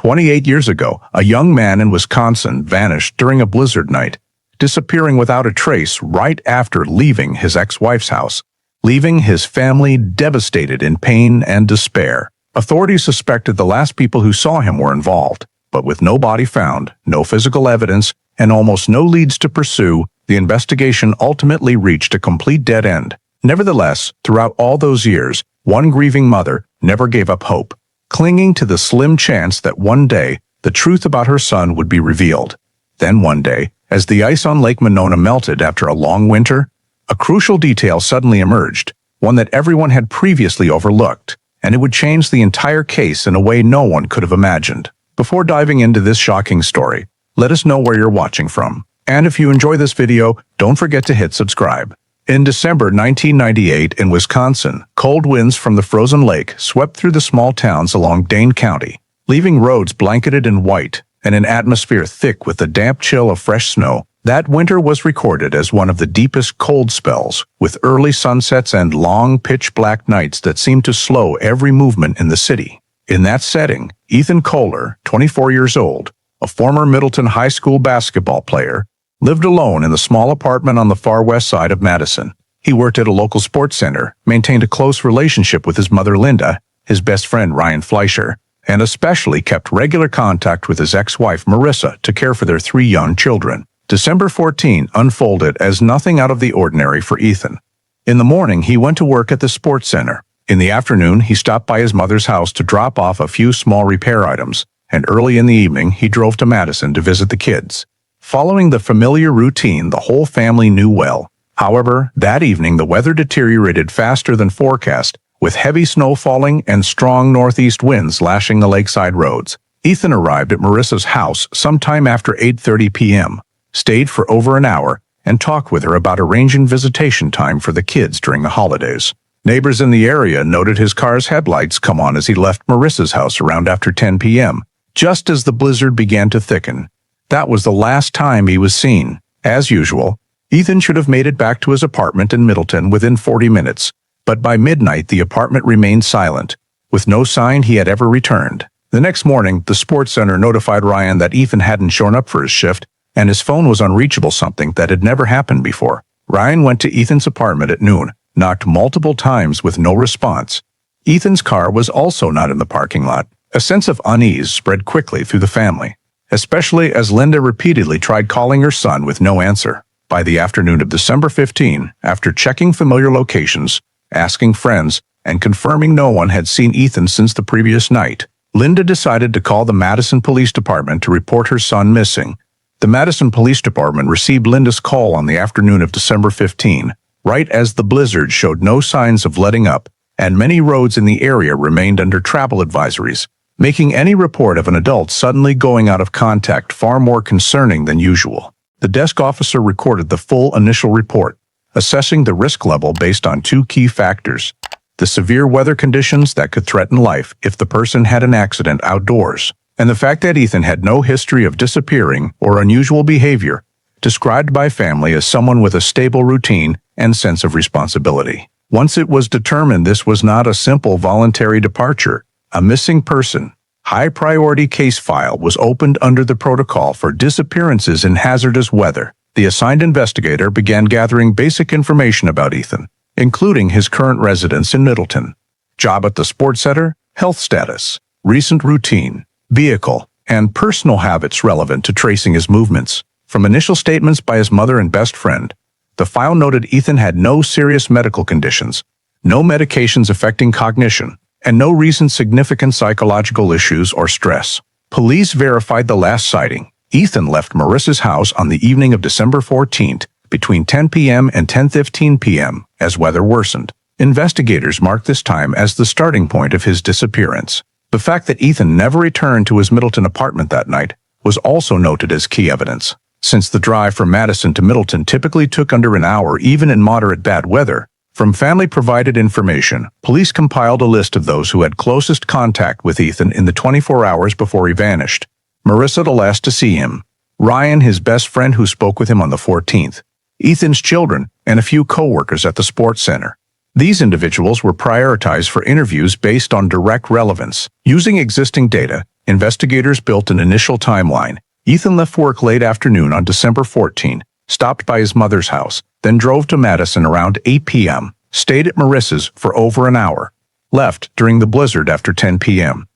28 years ago, a young man in Wisconsin vanished during a blizzard night, disappearing without a trace right after leaving his ex-wife's house, leaving his family devastated in pain and despair. Authorities suspected the last people who saw him were involved, but with no body found, no physical evidence, and almost no leads to pursue, the investigation ultimately reached a complete dead end. Nevertheless, throughout all those years, one grieving mother never gave up hope, clinging to the slim chance that one day the truth about her son would be revealed. Then one day, as the ice on Lake Monona melted after a long winter, a crucial detail suddenly emerged, one that everyone had previously overlooked, and it would change the entire case in a way no one could have imagined. Before diving into this shocking story, let us know where you're watching from. And if you enjoy this video, don't forget to hit subscribe. In December 1998 in Wisconsin, cold winds from the frozen lake swept through the small towns along Dane County, leaving roads blanketed in white and an atmosphere thick with the damp chill of fresh snow. That winter was recorded as one of the deepest cold spells, with early sunsets and long pitch-black nights that seemed to slow every movement in the city. In that setting, Ethan Kohler, 24 years old, a former Middleton High School basketball player, lived alone in the small apartment on the far west side of Madison. He worked at a local sports center, maintained a close relationship with his mother Linda, his best friend Ryan Fleischer, and especially kept regular contact with his ex-wife Marissa to care for their 3 young children. December 14 unfolded as nothing out of the ordinary for Ethan. In the morning, he went to work at the sports center. In the afternoon, he stopped by his mother's house to drop off a few small repair items, and early in the evening, he drove to Madison to visit the kids. Following the familiar routine the whole family knew well. However, that evening the weather deteriorated faster than forecast, with heavy snow falling and strong northeast winds lashing the lakeside roads. Ethan arrived at Marissa's house sometime after 8:30 p.m., stayed for over an hour, and talked with her about arranging visitation time for the kids during the holidays. Neighbors in the area noted his car's headlights come on as he left Marissa's house around after 10 p.m., just as the blizzard began to thicken. That was the last time he was seen. As usual, Ethan should have made it back to his apartment in Middleton within 40 minutes, but by midnight the apartment remained silent, with no sign he had ever returned. The next morning, the sports center notified Ryan that Ethan hadn't shown up for his shift, and his phone was unreachable, something that had never happened before. Ryan went to Ethan's apartment at noon, knocked multiple times with no response. Ethan's car was also not in the parking lot. A sense of unease spread quickly through the family, especially as Linda repeatedly tried calling her son with no answer. By the afternoon of December 15, after checking familiar locations, asking friends, and confirming no one had seen Ethan since the previous night, Linda decided to call the Madison Police Department to report her son missing. The Madison Police Department received Linda's call on the afternoon of December 15, right as the blizzard showed no signs of letting up, and many roads in the area remained under travel advisories, making any report of an adult suddenly going out of contact far more concerning than usual. The desk officer recorded the full initial report, assessing the risk level based on 2 key factors: the severe weather conditions that could threaten life if the person had an accident outdoors, and the fact that Ethan had no history of disappearing or unusual behavior, described by family as someone with a stable routine and sense of responsibility. Once it was determined this was not a simple voluntary departure, a missing person, high-priority case file was opened under the protocol for disappearances in hazardous weather. The assigned investigator began gathering basic information about Ethan, including his current residence in Middleton, job at the sports center, health status, recent routine, vehicle, and personal habits relevant to tracing his movements. From initial statements by his mother and best friend, the file noted Ethan had no serious medical conditions, no medications affecting cognition, and no recent significant psychological issues or stress. Police verified the last sighting. Ethan left Marissa's house on the evening of December 14th between 10 p.m. and 10:15 p.m. as weather worsened. Investigators marked this time as the starting point of his disappearance. The fact that Ethan never returned to his Middleton apartment that night was also noted as key evidence. Since the drive from Madison to Middleton typically took under an hour even in moderate bad weather, from family-provided information, police compiled a list of those who had closest contact with Ethan in the 24 hours before he vanished. Marissa, the last to see him. Ryan, his best friend who spoke with him on the 14th. Ethan's children, and a few co-workers at the sports center. These individuals were prioritized for interviews based on direct relevance. Using existing data, Investigators built an initial timeline. Ethan left work late afternoon on December 14, stopped by his mother's house, then drove to Madison around 8 p.m., stayed at Marissa's for over an hour, left during the blizzard after 10 p.m.,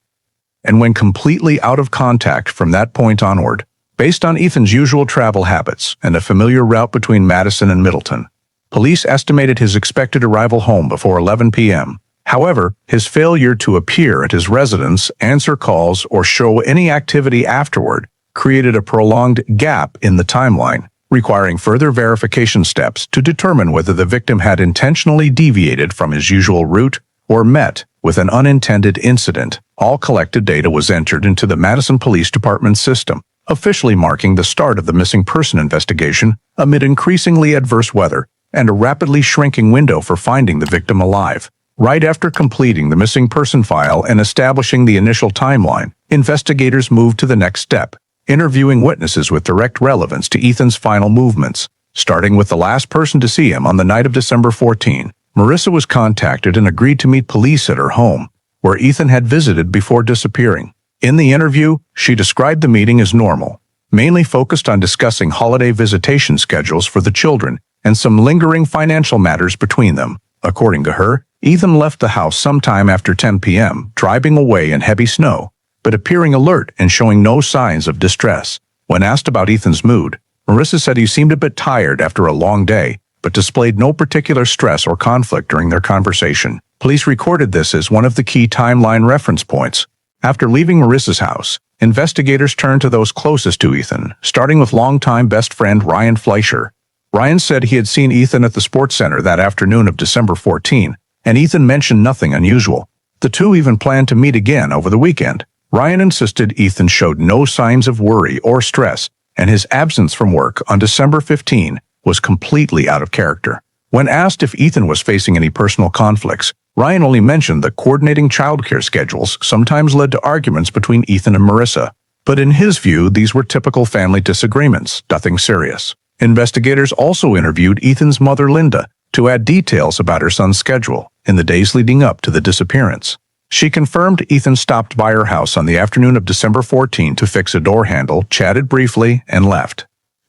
and went completely out of contact from that point onward. Based on Ethan's usual travel habits and a familiar route between Madison and Middleton, police estimated his expected arrival home before 11 p.m. However, his failure to appear at his residence, answer calls, or show any activity afterward created a prolonged gap in the timeline, requiring further verification steps to determine whether the victim had intentionally deviated from his usual route or met with an unintended incident. All collected data was entered into the Madison Police Department system, officially marking the start of the missing person investigation amid increasingly adverse weather and a rapidly shrinking window for finding the victim alive. Right after completing the missing person file and establishing the initial timeline, investigators moved to the next step, interviewing witnesses with direct relevance to Ethan's final movements. Starting with the last person to see him on the night of December 14, Marissa was contacted and agreed to meet police at her home, where Ethan had visited before disappearing. In the interview, she described the meeting as normal, mainly focused on discussing holiday visitation schedules for the children and some lingering financial matters between them. According to her, Ethan left the house sometime after 10 p.m., driving away in heavy snow, but appearing alert and showing no signs of distress. When asked about Ethan's mood, Marissa said he seemed a bit tired after a long day, but displayed no particular stress or conflict during their conversation. Police recorded this as one of the key timeline reference points. After leaving Marissa's house, investigators turned to those closest to Ethan, starting with longtime best friend Ryan Fleischer. Ryan said he had seen Ethan at the sports center that afternoon of December 14, and Ethan mentioned nothing unusual. The two even planned to meet again over the weekend. Ryan insisted Ethan showed no signs of worry or stress, and his absence from work on December 15 was completely out of character. When asked if Ethan was facing any personal conflicts, Ryan only mentioned that coordinating childcare schedules sometimes led to arguments between Ethan and Marissa, but in his view, these were typical family disagreements, nothing serious. Investigators also interviewed Ethan's mother, Linda, to add details about her son's schedule in the days leading up to the disappearance. She confirmed Ethan stopped by her house on the afternoon of December 14 to fix a door handle, chatted briefly, and left.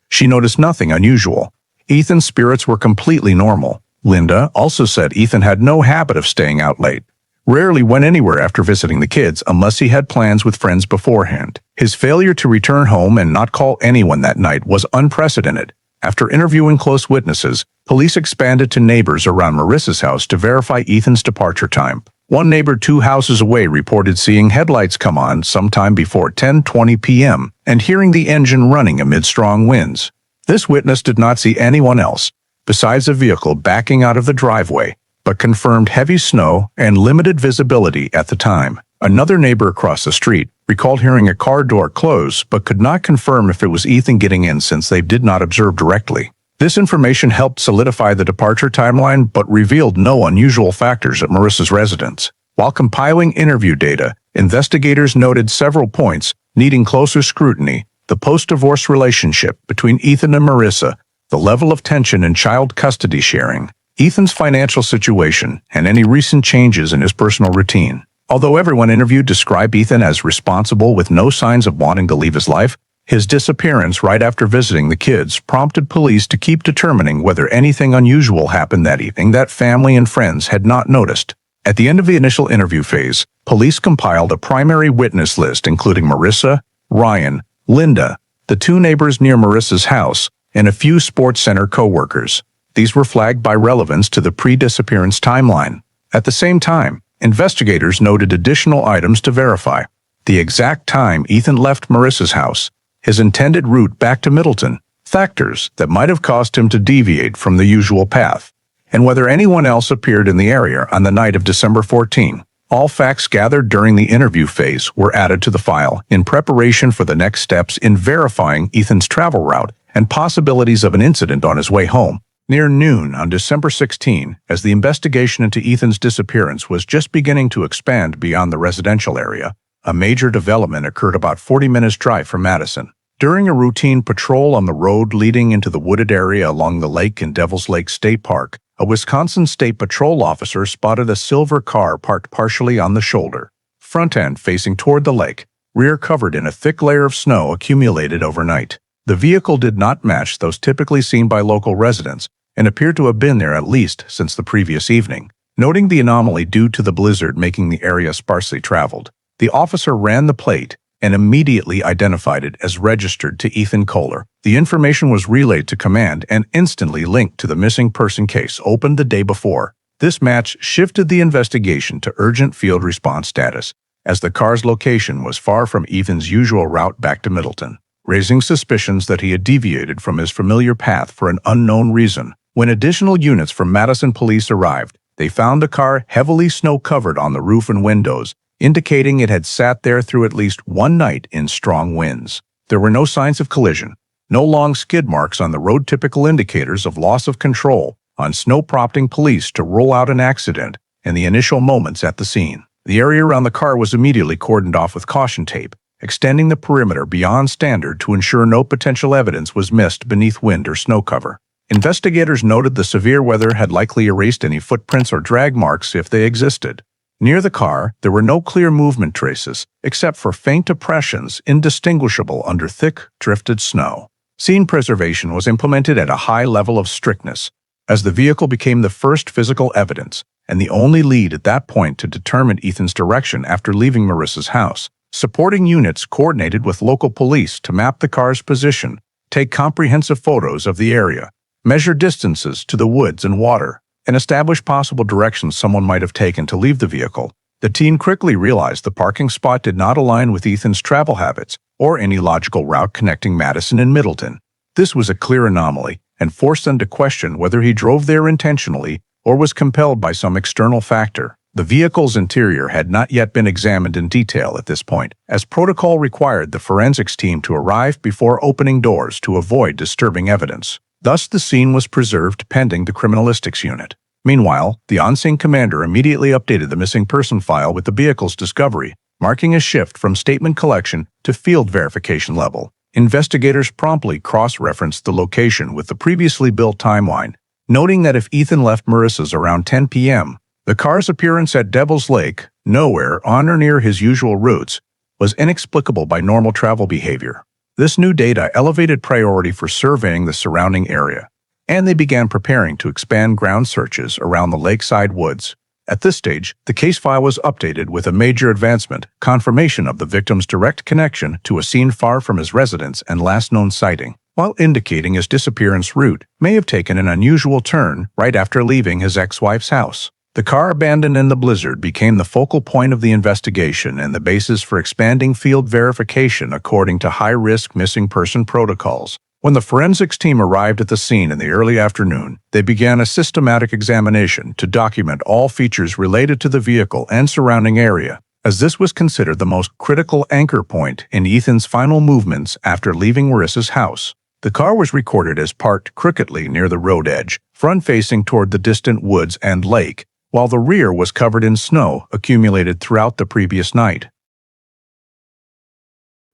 She noticed nothing unusual. Ethan's spirits were completely normal. Linda also said Ethan had no habit of staying out late, rarely went anywhere after visiting the kids unless he had plans with friends beforehand. His failure to return home and not call anyone that night was unprecedented. After interviewing close witnesses, police expanded to neighbors around Marissa's house to verify Ethan's departure time. One neighbor 2 houses away reported seeing headlights come on sometime before 10:20 p.m. and hearing the engine running amid strong winds. This witness did not see anyone else, besides a vehicle backing out of the driveway, but confirmed heavy snow and limited visibility at the time. Another neighbor across the street recalled hearing a car door close but could not confirm if it was Ethan getting in since they did not observe directly. This information helped solidify the departure timeline but revealed no unusual factors at Marissa's residence. While compiling interview data, investigators noted several points needing closer scrutiny: the post-divorce relationship between Ethan and Marissa, the level of tension in child custody sharing, Ethan's financial situation, and any recent changes in his personal routine. Although everyone interviewed described Ethan as responsible with no signs of wanting to leave his life, his disappearance right after visiting the kids prompted police to keep determining whether anything unusual happened that evening that family and friends had not noticed. At the end of the initial interview phase, police compiled a primary witness list including Marissa, Ryan, Linda, the 2 neighbors near Marissa's house, and a few sports center co-workers. These were flagged by relevance to the pre-disappearance timeline. At the same time, investigators noted additional items to verify: the exact time Ethan left Marissa's house, his intended route back to Middleton, factors that might have caused him to deviate from the usual path, and whether anyone else appeared in the area on the night of December 14. All facts gathered during the interview phase were added to the file in preparation for the next steps in verifying Ethan's travel route and possibilities of an incident on his way home. Near noon on December 16, as the investigation into Ethan's disappearance was just beginning to expand beyond the residential area, a major development occurred about 40 minutes' drive from Madison. During a routine patrol on the road leading into the wooded area along the lake in Devil's Lake State Park, a Wisconsin State Patrol officer spotted a silver car parked partially on the shoulder, front end facing toward the lake. rear covered in a thick layer of snow accumulated overnight. The vehicle did not match those typically seen by local residents and appeared to have been there at least since the previous evening. Noting the anomaly due to the blizzard making the area sparsely traveled, the officer ran the plate and immediately identified it as registered to Ethan Kohler. The information was relayed to command and instantly linked to the missing person case opened the day before. This match shifted the investigation to urgent field response status, as the car's location was far from Ethan's usual route back to Middleton, raising suspicions that he had deviated from his familiar path for an unknown reason. When additional units from Madison police arrived, they found the car heavily snow-covered on the roof and windows, indicating it had sat there through at least one night in strong winds. There were no signs of collision, no long skid marks on the road, typical indicators of loss of control on snow, prompting police to rule out an accident in the initial moments at the scene. The area around the car was immediately cordoned off with caution tape, extending the perimeter beyond standard to ensure no potential evidence was missed beneath wind or snow cover. Investigators noted the severe weather had likely erased any footprints or drag marks if they existed. Near the car, there were no clear movement traces, except for faint depressions indistinguishable under thick, drifted snow. Scene preservation was implemented at a high level of strictness, as the vehicle became the first physical evidence and the only lead at that point to determine Ethan's direction after leaving Marissa's house. Supporting units coordinated with local police to map the car's position, take comprehensive photos of the area, measure distances to the woods and water, and establish possible directions someone might have taken to leave the vehicle. The team quickly realized the parking spot did not align with Ethan's travel habits or any logical route connecting Madison and Middleton. This was a clear anomaly and forced them to question whether he drove there intentionally or was compelled by some external factor. The vehicle's interior had not yet been examined in detail at this point, as protocol required the forensics team to arrive before opening doors to avoid disturbing evidence. Thus, the scene was preserved pending the criminalistics unit. Meanwhile, the on-scene commander immediately updated the missing person file with the vehicle's discovery, marking a shift from statement collection to field verification level. Investigators promptly cross-referenced the location with the previously built timeline, noting that if Ethan left Marissa's around 10 p.m., the car's appearance at Devil's Lake, nowhere on or near his usual routes, was inexplicable by normal travel behavior. This new data elevated priority for surveying the surrounding area, and they began preparing to expand ground searches around the lakeside woods. At this stage, the case file was updated with a major advancement, confirmation of the victim's direct connection to a scene far from his residence and last known sighting, while indicating his disappearance route may have taken an unusual turn right after leaving his ex-wife's house. The car abandoned in the blizzard became the focal point of the investigation and the basis for expanding field verification according to high-risk missing person protocols. When the forensics team arrived at the scene in the early afternoon, they began a systematic examination to document all features related to the vehicle and surrounding area, as this was considered the most critical anchor point in Ethan's final movements after leaving Marissa's house. The car was recorded as parked crookedly near the road edge, front-facing toward the distant woods and lake, while the rear was covered in snow accumulated throughout the previous night.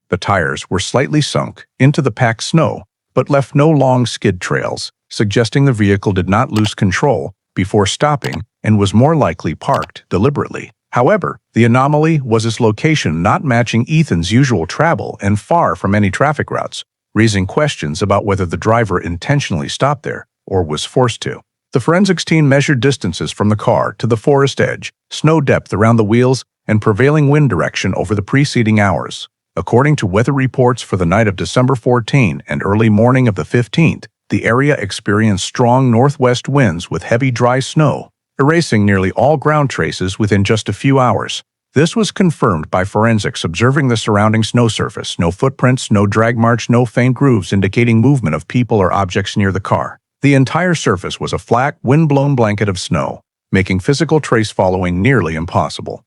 The tires were slightly sunk into the packed snow, but left no long skid trails, suggesting the vehicle did not lose control before stopping and was more likely parked deliberately. However, the anomaly was its location not matching Ethan's usual travel and far from any traffic routes, raising questions about whether the driver intentionally stopped there or was forced to. The forensics team measured distances from the car to the forest edge, snow depth around the wheels, and prevailing wind direction over the preceding hours. According to weather reports for the night of December 14 and early morning of the 15th, the area experienced strong northwest winds with heavy dry snow, erasing nearly all ground traces within just a few hours. This was confirmed by forensics observing the surrounding snow surface: no footprints, no drag marks, no faint grooves indicating movement of people or objects near the car. The entire surface was a flat, wind-blown blanket of snow, making physical trace following nearly impossible.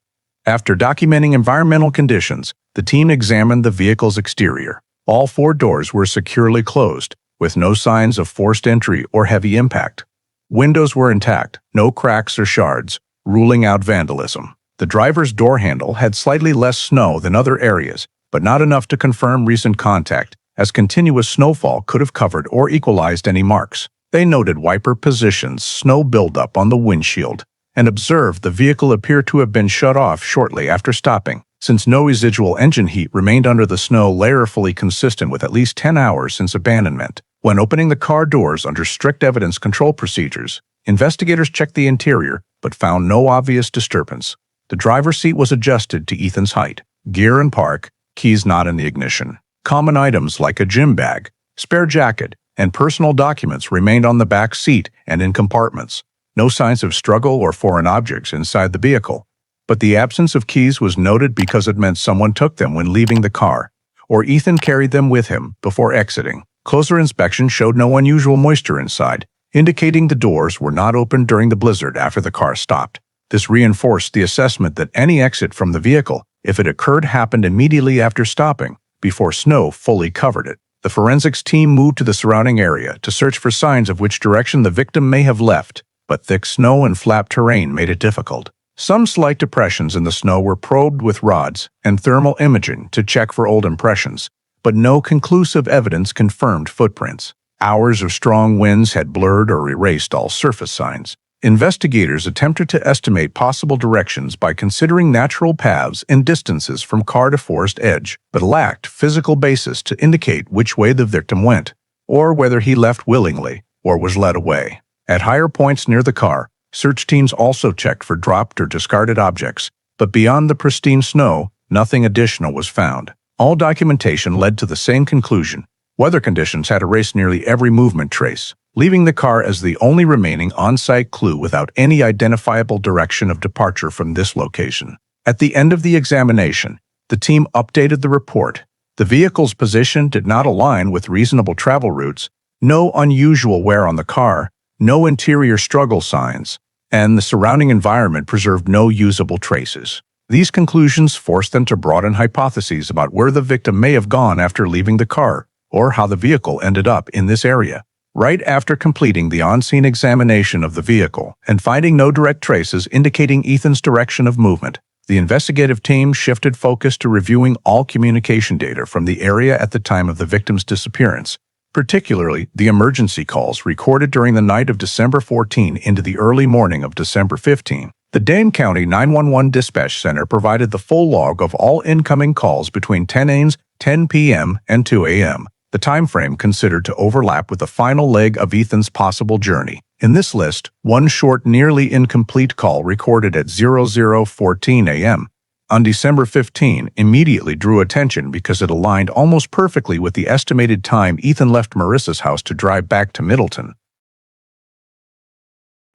After documenting environmental conditions, the team examined the vehicle's exterior. All 4 doors were securely closed, with no signs of forced entry or heavy impact. Windows were intact, no cracks or shards, ruling out vandalism. The driver's door handle had slightly less snow than other areas, but not enough to confirm recent contact, as continuous snowfall could have covered or equalized any marks. They noted wiper positions, snow buildup on the windshield, and observed the vehicle appeared to have been shut off shortly after stopping. since no residual engine heat remained under the snow layer fully consistent with at least 10 hours since abandonment. When opening the car doors under strict evidence control procedures, investigators checked the interior but found no obvious disturbance. The driver's seat was adjusted to Ethan's height. Gear and park, keys not in the ignition. Common items like a gym bag, spare jacket, and personal documents remained on the back seat and in compartments. No signs of struggle or foreign objects inside the vehicle. But the absence of keys was noted because it meant someone took them when leaving the car, or Ethan carried them with him before exiting. Closer inspection showed no unusual moisture inside, indicating the doors were not opened during the blizzard after the car stopped. This reinforced the assessment that any exit from the vehicle, if it occurred, happened immediately after stopping, before snow fully covered it. The forensics team moved to the surrounding area to search for signs of which direction the victim may have left, but thick snow and flat terrain made it difficult. Some slight depressions in the snow were probed with rods and thermal imaging to check for old impressions, but no conclusive evidence confirmed footprints. Hours of strong winds had blurred or erased all surface signs. Investigators attempted to estimate possible directions by considering natural paths and distances from car to forest edge, but lacked physical basis to indicate which way the victim went, or whether he left willingly or was led away. At higher points near the car, search teams also checked for dropped or discarded objects, but beyond the pristine snow, nothing additional was found. All documentation led to the same conclusion. Weather conditions had erased nearly every movement trace, leaving the car as the only remaining on-site clue without any identifiable direction of departure from this location. At the end of the examination, the team updated the report. The vehicle's position did not align with reasonable travel routes, no unusual wear on the car, no interior struggle signs, and the surrounding environment preserved no usable traces. These conclusions forced them to broaden hypotheses about where the victim may have gone after leaving the car, or how the vehicle ended up in this area. Right after completing the on-scene examination of the vehicle and finding no direct traces indicating Ethan's direction of movement, the investigative team shifted focus to reviewing all communication data from the area at the time of the victim's disappearance, particularly the emergency calls recorded during the night of December 14 into the early morning of December 15. The Dane County 911 Dispatch Center provided the full log of all incoming calls between 10 p.m. and 2 a.m., the time frame considered to overlap with the final leg of Ethan's possible journey. In this list, one short, nearly incomplete call recorded at 00:14 a.m. on December 15 immediately drew attention because it aligned almost perfectly with the estimated time Ethan left Marissa's house to drive back to Middleton.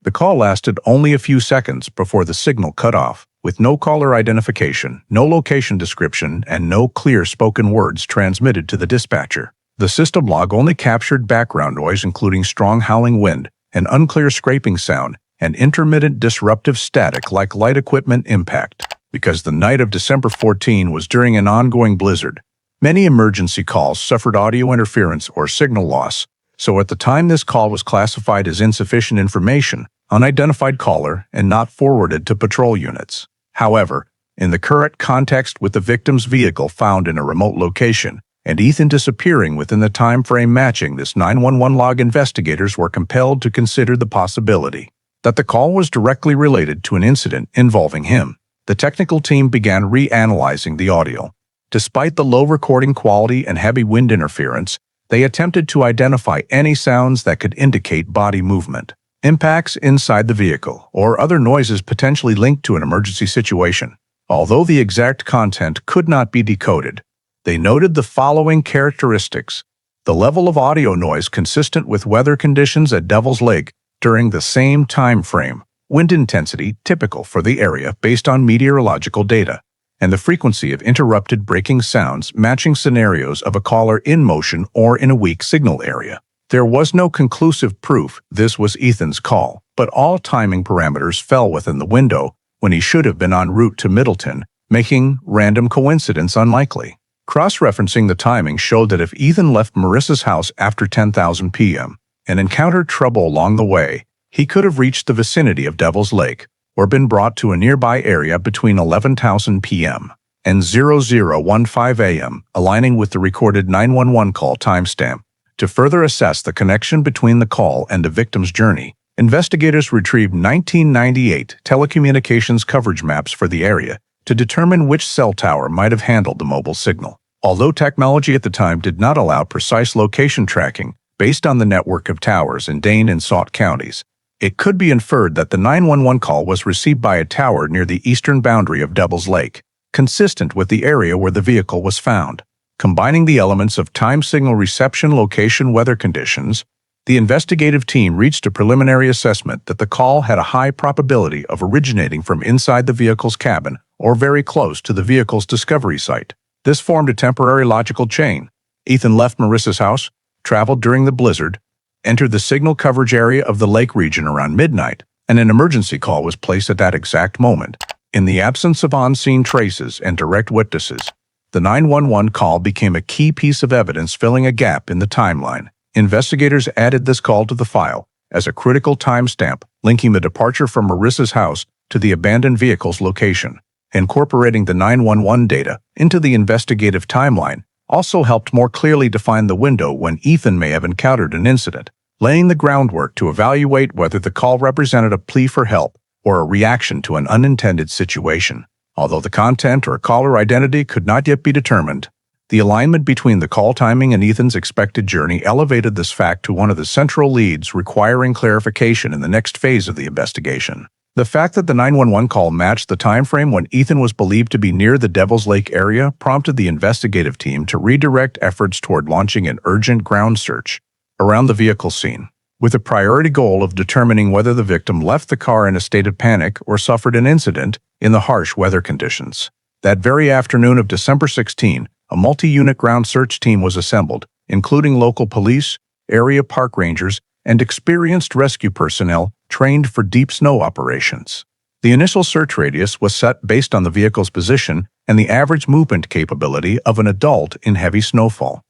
The call lasted only a few seconds before the signal cut off, with no caller identification, no location description, and no clear spoken words transmitted to the dispatcher. The system log only captured background noise including strong howling wind, an unclear scraping sound, and intermittent disruptive static like light equipment impact. Because the night of December 14 was during an ongoing blizzard, many emergency calls suffered audio interference or signal loss, so at the time this call was classified as insufficient information, unidentified caller, and not forwarded to patrol units. However, in the current context with the victim's vehicle found in a remote location, and Ethan disappearing within the time frame matching this 911 log, investigators were compelled to consider the possibility that the call was directly related to an incident involving him. The technical team began reanalyzing the audio. Despite the low recording quality and heavy wind interference, they attempted to identify any sounds that could indicate body movement, impacts inside the vehicle, or other noises potentially linked to an emergency situation. Although the exact content could not be decoded, they noted the following characteristics: the level of audio noise consistent with weather conditions at Devil's Lake during the same time frame, wind intensity typical for the area based on meteorological data, and the frequency of interrupted breaking sounds matching scenarios of a caller in motion or in a weak signal area. There was no conclusive proof this was Ethan's call, but all timing parameters fell within the window when he should have been en route to Middleton, making random coincidence unlikely. Cross-referencing the timing showed that if Ethan left Marissa's house after 10,000 p.m. and encountered trouble along the way, he could have reached the vicinity of Devil's Lake or been brought to a nearby area between 11,000 p.m. and 0015 a.m., aligning with the recorded 911 call timestamp. To further assess the connection between the call and the victim's journey, investigators retrieved 1998 telecommunications coverage maps for the area, to determine which cell tower might have handled the mobile signal. Although technology at the time did not allow precise location tracking based on the network of towers in Dane and Sauk counties, it could be inferred that the 911 call was received by a tower near the eastern boundary of Devil's Lake, consistent with the area where the vehicle was found. Combining the elements of time signal reception, location, weather conditions, the investigative team reached a preliminary assessment that the call had a high probability of originating from inside the vehicle's cabin or very close to the vehicle's discovery site. This formed a temporary logical chain. Ethan left Marissa's house, traveled during the blizzard, entered the signal coverage area of the lake region around midnight, and an emergency call was placed at that exact moment. In the absence of on-scene traces and direct witnesses, the 911 call became a key piece of evidence filling a gap in the timeline. Investigators added this call to the file as a critical timestamp, linking the departure from Marissa's house to the abandoned vehicle's location. Incorporating the 911 data into the investigative timeline also helped more clearly define the window when Ethan may have encountered an incident, laying the groundwork to evaluate whether the call represented a plea for help or a reaction to an unintended situation. Although the content or caller identity could not yet be determined, the alignment between the call timing and Ethan's expected journey elevated this fact to one of the central leads requiring clarification in the next phase of the investigation. The fact that the 911 call matched the time frame when Ethan was believed to be near the Devil's Lake area prompted the investigative team to redirect efforts toward launching an urgent ground search around the vehicle scene, with the priority goal of determining whether the victim left the car in a state of panic or suffered an incident in the harsh weather conditions. That very afternoon of December 16, a multi-unit ground search team was assembled, including local police, area park rangers, and experienced rescue personnel trained for deep snow operations. The initial search radius was set based on the vehicle's position and the average movement capability of an adult in heavy snowfall.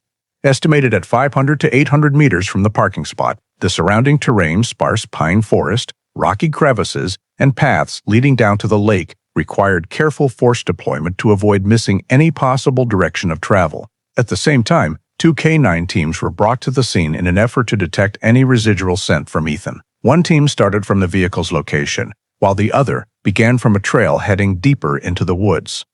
Estimated at 500 to 800 meters from the parking spot, the surrounding terrain, sparse pine forest, rocky crevices, and paths leading down to the lake required careful force deployment to avoid missing any possible direction of travel. At the same time, 2 K9 teams were brought to the scene in an effort to detect any residual scent from Ethan. One team started from the vehicle's location, while the other began from a trail heading deeper into the woods.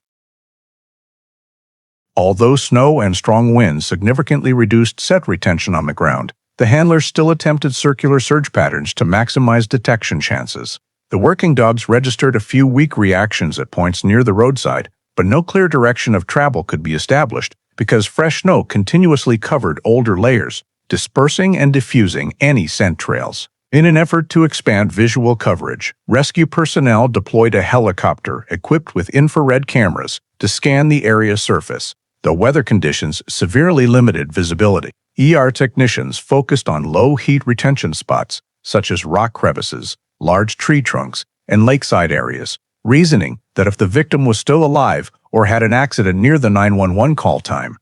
Although snow and strong winds significantly reduced scent retention on the ground, the handlers still attempted circular surge patterns to maximize detection chances. The working dogs registered a few weak reactions at points near the roadside, but no clear direction of travel could be established because fresh snow continuously covered older layers, dispersing and diffusing any scent trails. In an effort to expand visual coverage, rescue personnel deployed a helicopter equipped with infrared cameras to scan the area's surface, though weather conditions severely limited visibility. Technicians focused on low heat retention spots, such as rock crevices, large tree trunks, and lakeside areas, reasoning that if the victim was still alive or had an accident near the 911 call time,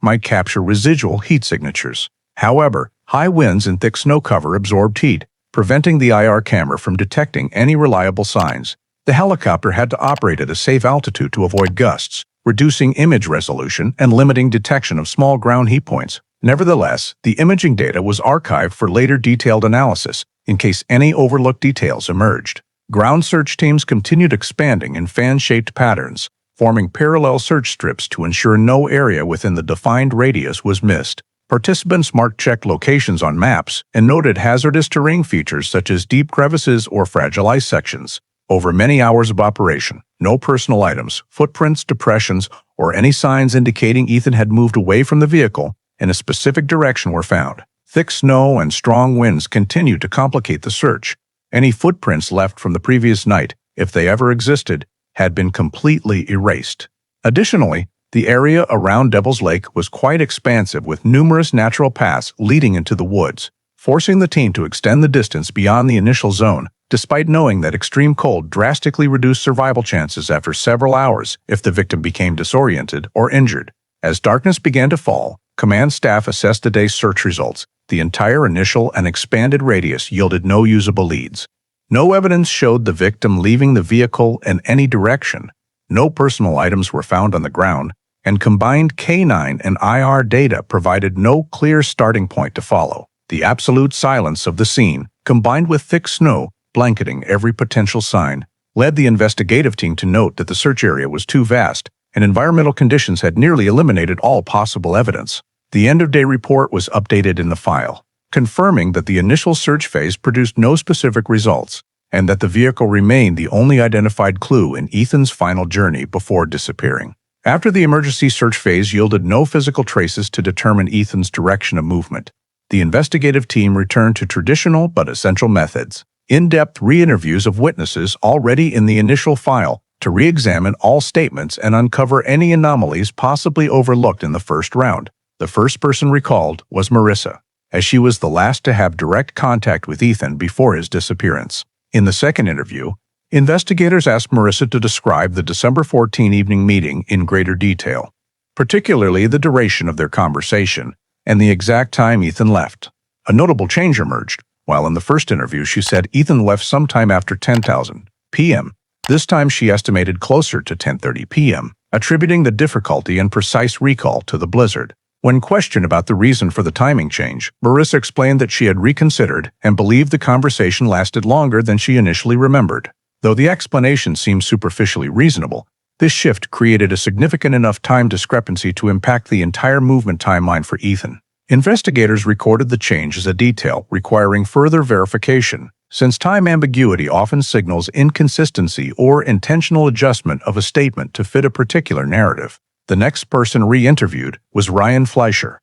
might capture residual heat signatures. However, high winds and thick snow cover absorbed heat, preventing the IR camera from detecting any reliable signs. The helicopter had to operate at a safe altitude to avoid gusts, reducing image resolution and limiting detection of small ground heat points. Nevertheless, the imaging data was archived for later detailed analysis in case any overlooked details emerged. Ground search teams continued expanding in fan-shaped patterns, forming parallel search strips to ensure no area within the defined radius was missed. Participants mark-checked locations on maps and noted hazardous terrain features such as deep crevices or fragile ice sections. Over many hours of operation, no personal items, footprints, depressions, or any signs indicating Ethan had moved away from the vehicle in a specific direction were found. Thick snow and strong winds continued to complicate the search. Any footprints left from the previous night, if they ever existed, had been completely erased. Additionally, the area around Devil's Lake was quite expansive with numerous natural paths leading into the woods, forcing the team to extend the distance beyond the initial zone, despite knowing that extreme cold drastically reduced survival chances after several hours if the victim became disoriented or injured. As darkness began to fall, command staff assessed the day's search results. The entire initial and expanded radius yielded no usable leads. No evidence showed the victim leaving the vehicle in any direction. No personal items were found on the ground, and combined K9 and IR data provided no clear starting point to follow. The absolute silence of the scene, combined with thick snow blanketing every potential sign, led the investigative team to note that the search area was too vast, and environmental conditions had nearly eliminated all possible evidence. The end-of-day report was updated in the file, confirming that the initial search phase produced no specific results, and that the vehicle remained the only identified clue in Ethan's final journey before disappearing. After the emergency search phase yielded no physical traces to determine Ethan's direction of movement, the investigative team returned to traditional but essential methods: in-depth re-interviews of witnesses already in the initial file to re-examine all statements and uncover any anomalies possibly overlooked in the first round. The first person recalled was Marissa, as she was the last to have direct contact with Ethan before his disappearance. In the second interview, investigators asked Marissa to describe the December 14 evening meeting in greater detail, particularly the duration of their conversation and the exact time Ethan left. A notable change emerged. While in the first interview she said Ethan left sometime after 10:00 p.m., this time she estimated closer to 10:30 p.m., attributing the difficulty and precise recall to the blizzard. When questioned about the reason for the timing change, Marissa explained that she had reconsidered and believed the conversation lasted longer than she initially remembered. Though the explanation seemed superficially reasonable, this shift created a significant enough time discrepancy to impact the entire movement timeline for Ethan. Investigators recorded the change as a detail requiring further verification, since time ambiguity often signals inconsistency or intentional adjustment of a statement to fit a particular narrative. The next person re-interviewed was Ryan Fleischer.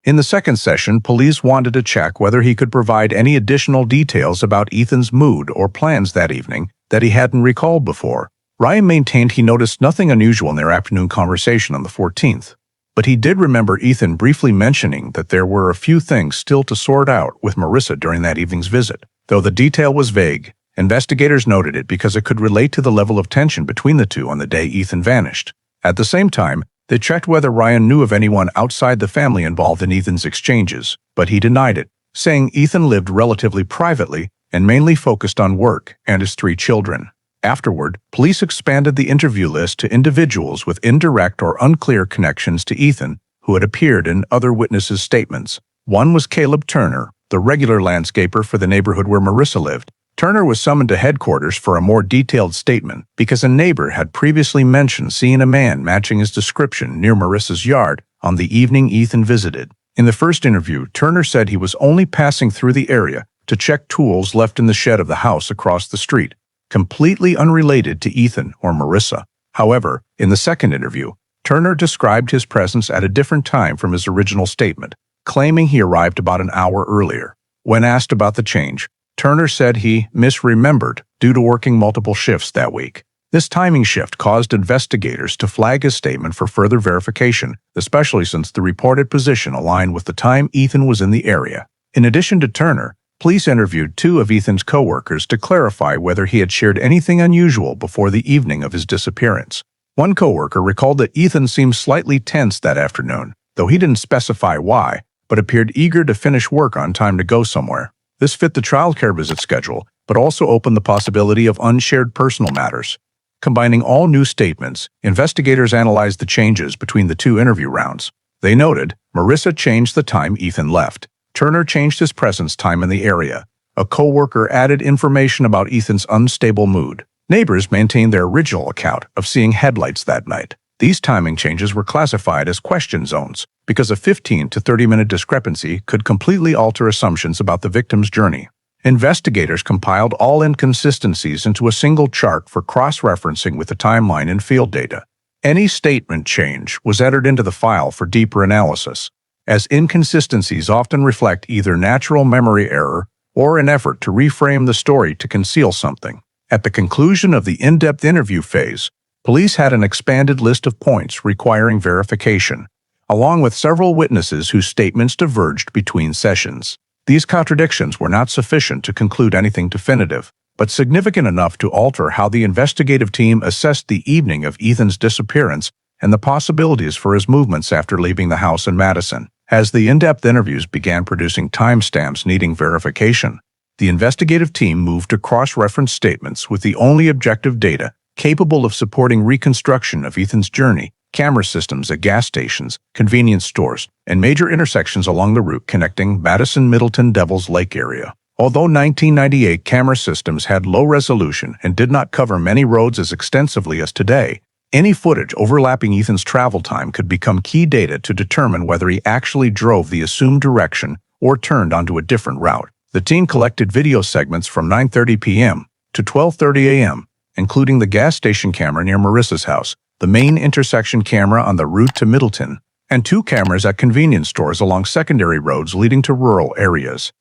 In the second session, police wanted to check whether he could provide any additional details about Ethan's mood or plans that evening that he hadn't recalled before. Ryan maintained he noticed nothing unusual in their afternoon conversation on the 14th, but he did remember Ethan briefly mentioning that there were a few things still to sort out with Marissa during that evening's visit. Though the detail was vague, investigators noted it because it could relate to the level of tension between the two on the day Ethan vanished. At the same time, they checked whether Ryan knew of anyone outside the family involved in Ethan's exchanges, but he denied it, saying Ethan lived relatively privately and mainly focused on work and his 3 children. Afterward, police expanded the interview list to individuals with indirect or unclear connections to Ethan who had appeared in other witnesses' statements. One was Caleb Turner, the regular landscaper for the neighborhood where Marissa lived. Turner was summoned to headquarters for a more detailed statement because a neighbor had previously mentioned seeing a man matching his description near Marissa's yard on the evening Ethan visited. In the first interview, Turner said he was only passing through the area to check tools left in the shed of the house across the street, completely unrelated to Ethan or Marissa. However, in the second interview, Turner described his presence at a different time from his original statement, claiming he arrived about an hour earlier. When asked about the change, Turner said he misremembered due to working multiple shifts that week. This timing shift caused investigators to flag his statement for further verification, especially since the reported position aligned with the time Ethan was in the area. In addition to Turner, police interviewed 2 of Ethan's co-workers to clarify whether he had shared anything unusual before the evening of his disappearance. One co-worker recalled that Ethan seemed slightly tense that afternoon, though he didn't specify why, but appeared eager to finish work on time to go somewhere. This fit the childcare visit schedule, but also opened the possibility of unshared personal matters. Combining all new statements, investigators analyzed the changes between the 2 interview rounds. They noted Marissa changed the time Ethan left. Turner changed his presence time in the area. A co-worker added information about Ethan's unstable mood. Neighbors maintained their original account of seeing headlights that night. These timing changes were classified as question zones because a 15 to 30-minute discrepancy could completely alter assumptions about the victim's journey. Investigators compiled all inconsistencies into a single chart for cross-referencing with the timeline and field data. Any statement change was entered into the file for deeper analysis, as inconsistencies often reflect either natural memory error or an effort to reframe the story to conceal something. At the conclusion of the in-depth interview phase, police had an expanded list of points requiring verification, along with several witnesses whose statements diverged between sessions. These contradictions were not sufficient to conclude anything definitive, but significant enough to alter how the investigative team assessed the evening of Ethan's disappearance and the possibilities for his movements after leaving the house in Madison. As the in-depth interviews began producing timestamps needing verification, the investigative team moved to cross-reference statements with the only objective data capable of supporting reconstruction of Ethan's journey: camera systems at gas stations, convenience stores, and major intersections along the route connecting Madison-Middleton-Devils Lake area. Although 1998 camera systems had low resolution and did not cover many roads as extensively as today, any footage overlapping Ethan's travel time could become key data to determine whether he actually drove the assumed direction or turned onto a different route. The team collected video segments from 9:30 p.m. to 12:30 a.m., including the gas station camera near Marissa's house, the main intersection camera on the route to Middleton, and 2 cameras at convenience stores along secondary roads leading to rural areas.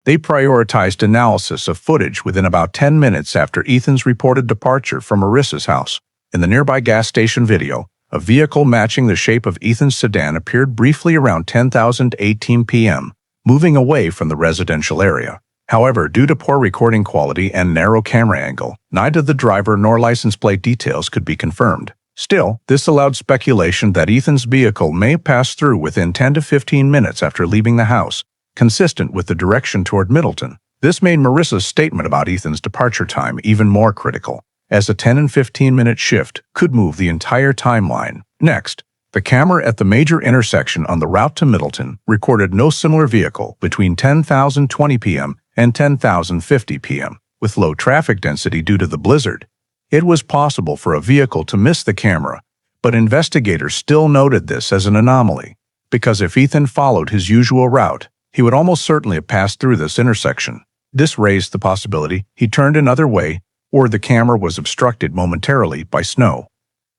They prioritized analysis of footage within about 10 minutes after Ethan's reported departure from Marissa's house. In the nearby gas station video, a vehicle matching the shape of Ethan's sedan appeared briefly around 10:18 p.m., moving away from the residential area. However, due to poor recording quality and narrow camera angle, neither the driver nor license plate details could be confirmed. Still, this allowed speculation that Ethan's vehicle may pass through within 10 to 15 minutes after leaving the house, consistent with the direction toward Middleton. This made Marissa's statement about Ethan's departure time even more critical, as a 10 and 15-minute shift could move the entire timeline. Next, the camera at the major intersection on the route to Middleton recorded no similar vehicle between 10:20 p.m. and 10:50 p.m. With low traffic density due to the blizzard, it was possible for a vehicle to miss the camera, but investigators still noted this as an anomaly, because if Ethan followed his usual route, he would almost certainly have passed through this intersection. This raised the possibility he turned another way or the camera was obstructed momentarily by snow.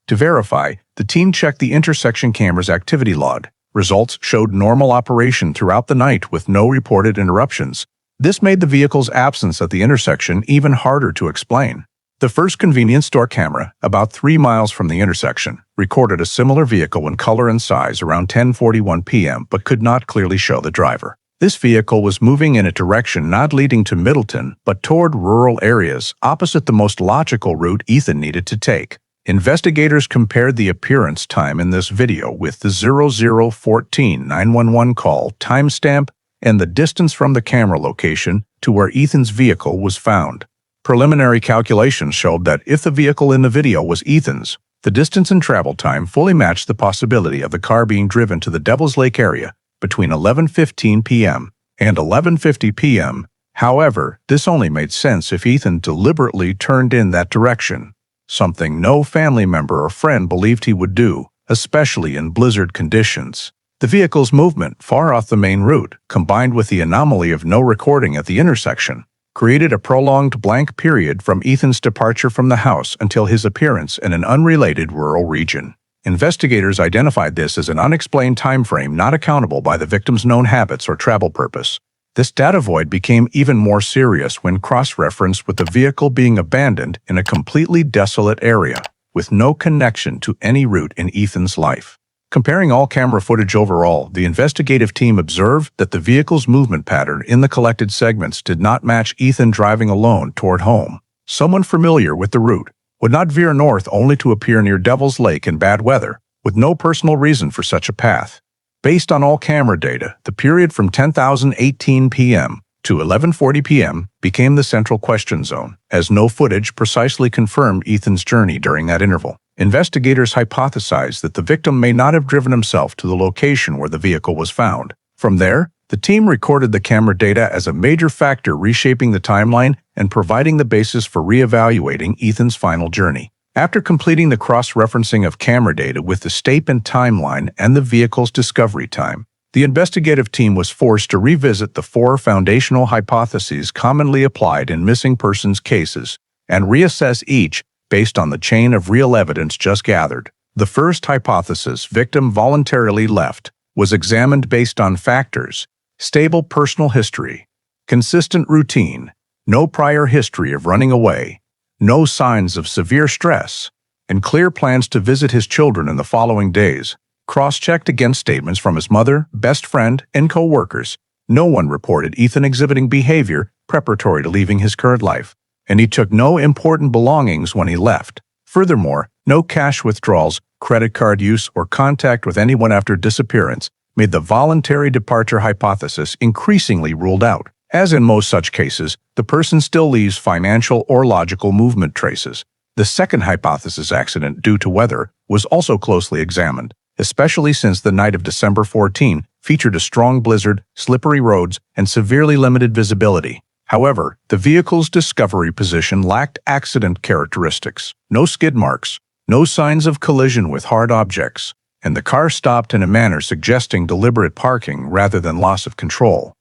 To verify, the team checked the intersection camera's activity log. Results showed normal operation throughout the night with no reported interruptions. This made the vehicle's absence at the intersection even harder to explain. The first convenience store camera, about 3 miles from the intersection, recorded a similar vehicle in color and size around 10:41 p.m. but could not clearly show the driver. This vehicle was moving in a direction not leading to Middleton, but toward rural areas, opposite the most logical route Ethan needed to take. Investigators compared the appearance time in this video with the 0014 911 call timestamp and the distance from the camera location to where Ethan's vehicle was found. Preliminary calculations showed that if the vehicle in the video was Ethan's, the distance and travel time fully matched the possibility of the car being driven to the Devil's Lake area between 11:15 p.m. and 11:50 p.m. However, this only made sense if Ethan deliberately turned in that direction, something no family member or friend believed he would do, especially in blizzard conditions. The vehicle's movement far off the main route, combined with the anomaly of no recording at the intersection, created a prolonged blank period from Ethan's departure from the house until his appearance in an unrelated rural region. Investigators identified this as an unexplained time frame not accountable by the victim's known habits or travel purpose. This data void became even more serious when cross-referenced with the vehicle being abandoned in a completely desolate area, with no connection to any route in Ethan's life. Comparing all camera footage overall, the investigative team observed that the vehicle's movement pattern in the collected segments did not match Ethan driving alone toward home. Someone familiar with the route would not veer north only to appear near Devil's Lake in bad weather, with no personal reason for such a path. Based on all camera data, the period from 10:18 p.m. to 11:40 p.m. became the central question zone, as no footage precisely confirmed Ethan's journey during that interval. Investigators hypothesized that the victim may not have driven himself to the location where the vehicle was found. From there, the team recorded the camera data as a major factor reshaping the timeline and providing the basis for reevaluating Ethan's final journey. After completing the cross-referencing of camera data with the statement timeline and the vehicle's discovery time, the investigative team was forced to revisit the 4 foundational hypotheses commonly applied in missing persons cases and reassess each based on the chain of real evidence just gathered. The first hypothesis, victim voluntarily left, was examined based on factors: stable personal history, consistent routine, no prior history of running away, no signs of severe stress, and clear plans to visit his children in the following days. Cross-checked against statements from his mother, best friend, and co-workers, no one reported Ethan exhibiting behavior preparatory to leaving his current life, and he took no important belongings when he left. Furthermore, no cash withdrawals, credit card use, or contact with anyone after disappearance made the voluntary departure hypothesis increasingly ruled out. As in most such cases, the person still leaves financial or logical movement traces. The second hypothesis, accident due to weather, was also closely examined, especially since the night of December 14 featured a strong blizzard, slippery roads, and severely limited visibility. However, the vehicle's discovery position lacked accident characteristics. No skid marks, no signs of collision with hard objects, and the car stopped in a manner suggesting deliberate parking rather than loss of control.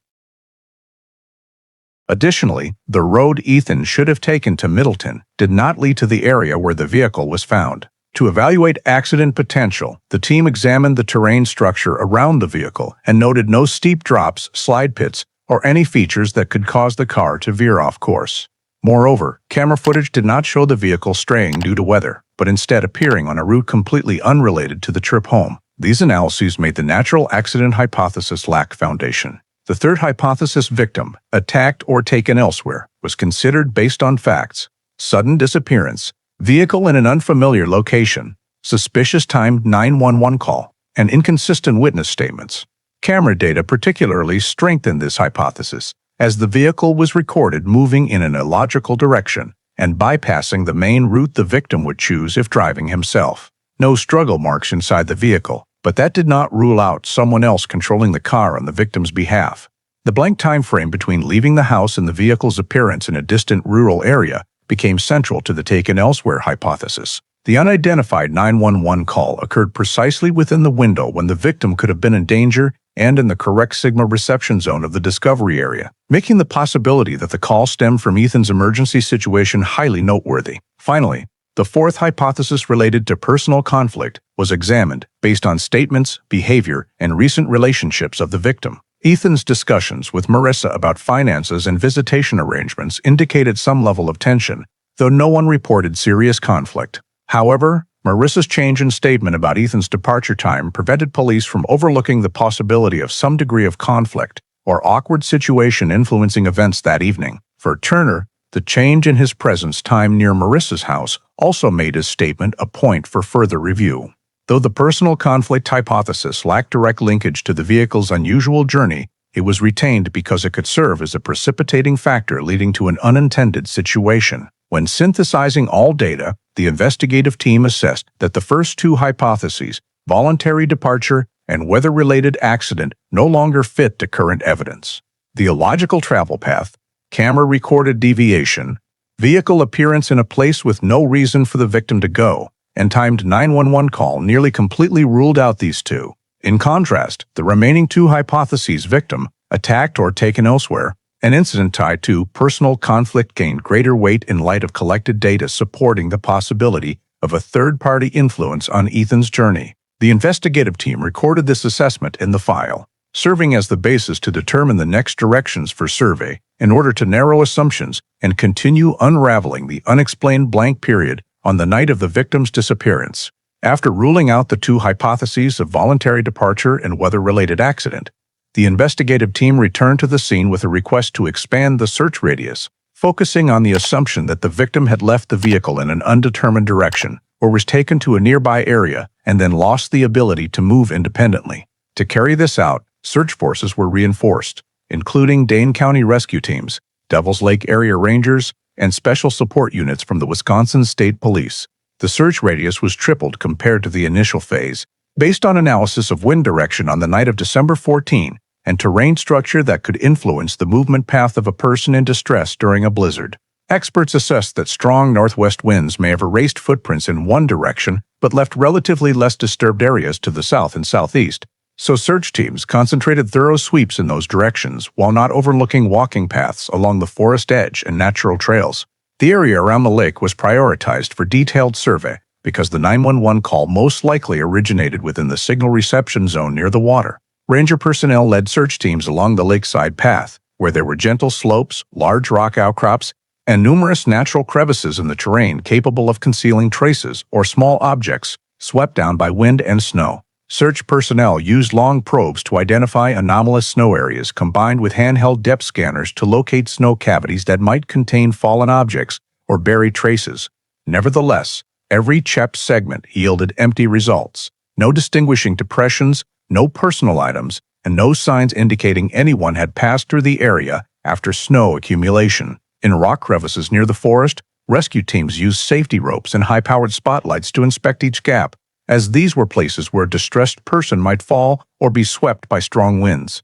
Additionally, the road Ethan should have taken to Middleton did not lead to the area where the vehicle was found. To evaluate accident potential, the team examined the terrain structure around the vehicle and noted no steep drops, slide pits, or any features that could cause the car to veer off course. Moreover, camera footage did not show the vehicle straying due to weather, but instead appearing on a route completely unrelated to the trip home. These analyses made the natural accident hypothesis lack foundation. The third hypothesis, victim, attacked or taken elsewhere, was considered based on facts: sudden disappearance, vehicle in an unfamiliar location, suspicious timed 911 call, and inconsistent witness statements. Camera data particularly strengthened this hypothesis, as the vehicle was recorded moving in an illogical direction and bypassing the main route the victim would choose if driving himself. No struggle marks inside the vehicle, but that did not rule out someone else controlling the car on the victim's behalf. The blank time frame between leaving the house and the vehicle's appearance in a distant rural area became central to the taken elsewhere hypothesis. The unidentified 911 call occurred precisely within the window when the victim could have been in danger and in the correct signal reception zone of the discovery area, making the possibility that the call stemmed from Ethan's emergency situation highly noteworthy. Finally, the fourth hypothesis, related to personal conflict, was examined based on statements, behavior, and recent relationships of the victim. Ethan's discussions with Marissa about finances and visitation arrangements indicated some level of tension, though no one reported serious conflict. However, Marissa's change in statement about Ethan's departure time prevented police from overlooking the possibility of some degree of conflict or awkward situation influencing events that evening. For Turner, the change in his presence time near Marissa's house also made his statement a point for further review. Though the personal conflict hypothesis lacked direct linkage to the vehicle's unusual journey, it was retained because it could serve as a precipitating factor leading to an unintended situation. When synthesizing all data, the investigative team assessed that the first two hypotheses, voluntary departure and weather-related accident, no longer fit the current evidence. The illogical travel path, camera-recorded deviation, vehicle appearance in a place with no reason for the victim to go, and timed 911 call nearly completely ruled out these two. In contrast, the remaining two hypotheses, victim, attacked or taken elsewhere, an incident tied to personal conflict, gained greater weight in light of collected data supporting the possibility of a third-party influence on Ethan's journey. The investigative team recorded this assessment in the file, serving as the basis to determine the next directions for survey in order to narrow assumptions and continue unraveling the unexplained blank period on the night of the victim's disappearance. After ruling out the two hypotheses of voluntary departure and weather-related accident, the investigative team returned to the scene with a request to expand the search radius, focusing on the assumption that the victim had left the vehicle in an undetermined direction or was taken to a nearby area and then lost the ability to move independently. To carry this out, search forces were reinforced, including Dane County rescue teams, Devils Lake area rangers, and special support units from the Wisconsin State Police. The search radius was tripled compared to the initial phase, based on analysis of wind direction on the night of December 14 and terrain structure that could influence the movement path of a person in distress during a blizzard. Experts assessed that strong northwest winds may have erased footprints in one direction but left relatively less disturbed areas to the south and southeast, so search teams concentrated thorough sweeps in those directions while not overlooking walking paths along the forest edge and natural trails. The area around the lake was prioritized for detailed survey because the 911 call most likely originated within the signal reception zone near the water. Ranger personnel led search teams along the lakeside path, where there were gentle slopes, large rock outcrops, and numerous natural crevices in the terrain capable of concealing traces or small objects swept down by wind and snow. Search personnel used long probes to identify anomalous snow areas combined with handheld depth scanners to locate snow cavities that might contain fallen objects or buried traces. Nevertheless, every checked segment yielded empty results. No distinguishing depressions, no personal items, and no signs indicating anyone had passed through the area after snow accumulation. In rock crevices near the forest, rescue teams used safety ropes and high-powered spotlights to inspect each gap, as these were places where a distressed person might fall or be swept by strong winds.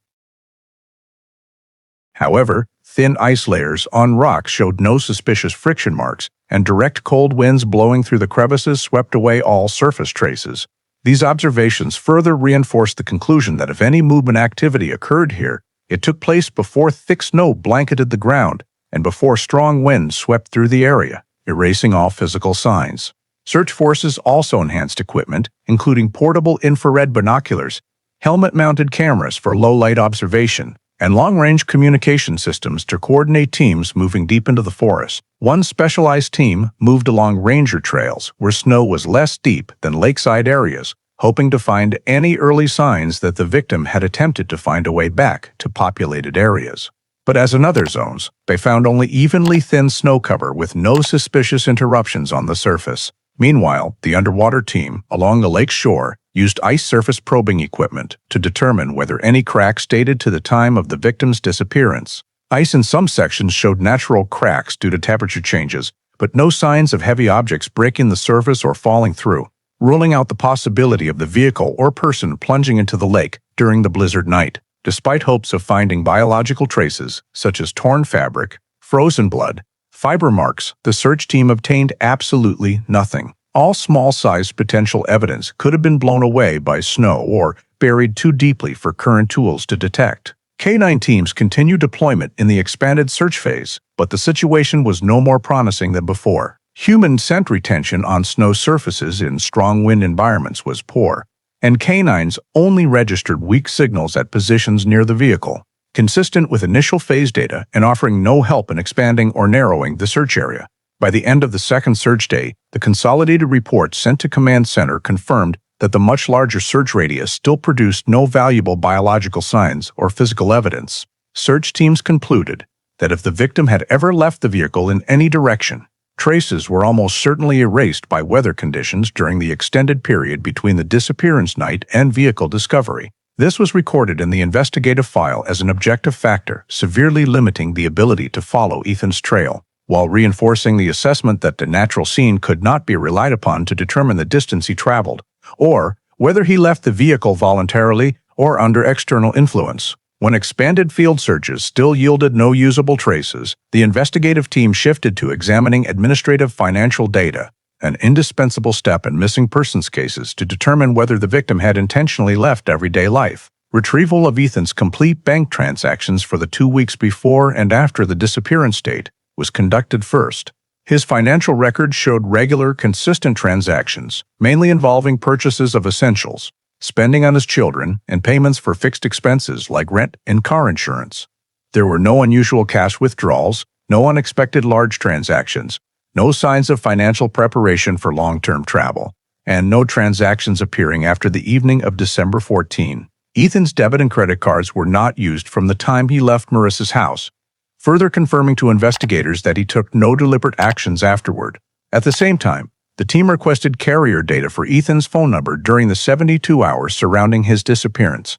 However, thin ice layers on rock showed no suspicious friction marks, and direct cold winds blowing through the crevices swept away all surface traces. These observations further reinforced the conclusion that if any movement activity occurred here, it took place before thick snow blanketed the ground and before strong winds swept through the area, erasing all physical signs. Search forces also enhanced equipment, including portable infrared binoculars, helmet-mounted cameras for low-light observation, and long-range communication systems to coordinate teams moving deep into the forest. One specialized team moved along ranger trails where snow was less deep than lakeside areas, hoping to find any early signs that the victim had attempted to find a way back to populated areas. But as in other zones, they found only evenly thin snow cover with no suspicious interruptions on the surface. Meanwhile, the underwater team, along the lake shore, used ice surface probing equipment to determine whether any cracks dated to the time of the victim's disappearance. Ice in some sections showed natural cracks due to temperature changes, but no signs of heavy objects breaking the surface or falling through, ruling out the possibility of the vehicle or person plunging into the lake during the blizzard night. Despite hopes of finding biological traces, such as torn fabric, frozen blood, fiber marks, the search team obtained absolutely nothing. All small-sized potential evidence could have been blown away by snow or buried too deeply for current tools to detect. K-9 teams continued deployment in the expanded search phase, but the situation was no more promising than before. Human scent retention on snow surfaces in strong wind environments was poor, and K-9s only registered weak signals at positions near the vehicle, consistent with initial phase data and offering no help in expanding or narrowing the search area. By the end of the second search day, the consolidated report sent to Command Center confirmed that the much larger search radius still produced no valuable biological signs or physical evidence. Search teams concluded that if the victim had ever left the vehicle in any direction, traces were almost certainly erased by weather conditions during the extended period between the disappearance night and vehicle discovery. This was recorded in the investigative file as an objective factor, severely limiting the ability to follow Ethan's trail, while reinforcing the assessment that the natural scene could not be relied upon to determine the distance he traveled, or whether he left the vehicle voluntarily or under external influence. When expanded field searches still yielded no usable traces, the investigative team shifted to examining administrative financial data, an indispensable step in missing persons cases to determine whether the victim had intentionally left everyday life. Retrieval of Ethan's complete bank transactions for the 2 weeks before and after the disappearance date was conducted first. His financial records showed regular, consistent transactions, mainly involving purchases of essentials, spending on his children, and payments for fixed expenses like rent and car insurance. There were no unusual cash withdrawals, no unexpected large transactions, no signs of financial preparation for long-term travel, and no transactions appearing after the evening of December 14. Ethan's debit and credit cards were not used from the time he left Marissa's house, further confirming to investigators that he took no deliberate actions afterward. At the same time, the team requested carrier data for Ethan's phone number during the 72 hours surrounding his disappearance.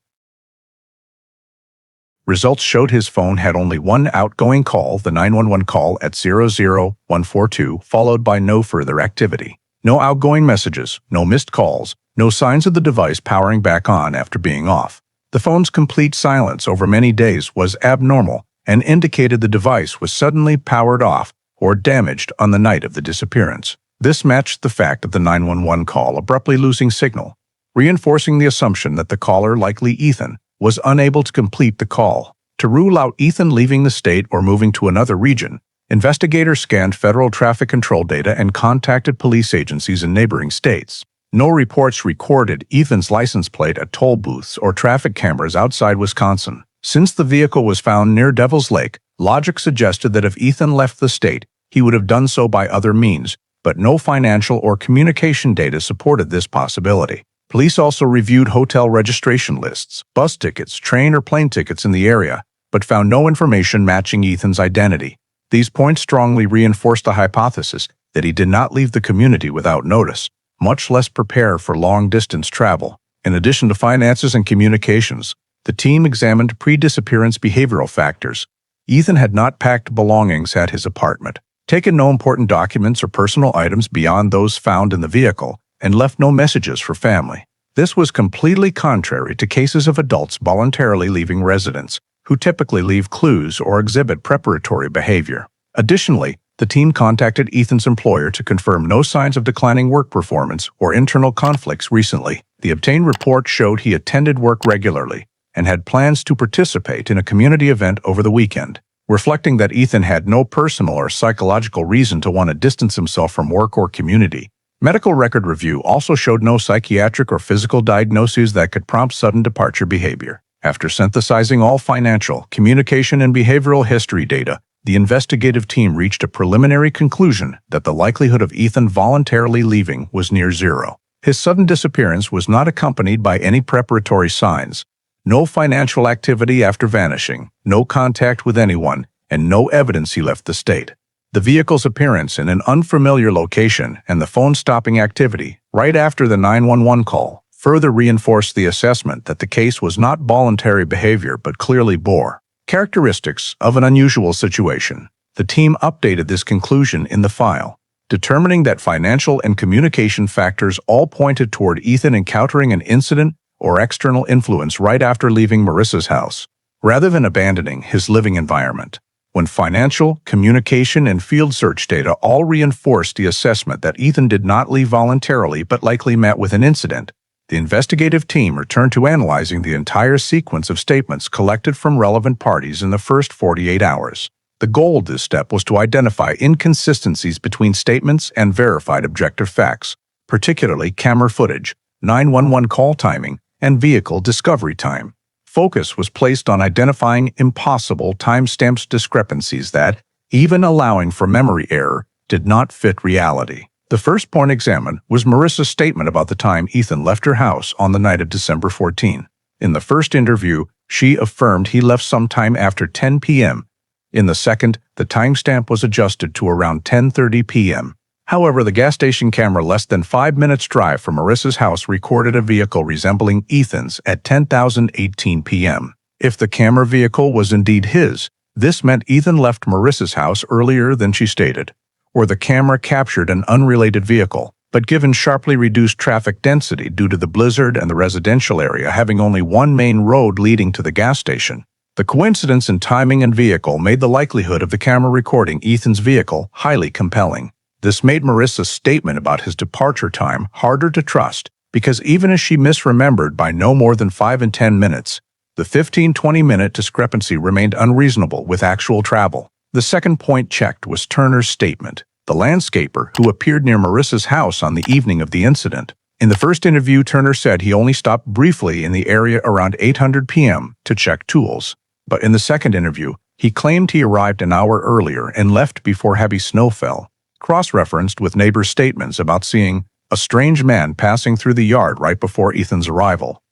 Results showed his phone had only one outgoing call, the 911 call at 00142, followed by no further activity. No outgoing messages, no missed calls, no signs of the device powering back on after being off. The phone's complete silence over many days was abnormal and indicated the device was suddenly powered off or damaged on the night of the disappearance. This matched the fact of the 911 call abruptly losing signal, reinforcing the assumption that the caller, likely Ethan, was unable to complete the call. To rule out Ethan leaving the state or moving to another region, investigators scanned federal traffic control data and contacted police agencies in neighboring states. No reports recorded Ethan's license plate at toll booths or traffic cameras outside Wisconsin. Since the vehicle was found near Devil's Lake, logic suggested that if Ethan left the state, he would have done so by other means, but no financial or communication data supported this possibility. Police also reviewed hotel registration lists, bus tickets, train or plane tickets in the area, but found no information matching Ethan's identity. These points strongly reinforced the hypothesis that he did not leave the community without notice, much less prepare for long-distance travel. In addition to finances and communications, the team examined pre-disappearance behavioral factors. Ethan had not packed belongings at his apartment, taken no important documents or personal items beyond those found in the vehicle, and left no messages for family. This was completely contrary to cases of adults voluntarily leaving residents, who typically leave clues or exhibit preparatory behavior. Additionally, the team contacted Ethan's employer to confirm no signs of declining work performance or internal conflicts recently. The obtained report showed he attended work regularly and had plans to participate in a community event over the weekend, reflecting that Ethan had no personal or psychological reason to want to distance himself from work or community. Medical record review also showed no psychiatric or physical diagnoses that could prompt sudden departure behavior. After synthesizing all financial, communication, and behavioral history data, the investigative team reached a preliminary conclusion that the likelihood of Ethan voluntarily leaving was near zero. His sudden disappearance was not accompanied by any preparatory signs, no financial activity after vanishing, no contact with anyone, and no evidence he left the state. The vehicle's appearance in an unfamiliar location and the phone-stopping activity right after the 911 call further reinforced the assessment that the case was not voluntary behavior but clearly bore characteristics of an unusual situation. The team updated this conclusion in the file, determining that financial and communication factors all pointed toward Ethan encountering an incident or external influence right after leaving Marissa's house, rather than abandoning his living environment. When financial, communication, and field search data all reinforced the assessment that Ethan did not leave voluntarily but likely met with an incident, the investigative team returned to analyzing the entire sequence of statements collected from relevant parties in the first 48 hours. The goal of this step was to identify inconsistencies between statements and verified objective facts, particularly camera footage, 911 call timing, and vehicle discovery time. Focus was placed on identifying impossible timestamps discrepancies that, even allowing for memory error, did not fit reality. The first point examined was Marissa's statement about the time Ethan left her house on the night of December 14. In the first interview, she affirmed he left sometime after 10 p.m. In the second, the timestamp was adjusted to around 10:30 p.m. However, the gas station camera less than 5 minutes' drive from Marissa's house recorded a vehicle resembling Ethan's at 10:18 p.m. If the camera vehicle was indeed his, this meant Ethan left Marissa's house earlier than she stated, or the camera captured an unrelated vehicle, but given sharply reduced traffic density due to the blizzard and the residential area having only one main road leading to the gas station, the coincidence in timing and vehicle made the likelihood of the camera recording Ethan's vehicle highly compelling. This made Marissa's statement about his departure time harder to trust, because even as she misremembered by no more than 5 and 10 minutes, the 15-20-minute discrepancy remained unreasonable with actual travel. The second point checked was Turner's statement, the landscaper who appeared near Marissa's house on the evening of the incident. In the first interview, Turner said he only stopped briefly in the area around 8:00 p.m. to check tools. But in the second interview, he claimed he arrived an hour earlier and left before heavy snow fell, cross-referenced with neighbors' statements about seeing a strange man passing through the yard right before Ethan's arrival.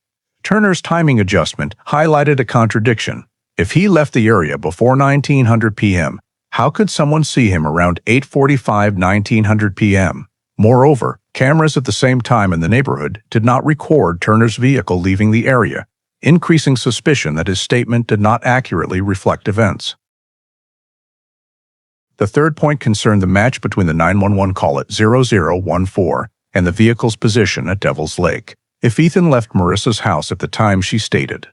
Turner's timing adjustment highlighted a contradiction. If he left the area before 1900 p.m., how could someone see him around 8:45, 1900 p.m.? Moreover, cameras at the same time in the neighborhood did not record Turner's vehicle leaving the area, increasing suspicion that his statement did not accurately reflect events. The third point concerned the match between the 911 call at 0014 and the vehicle's position at Devil's Lake. If Ethan left Marissa's house at the time she stated,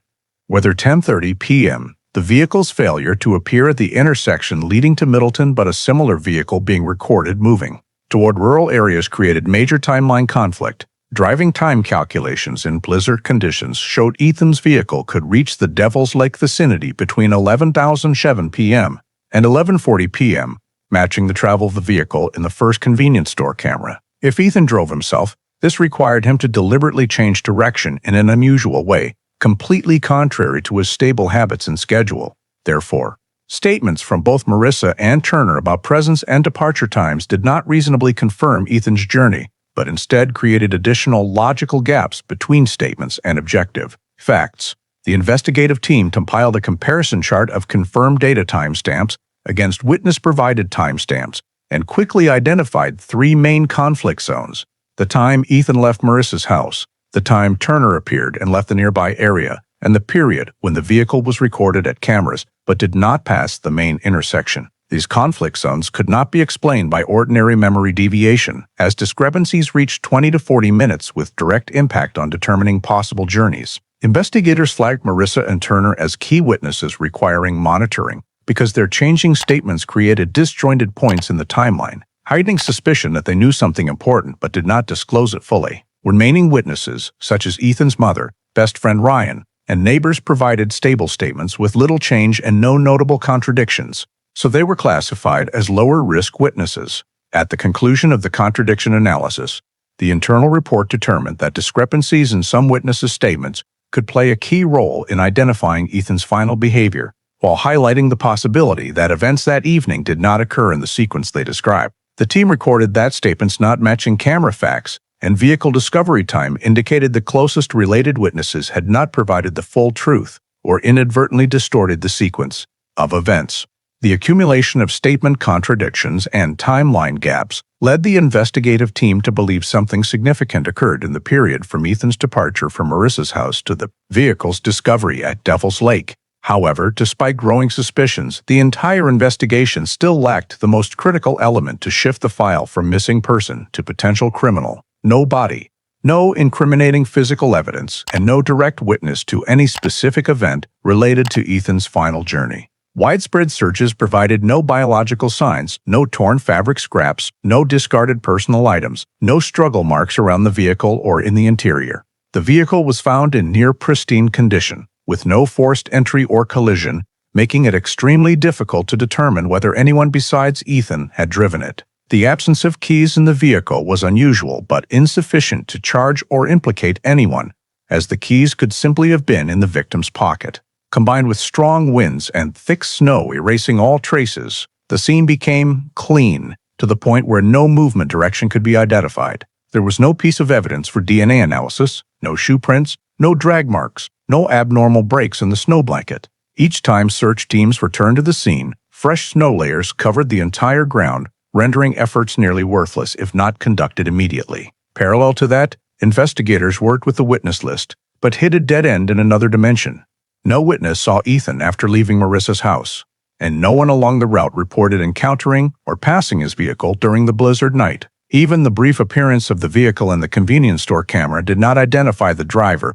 whether 10:30 p.m., the vehicle's failure to appear at the intersection leading to Middleton but a similar vehicle being recorded moving toward rural areas created major timeline conflict. Driving time calculations in blizzard conditions showed Ethan's vehicle could reach the Devil's Lake vicinity between 11:07 p.m. and 11:40 p.m., matching the travel of the vehicle in the first convenience store camera. If Ethan drove himself, this required him to deliberately change direction in an unusual way, completely contrary to his stable habits and schedule. Therefore, statements from both Marissa and Turner about presence and departure times did not reasonably confirm Ethan's journey, but instead created additional logical gaps between statements and objective facts. The investigative team compiled a comparison chart of confirmed data timestamps against witness-provided timestamps and quickly identified 3 main conflict zones: the time Ethan left Marissa's house, the time Turner appeared and left the nearby area, and the period when the vehicle was recorded at cameras but did not pass the main intersection. These conflict zones could not be explained by ordinary memory deviation, as discrepancies reached 20 to 40 minutes with direct impact on determining possible journeys. Investigators flagged Marissa and Turner as key witnesses requiring monitoring because their changing statements created disjointed points in the timeline, heightening suspicion that they knew something important but did not disclose it fully. Remaining witnesses, such as Ethan's mother, best friend Ryan, and neighbors provided stable statements with little change and no notable contradictions, so they were classified as lower-risk witnesses. At the conclusion of the contradiction analysis, the internal report determined that discrepancies in some witnesses' statements could play a key role in identifying Ethan's final behavior, while highlighting the possibility that events that evening did not occur in the sequence they described. The team recorded that statements not matching camera facts and vehicle discovery time indicated the closest related witnesses had not provided the full truth or inadvertently distorted the sequence of events. The accumulation of statement contradictions and timeline gaps led the investigative team to believe something significant occurred in the period from Ethan's departure from Marissa's house to the vehicle's discovery at Devil's Lake. However, despite growing suspicions, the entire investigation still lacked the most critical element to shift the file from missing person to potential criminal. No body, no incriminating physical evidence, and no direct witness to any specific event related to Ethan's final journey. Widespread searches provided no biological signs, no torn fabric scraps, no discarded personal items, no struggle marks around the vehicle or in the interior. The vehicle was found in near pristine condition, with no forced entry or collision, making it extremely difficult to determine whether anyone besides Ethan had driven it. The absence of keys in the vehicle was unusual but insufficient to charge or implicate anyone, as the keys could simply have been in the victim's pocket. Combined with strong winds and thick snow erasing all traces, the scene became clean, to the point where no movement direction could be identified. There was no piece of evidence for DNA analysis, no shoe prints, no drag marks, no abnormal breaks in the snow blanket. Each time search teams returned to the scene, fresh snow layers covered the entire ground, rendering efforts nearly worthless if not conducted immediately. Parallel to that, investigators worked with the witness list, but hit a dead end in another dimension. No witness saw Ethan after leaving Marissa's house, and no one along the route reported encountering or passing his vehicle during the blizzard night. Even the brief appearance of the vehicle in the convenience store camera did not identify the driver.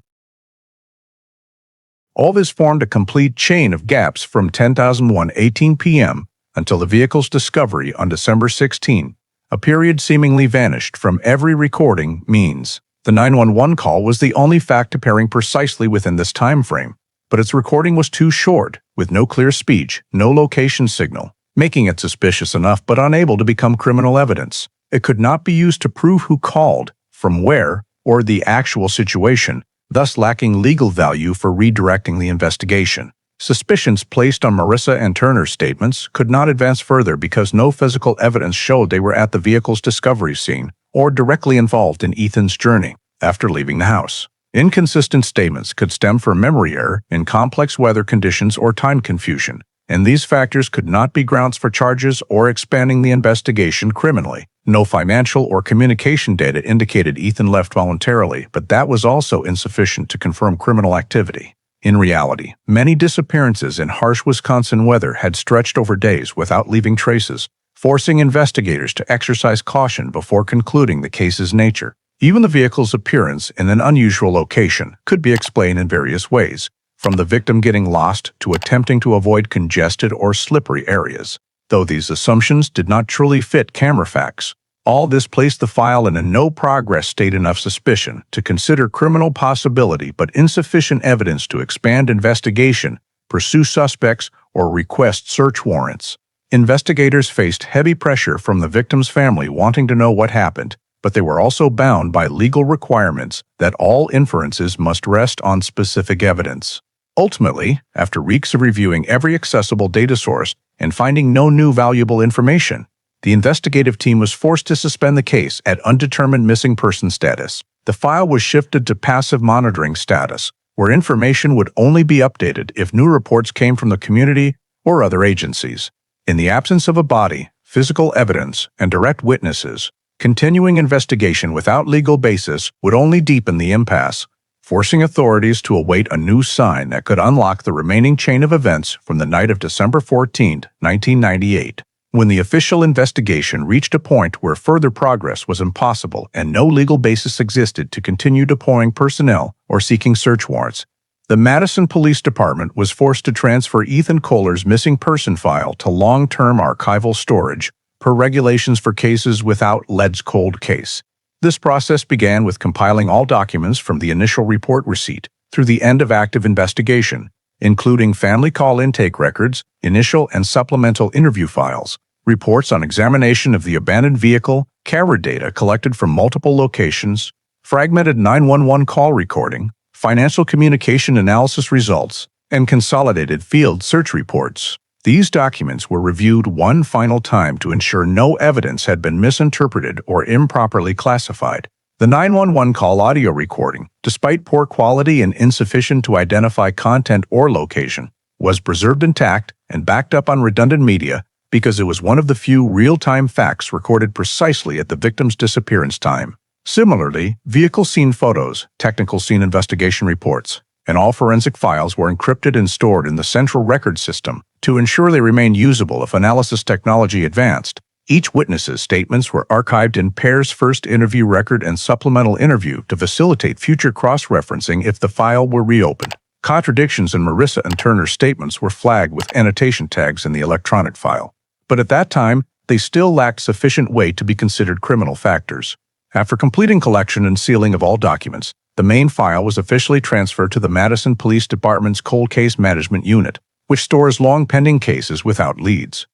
All this formed a complete chain of gaps from 10:18 p.m. until the vehicle's discovery on December 16, a period seemingly vanished from every recording means. The 911 call was the only fact appearing precisely within this time frame, but its recording was too short, with no clear speech, no location signal, making it suspicious enough but unable to become criminal evidence. It could not be used to prove who called, from where, or the actual situation, thus lacking legal value for redirecting the investigation. Suspicions placed on Marissa and Turner's statements could not advance further because no physical evidence showed they were at the vehicle's discovery scene or directly involved in Ethan's journey after leaving the house. Inconsistent statements could stem from memory error in complex weather conditions or time confusion, and these factors could not be grounds for charges or expanding the investigation criminally. No financial or communication data indicated Ethan left voluntarily, but that was also insufficient to confirm criminal activity. In reality, many disappearances in harsh Wisconsin weather had stretched over days without leaving traces, forcing investigators to exercise caution before concluding the case's nature. Even the vehicle's appearance in an unusual location could be explained in various ways, from the victim getting lost to attempting to avoid congested or slippery areas. Though these assumptions did not truly fit camera facts, all this placed the file in a no-progress state enough suspicion to consider criminal possibility but insufficient evidence to expand investigation, pursue suspects, or request search warrants. Investigators faced heavy pressure from the victim's family wanting to know what happened, but they were also bound by legal requirements that all inferences must rest on specific evidence. Ultimately, after weeks of reviewing every accessible data source and finding no new valuable information, the investigative team was forced to suspend the case at undetermined missing person status. The file was shifted to passive monitoring status, where information would only be updated if new reports came from the community or other agencies. In the absence of a body, physical evidence, and direct witnesses, continuing investigation without legal basis would only deepen the impasse. forcing authorities to await a new sign that could unlock the remaining chain of events from the night of December 14, 1998. When the official investigation reached a point where further progress was impossible and no legal basis existed to continue deploying personnel or seeking search warrants, the Madison Police Department was forced to transfer Ethan Kohler's missing person file to long-term archival storage per regulations for cases without LED's cold case. This process began with compiling all documents from the initial report receipt through the end of active investigation, including family call intake records, initial and supplemental interview files, reports on examination of the abandoned vehicle, camera data collected from multiple locations, fragmented 911 call recording, financial communication analysis results, and consolidated field search reports. These documents were reviewed one final time to ensure no evidence had been misinterpreted or improperly classified. The 911 call audio recording, despite poor quality and insufficient to identify content or location, was preserved intact and backed up on redundant media because it was one of the few real-time facts recorded precisely at the victim's disappearance time. Similarly, vehicle scene photos, technical scene investigation reports, and all forensic files were encrypted and stored in the central record system to ensure they remained usable if analysis technology advanced. Each witness's statements were archived in pairs first interview record and supplemental interview to facilitate future cross-referencing if the file were reopened. Contradictions in Marissa and Turner's statements were flagged with annotation tags in the electronic file, but at that time, they still lacked sufficient weight to be considered criminal factors. After completing collection and sealing of all documents, the main file was officially transferred to the Madison Police Department's Cold Case Management Unit, which stores long-pending cases without leads.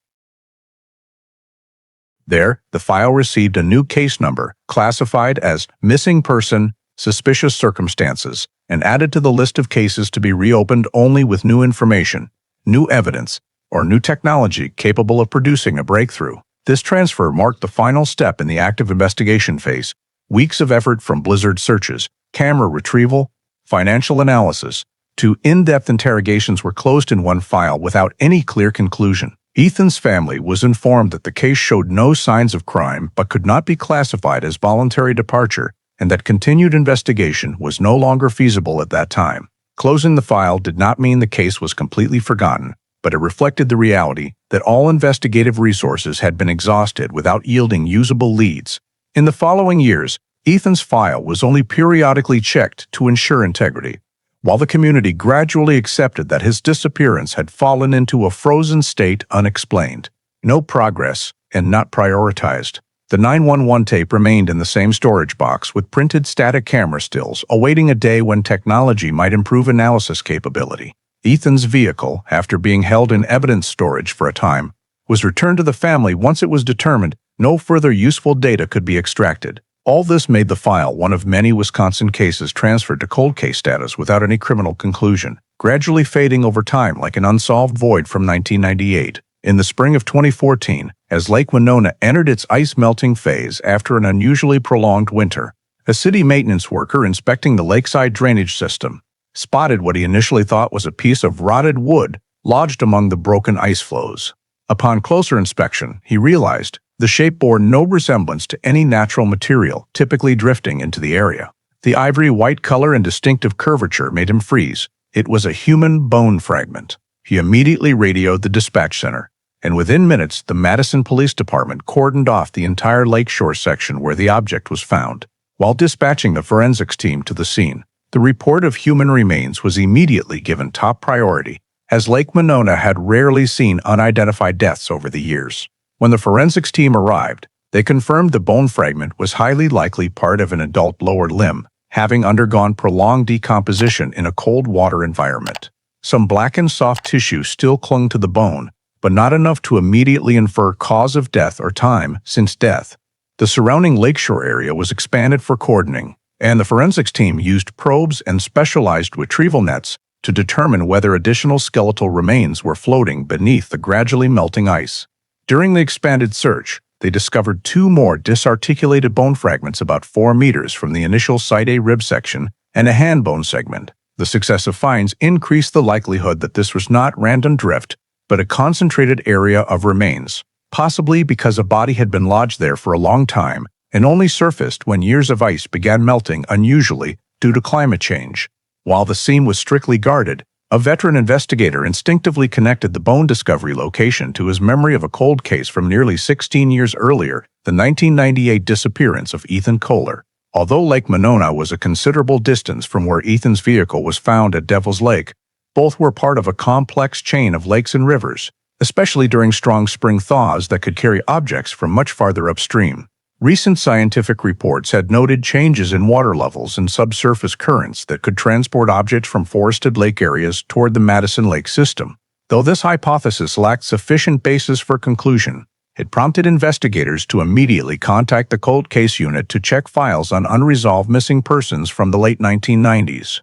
There, the file received a new case number, classified as Missing Person, Suspicious Circumstances, and added to the list of cases to be reopened only with new information, new evidence, or new technology capable of producing a breakthrough. This transfer marked the final step in the active investigation phase. Weeks of effort from blizzard searches, camera retrieval, financial analysis, to in-depth interrogations were closed in one file without any clear conclusion. Ethan's family was informed that the case showed no signs of crime but could not be classified as voluntary departure and that continued investigation was no longer feasible at that time. Closing the file did not mean the case was completely forgotten, but it reflected the reality that all investigative resources had been exhausted without yielding usable leads. In the following years, Ethan's file was only periodically checked to ensure integrity, while the community gradually accepted that his disappearance had fallen into a frozen state unexplained. No progress, and not prioritized. The 911 tape remained in the same storage box with printed static camera stills, awaiting a day when technology might improve analysis capability. Ethan's vehicle, after being held in evidence storage for a time, was returned to the family once it was determined no further useful data could be extracted. All this made the file one of many Wisconsin cases transferred to cold case status without any criminal conclusion, gradually fading over time like an unsolved void from 1998. In the spring of 2014, as Lake Monona entered its ice-melting phase after an unusually prolonged winter, a city maintenance worker inspecting the lakeside drainage system spotted what he initially thought was a piece of rotted wood lodged among the broken ice flows. Upon closer inspection, he realized the shape bore no resemblance to any natural material typically drifting into the area. The ivory-white color and distinctive curvature made him freeze. It was a human bone fragment. He immediately radioed the dispatch center, and within minutes, the Madison Police Department cordoned off the entire lakeshore section where the object was found. While dispatching the forensics team to the scene, the report of human remains was immediately given top priority, as Lake Monona had rarely seen unidentified deaths over the years. When the forensics team arrived, they confirmed the bone fragment was highly likely part of an adult lower limb, having undergone prolonged decomposition in a cold water environment. Some blackened soft tissue still clung to the bone, but not enough to immediately infer cause of death or time since death. The surrounding lakeshore area was expanded for cordoning, and the forensics team used probes and specialized retrieval nets to determine whether additional skeletal remains were floating beneath the gradually melting ice. During the expanded search, they discovered two more disarticulated bone fragments about 4 meters from the initial Site A rib section and a hand bone segment. The successive finds increased the likelihood that this was not random drift, but a concentrated area of remains, possibly because a body had been lodged there for a long time and only surfaced when years of ice began melting unusually due to climate change. While the scene was strictly guarded, a veteran investigator instinctively connected the bone discovery location to his memory of a cold case from nearly 16 years earlier, the 1998 disappearance of Ethan Kohler. Although Lake Monona was a considerable distance from where Ethan's vehicle was found at Devil's Lake, both were part of a complex chain of lakes and rivers, especially during strong spring thaws that could carry objects from much farther upstream. Recent scientific reports had noted changes in water levels and subsurface currents that could transport objects from forested lake areas toward the Madison Lake system. Though this hypothesis lacked sufficient basis for conclusion, it prompted investigators to immediately contact the cold case unit to check files on unresolved missing persons from the late 1990s.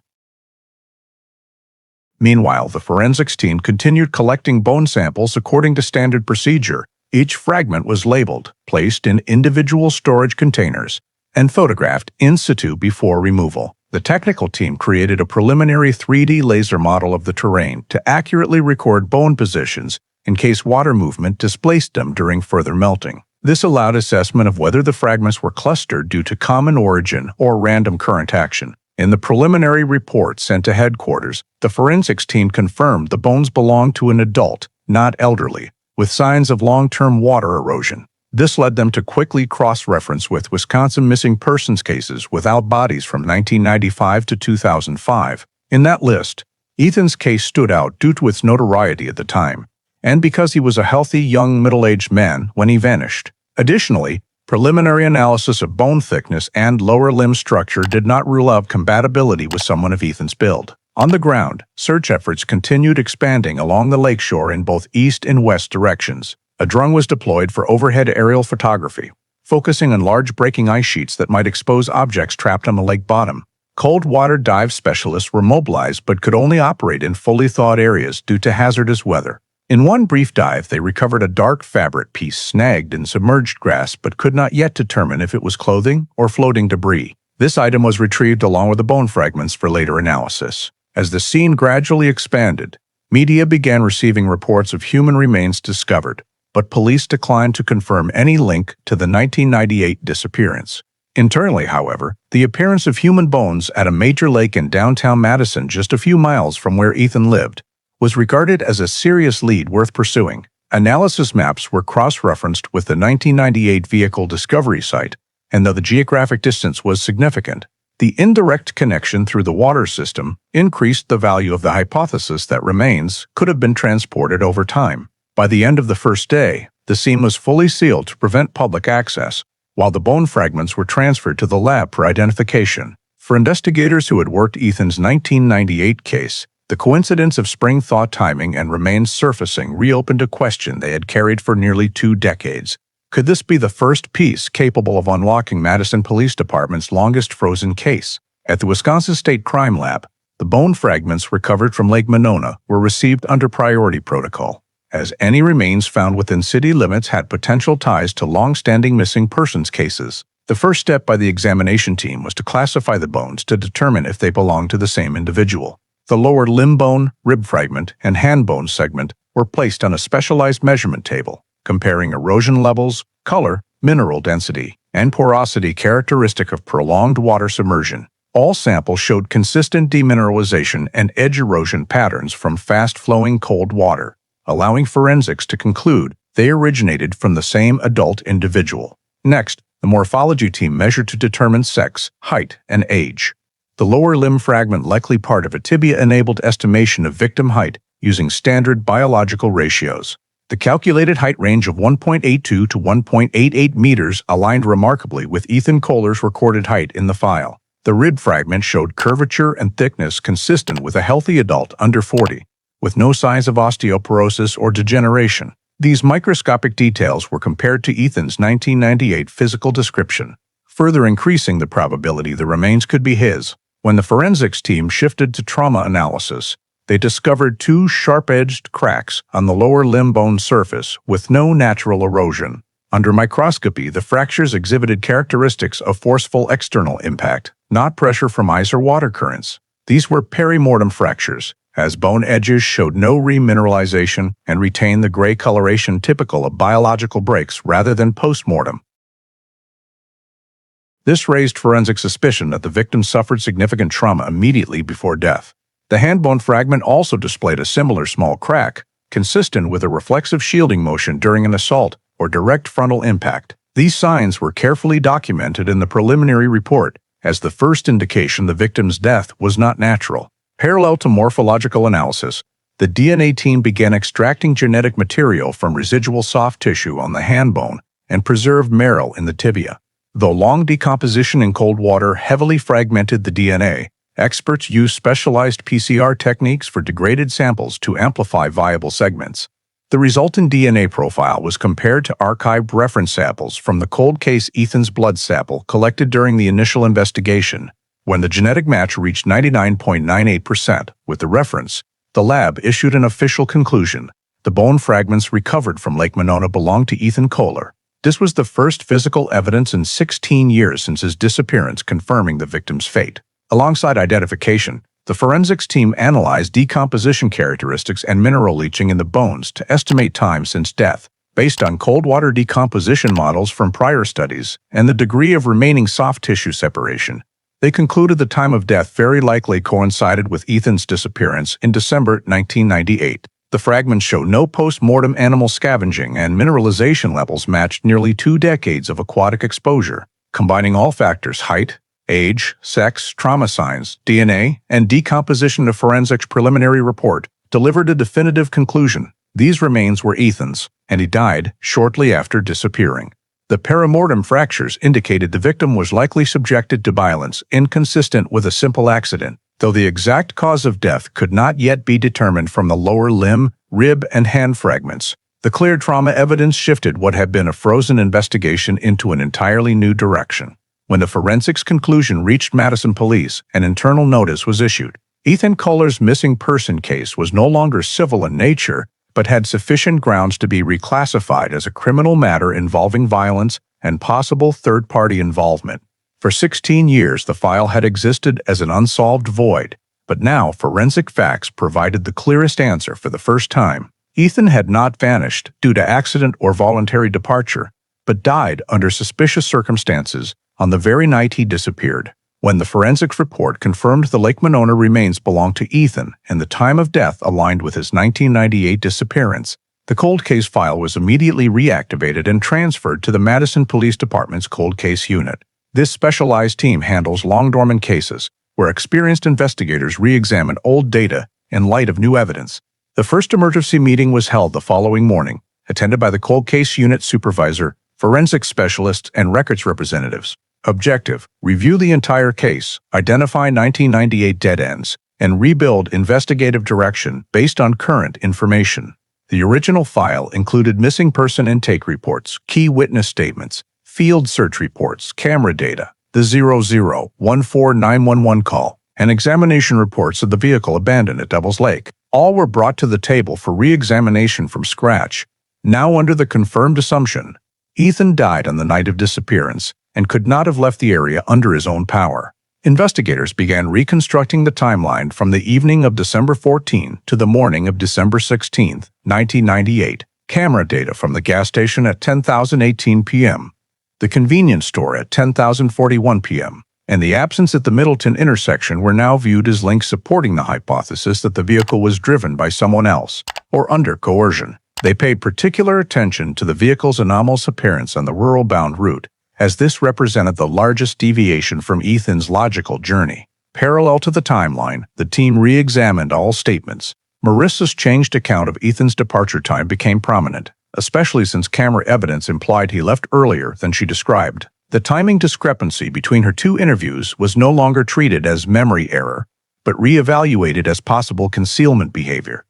Meanwhile, the forensics team continued collecting bone samples according to standard procedure. Each fragment was labeled, placed in individual storage containers, and photographed in situ before removal. The technical team created a preliminary 3D laser model of the terrain to accurately record bone positions in case water movement displaced them during further melting. This allowed assessment of whether the fragments were clustered due to common origin or random current action. In the preliminary report sent to headquarters, the forensics team confirmed the bones belonged to an adult, not elderly, with signs of long-term water erosion. This led them to quickly cross-reference with Wisconsin missing persons cases without bodies from 1995 to 2005. In that list, Ethan's case stood out due to its notoriety at the time, and because he was a healthy young middle-aged man when he vanished. Additionally, preliminary analysis of bone thickness and lower limb structure did not rule out compatibility with someone of Ethan's build. On the ground, search efforts continued expanding along the lakeshore in both east and west directions. A drone was deployed for overhead aerial photography, focusing on large breaking ice sheets that might expose objects trapped on the lake bottom. Cold water dive specialists were mobilized but could only operate in fully thawed areas due to hazardous weather. In one brief dive, they recovered a dark fabric piece snagged in submerged grass but could not yet determine if it was clothing or floating debris. This item was retrieved along with the bone fragments for later analysis. As the scene gradually expanded, media began receiving reports of human remains discovered, but police declined to confirm any link to the 1998 disappearance. Internally, however, the appearance of human bones at a major lake in downtown Madison, just a few miles from where Ethan lived, was regarded as a serious lead worth pursuing. Analysis maps were cross-referenced with the 1998 vehicle discovery site, and though the geographic distance was significant, the indirect connection through the water system increased the value of the hypothesis that remains could have been transported over time. By the end of the first day, the scene was fully sealed to prevent public access, while the bone fragments were transferred to the lab for identification. For investigators who had worked Ethan's 1998 case, the coincidence of spring thaw timing and remains surfacing reopened a question they had carried for nearly 2 decades. Could this be the first piece capable of unlocking Madison Police Department's longest frozen case? At the Wisconsin State Crime Lab, the bone fragments recovered from Lake Monona were received under priority protocol, as any remains found within city limits had potential ties to long-standing missing persons cases. The first step by the examination team was to classify the bones to determine if they belonged to the same individual. The lower limb bone, rib fragment, and hand bone segment were placed on a specialized measurement table, comparing erosion levels, color, mineral density, and porosity characteristic of prolonged water submersion. All samples showed consistent demineralization and edge erosion patterns from fast-flowing cold water, allowing forensics to conclude they originated from the same adult individual. Next, the morphology team measured to determine sex, height, and age. The lower limb fragment, likely part of a tibia, enabled estimation of victim height using standard biological ratios. The calculated height range of 1.82 to 1.88 meters aligned remarkably with Ethan Kohler's recorded height in the file. The rib fragment showed curvature and thickness consistent with a healthy adult under 40, with no signs of osteoporosis or degeneration. These microscopic details were compared to Ethan's 1998 physical description, further increasing the probability the remains could be his. When the forensics team shifted to trauma analysis, they discovered 2 sharp-edged cracks on the lower limb bone surface with no natural erosion. Under microscopy, the fractures exhibited characteristics of forceful external impact, not pressure from ice or water currents. These were perimortem fractures, as bone edges showed no remineralization and retained the gray coloration typical of biological breaks rather than postmortem. This raised forensic suspicion that the victim suffered significant trauma immediately before death. The hand bone fragment also displayed a similar small crack, consistent with a reflexive shielding motion during an assault or direct frontal impact. These signs were carefully documented in the preliminary report as the first indication the victim's death was not natural. Parallel to morphological analysis, the DNA team began extracting genetic material from residual soft tissue on the hand bone and preserved marrow in the tibia. Though long decomposition in cold water heavily fragmented the DNA, experts used specialized PCR techniques for degraded samples to amplify viable segments. The resultant DNA profile was compared to archived reference samples from the cold case Ethan's blood sample collected during the initial investigation. When the genetic match reached 99.98% with the reference, the lab issued an official conclusion. The bone fragments recovered from Lake Monona belonged to Ethan Kohler. This was the first physical evidence in 16 years since his disappearance confirming the victim's fate. Alongside identification, the forensics team analyzed decomposition characteristics and mineral leaching in the bones to estimate time since death. Based on cold water decomposition models from prior studies and the degree of remaining soft tissue separation, they concluded the time of death very likely coincided with Ethan's disappearance in December 1998. The fragments show no post-mortem animal scavenging, and mineralization levels matched nearly 2 decades of aquatic exposure. Combining all factors: height, age, sex, trauma signs, DNA, and decomposition, the forensics preliminary report delivered a definitive conclusion. These remains were Ethan's, and he died shortly after disappearing. The perimortem fractures indicated the victim was likely subjected to violence inconsistent with a simple accident, though the exact cause of death could not yet be determined from the lower limb, rib, and hand fragments. The clear trauma evidence shifted what had been a frozen investigation into an entirely new direction. When the forensics conclusion reached Madison police, an internal notice was issued. Ethan Kohler's missing person case was no longer civil in nature, but had sufficient grounds to be reclassified as a criminal matter involving violence and possible third-party involvement. For 16 years, the file had existed as an unsolved void, but now forensic facts provided the clearest answer for the first time. Ethan had not vanished due to accident or voluntary departure, but died under suspicious circumstances on the very night he disappeared. When the forensics report confirmed the Lake Monona remains belonged to Ethan and the time of death aligned with his 1998 disappearance, the cold case file was immediately reactivated and transferred to the Madison Police Department's cold case unit. This specialized team handles long-dormant cases, where experienced investigators re-examine old data in light of new evidence. The first emergency meeting was held the following morning, attended by the cold case unit supervisor, forensic specialists, and records representatives. Objective: review the entire case, identify 1998 dead ends, and rebuild investigative direction based on current information. The original file included missing person intake reports, key witness statements, field search reports, camera data, the 0014911 call, and examination reports of the vehicle abandoned at Devil's Lake. All were brought to the table for re-examination from scratch. Now, under the confirmed assumption, Ethan died on the night of disappearance and could not have left the area under his own power. Investigators began reconstructing the timeline from the evening of December 14 to the morning of December 16, 1998. Camera data from the gas station at 10:18 p.m., the convenience store at 10:41 p.m., and the absence at the Middleton intersection were now viewed as links supporting the hypothesis that the vehicle was driven by someone else or under coercion. They paid particular attention to the vehicle's anomalous appearance on the rural-bound route, as this represented the largest deviation from Ethan's logical journey. Parallel to the timeline, the team re-examined all statements. Marissa's changed account of Ethan's departure time became prominent, especially since camera evidence implied he left earlier than she described. The timing discrepancy between her 2 interviews was no longer treated as memory error, but re-evaluated as possible concealment behavior.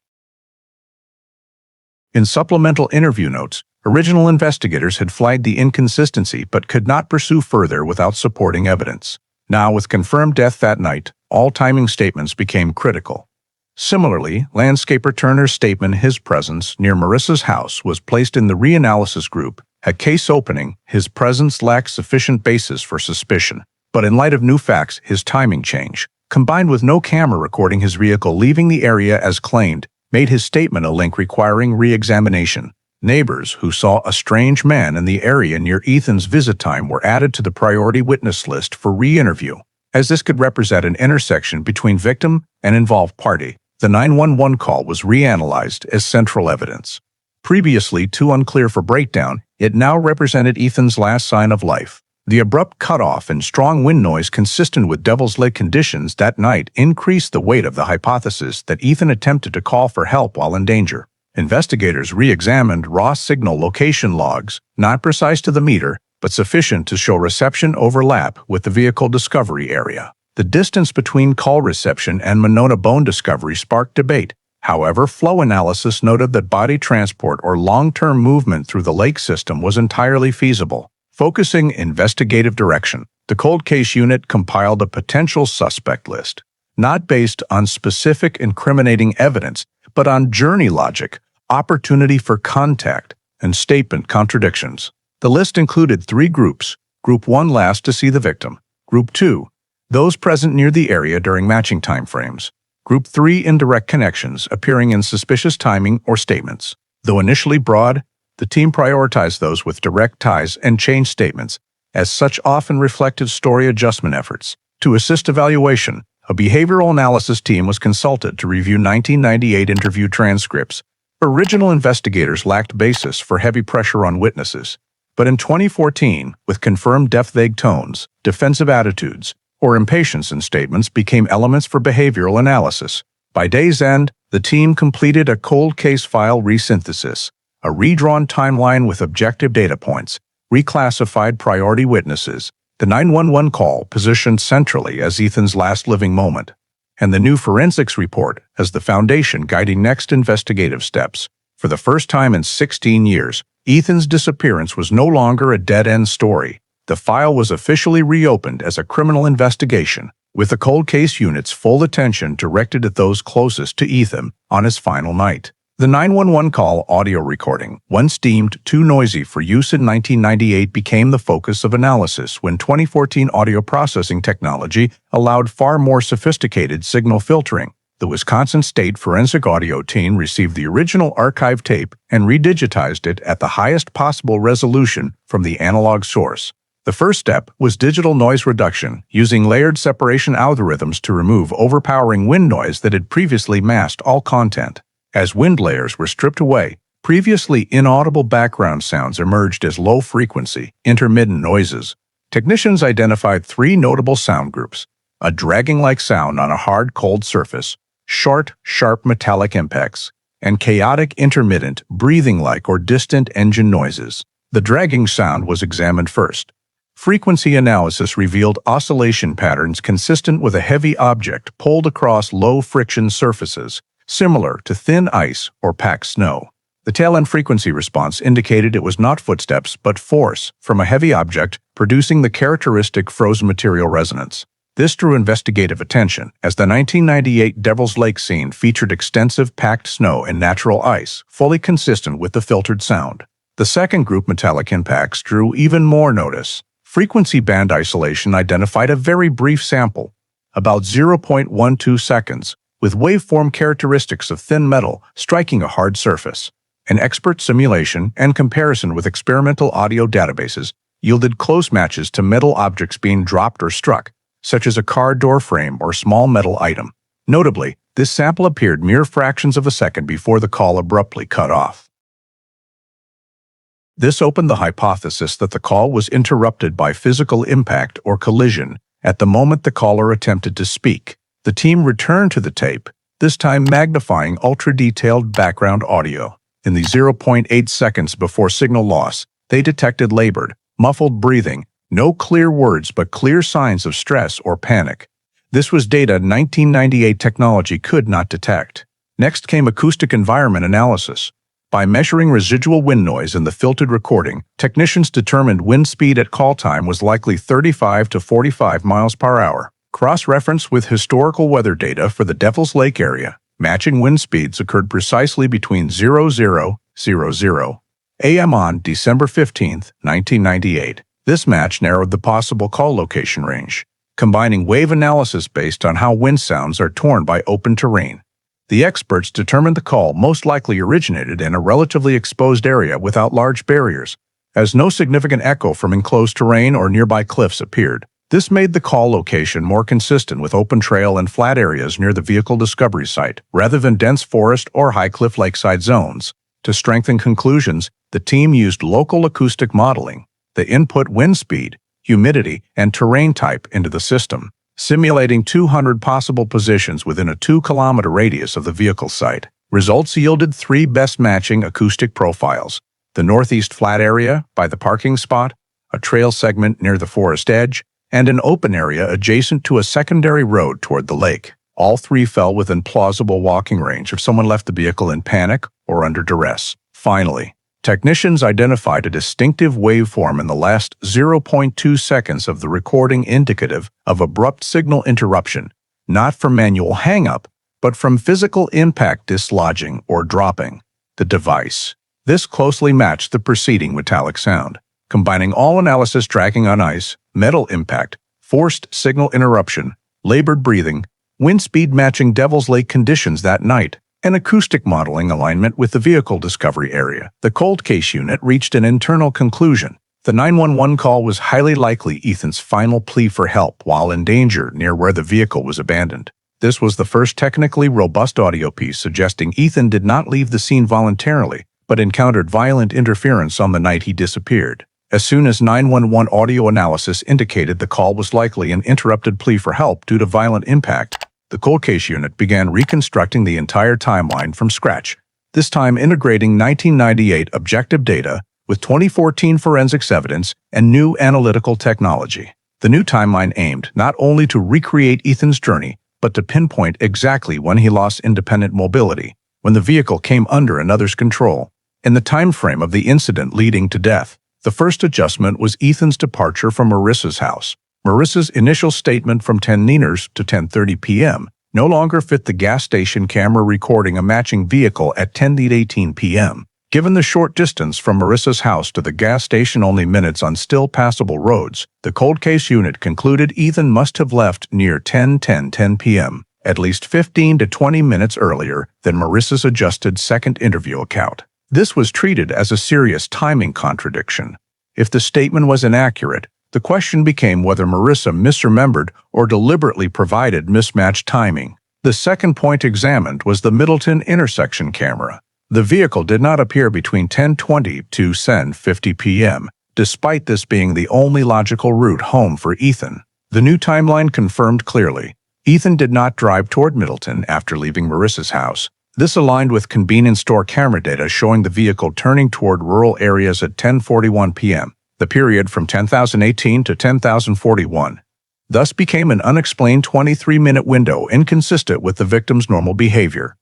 In supplemental interview notes, original investigators had flagged the inconsistency but could not pursue further without supporting evidence. Now, with confirmed death that night, all timing statements became critical. Similarly, landscaper Turner's statement his presence near Marissa's house was placed in the reanalysis group. At case opening, his presence lacked sufficient basis for suspicion. But in light of new facts, his timing change, combined with no camera recording his vehicle leaving the area as claimed, made his statement a link requiring re-examination. Neighbors who saw a strange man in the area near Ethan's visit time were added to the priority witness list for re-interview, as this could represent an intersection between victim and involved party. The 911 call was reanalyzed as central evidence. Previously too unclear for breakdown, it now represented Ethan's last sign of life. The abrupt cutoff and strong wind noise consistent with Devil's Lake conditions that night increased the weight of the hypothesis that Ethan attempted to call for help while in danger. Investigators re-examined raw signal location logs, not precise to the meter, but sufficient to show reception overlap with the vehicle discovery area. The distance between call reception and Monona bone discovery sparked debate. However, flow analysis noted that body transport or long-term movement through the lake system was entirely feasible. Focusing investigative direction, the cold case unit compiled a potential suspect list, not based on specific incriminating evidence, but on journey logic, opportunity for contact, and statement contradictions. The list included 3 groups. Group 1 last to see the victim. Group 2, those present near the area during matching timeframes. Group 3, indirect connections appearing in suspicious timing or statements. Though initially broad, the team prioritized those with direct ties and change statements, as such often reflected story adjustment efforts. To assist evaluation, a behavioral analysis team was consulted to review 1998 interview transcripts. Original investigators lacked basis for heavy pressure on witnesses, but in 2014, with confirmed deaf vague tones, defensive attitudes, or impatience in statements became elements for behavioral analysis. By day's end, the team completed a cold case file resynthesis, a redrawn timeline with objective data points, reclassified priority witnesses, the 911 call positioned centrally as Ethan's last living moment, and the new forensics report as the foundation guiding next investigative steps. For the first time in 16 years, Ethan's disappearance was no longer a dead-end story. The file was officially reopened as a criminal investigation, with the cold case unit's full attention directed at those closest to Ethan on his final night. The 911 call audio recording, once deemed too noisy for use in 1998, became the focus of analysis when 2014 audio processing technology allowed far more sophisticated signal filtering. The Wisconsin State Forensic Audio team received the original archive tape and redigitized it at the highest possible resolution from the analog source. The first step was digital noise reduction, using layered separation algorithms to remove overpowering wind noise that had previously masked all content. As wind layers were stripped away, previously inaudible background sounds emerged as low-frequency, intermittent noises. Technicians identified 3 notable sound groups: a dragging-like sound on a hard, cold surface, short, sharp metallic impacts, and chaotic, intermittent, breathing-like or distant engine noises. The dragging sound was examined first. Frequency analysis revealed oscillation patterns consistent with a heavy object pulled across low-friction surfaces, similar to thin ice or packed snow. The tail-end frequency response indicated it was not footsteps but force from a heavy object producing the characteristic frozen material resonance. This drew investigative attention, as the 1998 Devil's Lake scene featured extensive packed snow and natural ice, fully consistent with the filtered sound. The second group, metallic impacts, drew even more notice. Frequency band isolation identified a very brief sample, about 0.12 seconds, with waveform characteristics of thin metal striking a hard surface. An expert simulation and comparison with experimental audio databases yielded close matches to metal objects being dropped or struck, such as a car door frame or small metal item. Notably, this sample appeared mere fractions of a second before the call abruptly cut off. This opened the hypothesis that the call was interrupted by physical impact or collision at the moment the caller attempted to speak. The team returned to the tape, this time magnifying ultra-detailed background audio. In the 0.8 seconds before signal loss, they detected labored, muffled breathing, no clear words but clear signs of stress or panic. This was data 1998 technology could not detect. Next came acoustic environment analysis. By measuring residual wind noise in the filtered recording, technicians determined wind speed at call time was likely 35 to 45 miles per hour. Cross-reference with historical weather data for the Devil's Lake area, matching wind speeds occurred precisely between 00:00 a.m. on December 15, 1998. This match narrowed the possible call location range, combining wave analysis based on how wind sounds are torn by open terrain. The experts determined the call most likely originated in a relatively exposed area without large barriers, as no significant echo from enclosed terrain or nearby cliffs appeared. This made the call location more consistent with open trail and flat areas near the vehicle discovery site, rather than dense forest or high cliff lakeside zones. To strengthen conclusions, the team used local acoustic modeling. They input wind speed, humidity, and terrain type into the system, simulating 200 possible positions within a 2-kilometer radius of the vehicle site. Results yielded 3 best-matching acoustic profiles: the northeast flat area by the parking spot, a trail segment near the forest edge, and an open area adjacent to a secondary road toward the lake. All 3 fell within plausible walking range if someone left the vehicle in panic or under duress. Finally, technicians identified a distinctive waveform in the last 0.2 seconds of the recording indicative of abrupt signal interruption, not from manual hang-up, but from physical impact dislodging or dropping the device. This closely matched the preceding metallic sound, combining all analysis tracking on ice, metal impact, forced signal interruption, labored breathing, wind speed matching Devil's Lake conditions that night, and acoustic modeling alignment with the vehicle discovery area. The cold case unit reached an internal conclusion. The 911 call was highly likely Ethan's final plea for help while in danger near where the vehicle was abandoned. This was the first technically robust audio piece suggesting Ethan did not leave the scene voluntarily, but encountered violent interference on the night he disappeared. As soon as 911 audio analysis indicated the call was likely an interrupted plea for help due to violent impact, the cold case unit began reconstructing the entire timeline from scratch, this time integrating 1998 objective data with 2014 forensics evidence and new analytical technology. The new timeline aimed not only to recreate Ethan's journey, but to pinpoint exactly when he lost independent mobility, when the vehicle came under another's control, in the time frame of the incident leading to death. The first adjustment was Ethan's departure from Marissa's house. Marissa's initial statement from 10:00 to 10:30 p.m. no longer fit the gas station camera recording a matching vehicle at 10:18 p.m. Given the short distance from Marissa's house to the gas station, only minutes on still passable roads, the cold case unit concluded Ethan must have left near 10:10 p.m., at least 15 to 20 minutes earlier than Marissa's adjusted second interview account. This was treated as a serious timing contradiction. If the statement was inaccurate, the question became whether Marissa misremembered or deliberately provided mismatched timing. The second point examined was the Middleton intersection camera. The vehicle did not appear between 10:20 to 10:50 p.m., despite this being the only logical route home for Ethan. The new timeline confirmed clearly Ethan did not drive toward Middleton after leaving Marissa's house. This aligned with convenience store camera data showing the vehicle turning toward rural areas at 10:41 p.m., the period from 10,018 to 10,041. Thus became an unexplained 23-minute window inconsistent with the victim's normal behavior.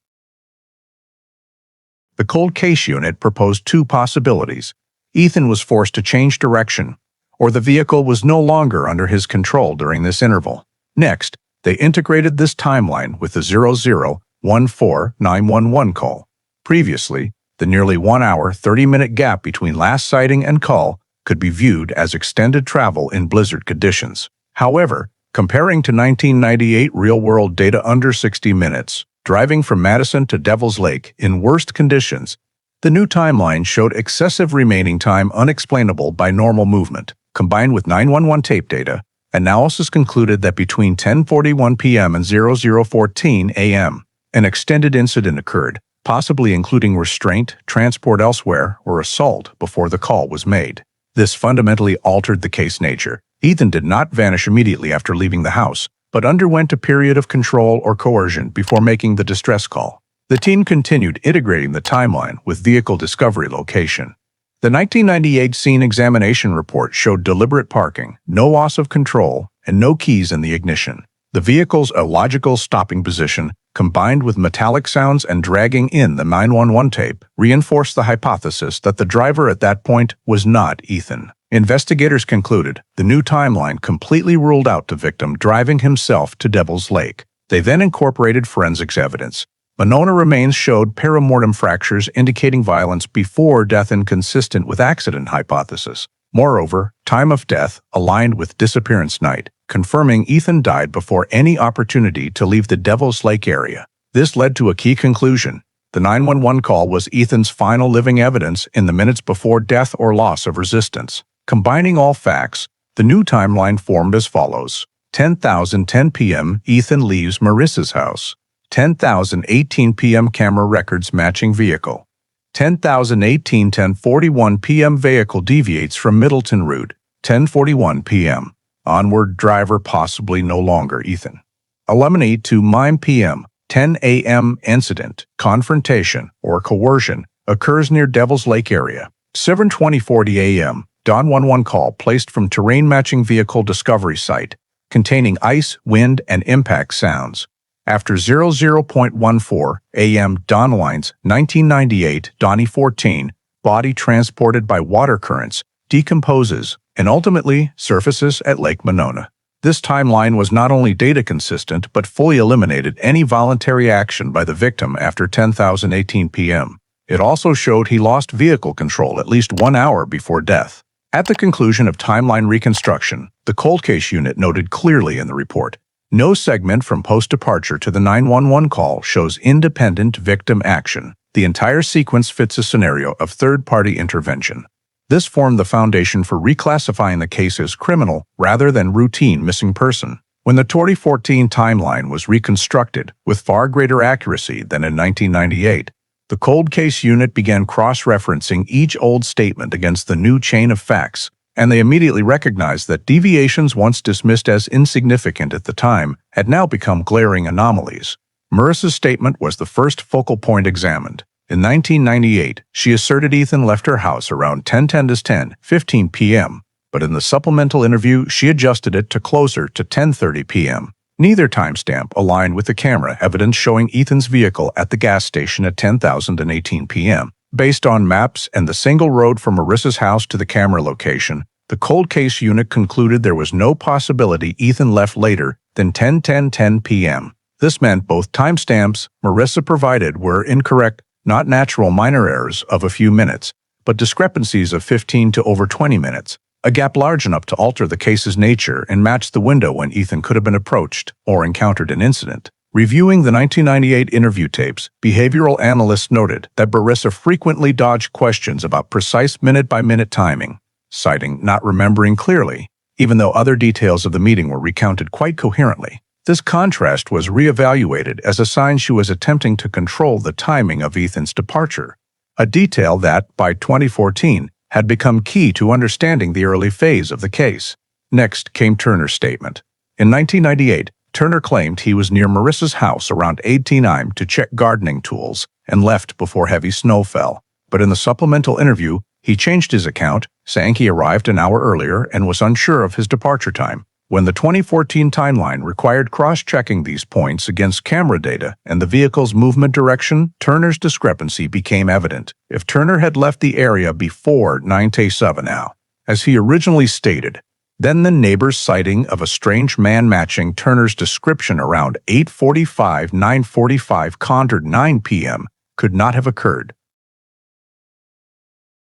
The cold case unit proposed 2 possibilities. Ethan was forced to change direction, or the vehicle was no longer under his control during this interval. Next, they integrated this timeline with the 0014-911 call. Previously, the nearly 1-hour, 30-minute gap between last sighting and call could be viewed as extended travel in blizzard conditions. However, comparing to 1998 real-world data under 60 minutes, driving from Madison to Devil's Lake in worst conditions, the new timeline showed excessive remaining time unexplainable by normal movement. Combined with 911 tape data, analysis concluded that between 10:41 p.m. and 00:14 a.m., an extended incident occurred, possibly including restraint, transport elsewhere, or assault before the call was made. This fundamentally altered the case nature. Ethan did not vanish immediately after leaving the house, but underwent a period of control or coercion before making the distress call. The team continued integrating the timeline with vehicle discovery location. The 1998 scene examination report showed deliberate parking, no loss of control, and no keys in the ignition. The vehicle's illogical stopping position, combined with metallic sounds and dragging in the 911 tape, reinforced the hypothesis that the driver at that point was not Ethan. Investigators concluded the new timeline completely ruled out the victim driving himself to Devil's Lake. They then incorporated forensics evidence. Monona remains showed perimortem fractures indicating violence before death inconsistent with accident hypothesis. Moreover, time of death aligned with disappearance night, confirming Ethan died before any opportunity to leave the Devil's Lake area. This led to a key conclusion. The 911 call was Ethan's final living evidence in the minutes before death or loss of resistance. Combining all facts, the new timeline formed as follows. 10:10 p.m. Ethan leaves Marissa's house. 10:18 p.m. camera records matching vehicle. 10:18 10:41 p.m. vehicle deviates from Middleton route. 10:41 p.m. onward driver possibly no longer Ethan. 11:02 p.m. 10 a.m. incident, confrontation, or coercion occurs near Devil's Lake area. 7:20 a.m. Dawn 11 call placed from terrain matching vehicle discovery site containing ice, wind, and impact sounds. After 00:14 a.m. Dawn lines 1998 Donnie 14 body transported by water currents decomposes and ultimately surfaces at Lake Monona. This timeline was not only data consistent but fully eliminated any voluntary action by the victim after 10:18 p.m. It also showed he lost vehicle control at least 1 hour before death. At the conclusion of timeline reconstruction, the cold case unit noted clearly in the report, no segment from post-departure to the 911 call shows independent victim action. The entire sequence fits a scenario of third-party intervention. This formed the foundation for reclassifying the case as criminal rather than routine missing person. When the 2014 timeline was reconstructed with far greater accuracy than in 1998, the cold case unit began cross-referencing each old statement against the new chain of facts, and they immediately recognized that deviations once dismissed as insignificant at the time had now become glaring anomalies. Marissa's statement was the first focal point examined. In 1998, she asserted Ethan left her house around 10:15 p.m., but in the supplemental interview, she adjusted it to closer to 10:30 p.m. Neither timestamp aligned with the camera evidence showing Ethan's vehicle at the gas station at 10:18 p.m. Based on maps and the single road from Marissa's house to the camera location, the cold case unit concluded there was no possibility Ethan left later than 10:10 p.m. This meant both timestamps Marissa provided were incorrect, not natural minor errors of a few minutes, but discrepancies of 15 to over 20 minutes, a gap large enough to alter the case's nature and match the window when Ethan could have been approached or encountered an incident. Reviewing the 1998 interview tapes, behavioral analysts noted that Marissa frequently dodged questions about precise minute-by-minute timing, citing not remembering clearly, even though other details of the meeting were recounted quite coherently. This contrast was reevaluated as a sign she was attempting to control the timing of Ethan's departure, a detail that, by 2014, had become key to understanding the early phase of the case. Next came Turner's statement. In 1998, Turner claimed he was near Marissa's house around 18 a.m. to check gardening tools and left before heavy snow fell. But in the supplemental interview, he changed his account, saying he arrived an hour earlier and was unsure of his departure time. When the 2014 timeline required cross-checking these points against camera data and the vehicle's movement direction, Turner's discrepancy became evident. If Turner had left the area before 9:07 now, as he originally stated, then the neighbor's sighting of a strange man matching Turner's description around 8:45, 9:45 conjured 9 p.m. could not have occurred.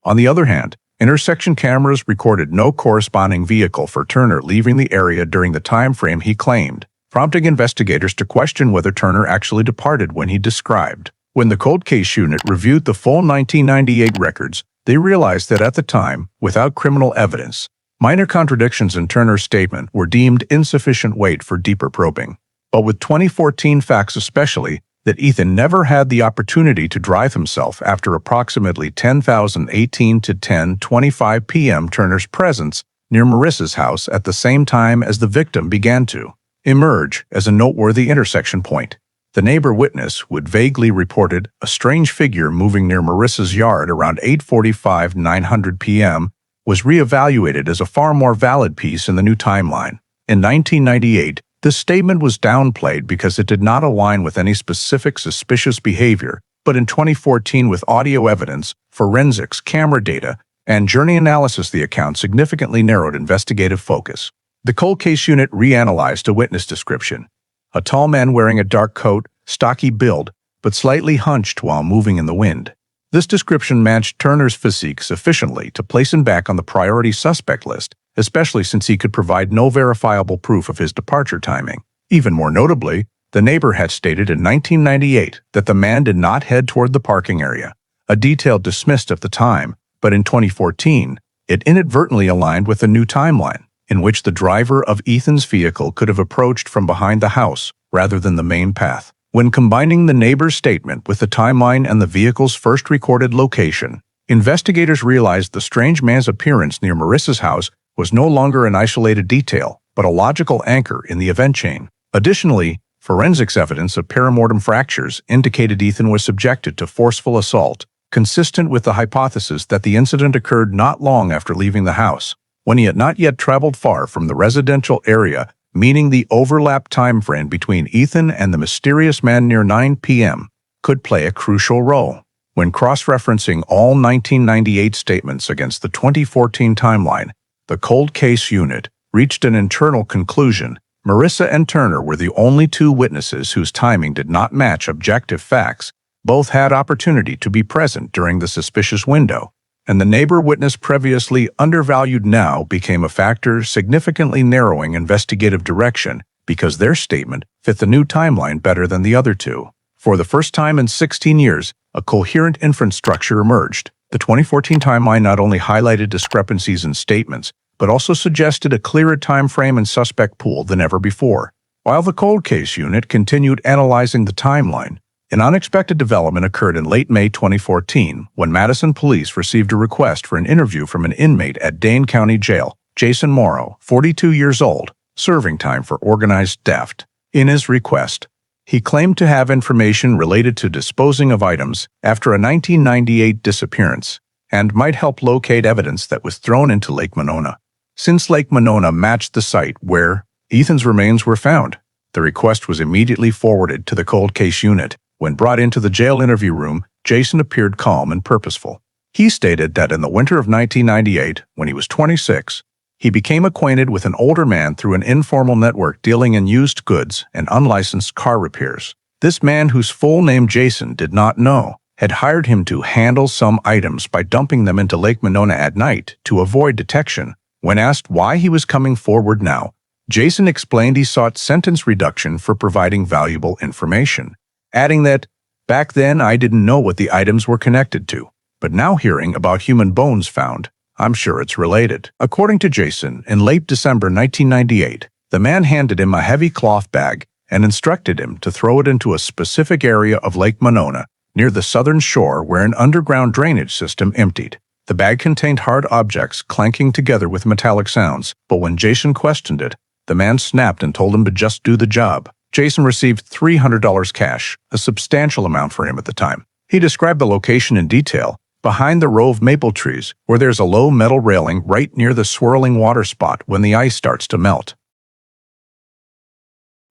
On the other hand, intersection cameras recorded no corresponding vehicle for Turner leaving the area during the time frame he claimed, prompting investigators to question whether Turner actually departed when he described. When the cold case unit reviewed the full 1998 records, they realized that at the time, without criminal evidence, minor contradictions in Turner's statement were deemed insufficient weight for deeper probing. But with 2014 facts especially, that Ethan never had the opportunity to drive himself after approximately 10:18 to 10:25 p.m. Turner's presence near Marissa's house at the same time as the victim began to emerge as a noteworthy intersection point. The neighbor witness would vaguely reported a strange figure moving near Marissa's yard around 8:45, 9:00 p.m. was reevaluated as a far more valid piece in the new timeline. In 1998, this statement was downplayed because it did not align with any specific suspicious behavior, but in 2014 with audio evidence, forensics, camera data, and journey analysis the account significantly narrowed investigative focus. The cold case unit reanalyzed a witness description. A tall man wearing a dark coat, stocky build, but slightly hunched while moving in the wind. This description matched Turner's physique sufficiently to place him back on the priority suspect list, especially since he could provide no verifiable proof of his departure timing. Even more notably, The neighbor had stated in 1998 that the man did not head toward the parking area, a detail dismissed at the time, but in 2014, it inadvertently aligned with a new timeline, in which the driver of Ethan's vehicle could have approached from behind the house rather than the main path. When combining the neighbor's statement with the timeline and the vehicle's first recorded location, investigators realized the strange man's appearance near Marissa's house was no longer an isolated detail, but a logical anchor in the event chain. Additionally, forensics evidence of perimortem fractures indicated Ethan was subjected to forceful assault, consistent with the hypothesis that the incident occurred not long after leaving the house, when he had not yet traveled far from the residential area, meaning the overlap time frame between Ethan and the mysterious man near 9 p.m. could play a crucial role. When cross-referencing all 1998 statements against the 2014 timeline, the cold case unit reached an internal conclusion. Marissa and Turner were the only two witnesses whose timing did not match objective facts. Both had opportunity to be present during the suspicious window, and the neighbor witness previously undervalued now became a factor significantly narrowing investigative direction because their statement fit the new timeline better than the other two. For the first time in 16 years, a coherent inference structure emerged. The 2014 timeline not only highlighted discrepancies in statements, but also suggested a clearer time frame and suspect pool than ever before. While the cold case unit continued analyzing the timeline, an unexpected development occurred in late May 2014 when Madison police received a request for an interview from an inmate at Dane County Jail, Jason Morrow, 42 years old, serving time for organized theft. In his request, he claimed to have information related to disposing of items after a 1998 disappearance and might help locate evidence that was thrown into Lake Monona. Since Lake Monona matched the site where Ethan's remains were found, the request was immediately forwarded to the cold case unit. When brought into the jail interview room, Jason appeared calm and purposeful. He stated that in the winter of 1998, when he was 26, he became acquainted with an older man through an informal network dealing in used goods and unlicensed car repairs. This man, whose full name Jason did not know, had hired him to handle some items by dumping them into Lake Monona at night to avoid detection. When asked why he was coming forward now, Jason explained he sought sentence reduction for providing valuable information, adding that, "Back then I didn't know what the items were connected to, but now hearing about human bones found, I'm sure it's related." According to Jason, in late December 1998, the man handed him a heavy cloth bag and instructed him to throw it into a specific area of Lake Monona, near the southern shore where an underground drainage system emptied. The bag contained hard objects clanking together with metallic sounds, but when Jason questioned it, the man snapped and told him to just do the job. Jason received $300 cash, a substantial amount for him at the time. He described the location in detail, behind the row of maple trees, where there's a low metal railing right near the swirling water spot when the ice starts to melt.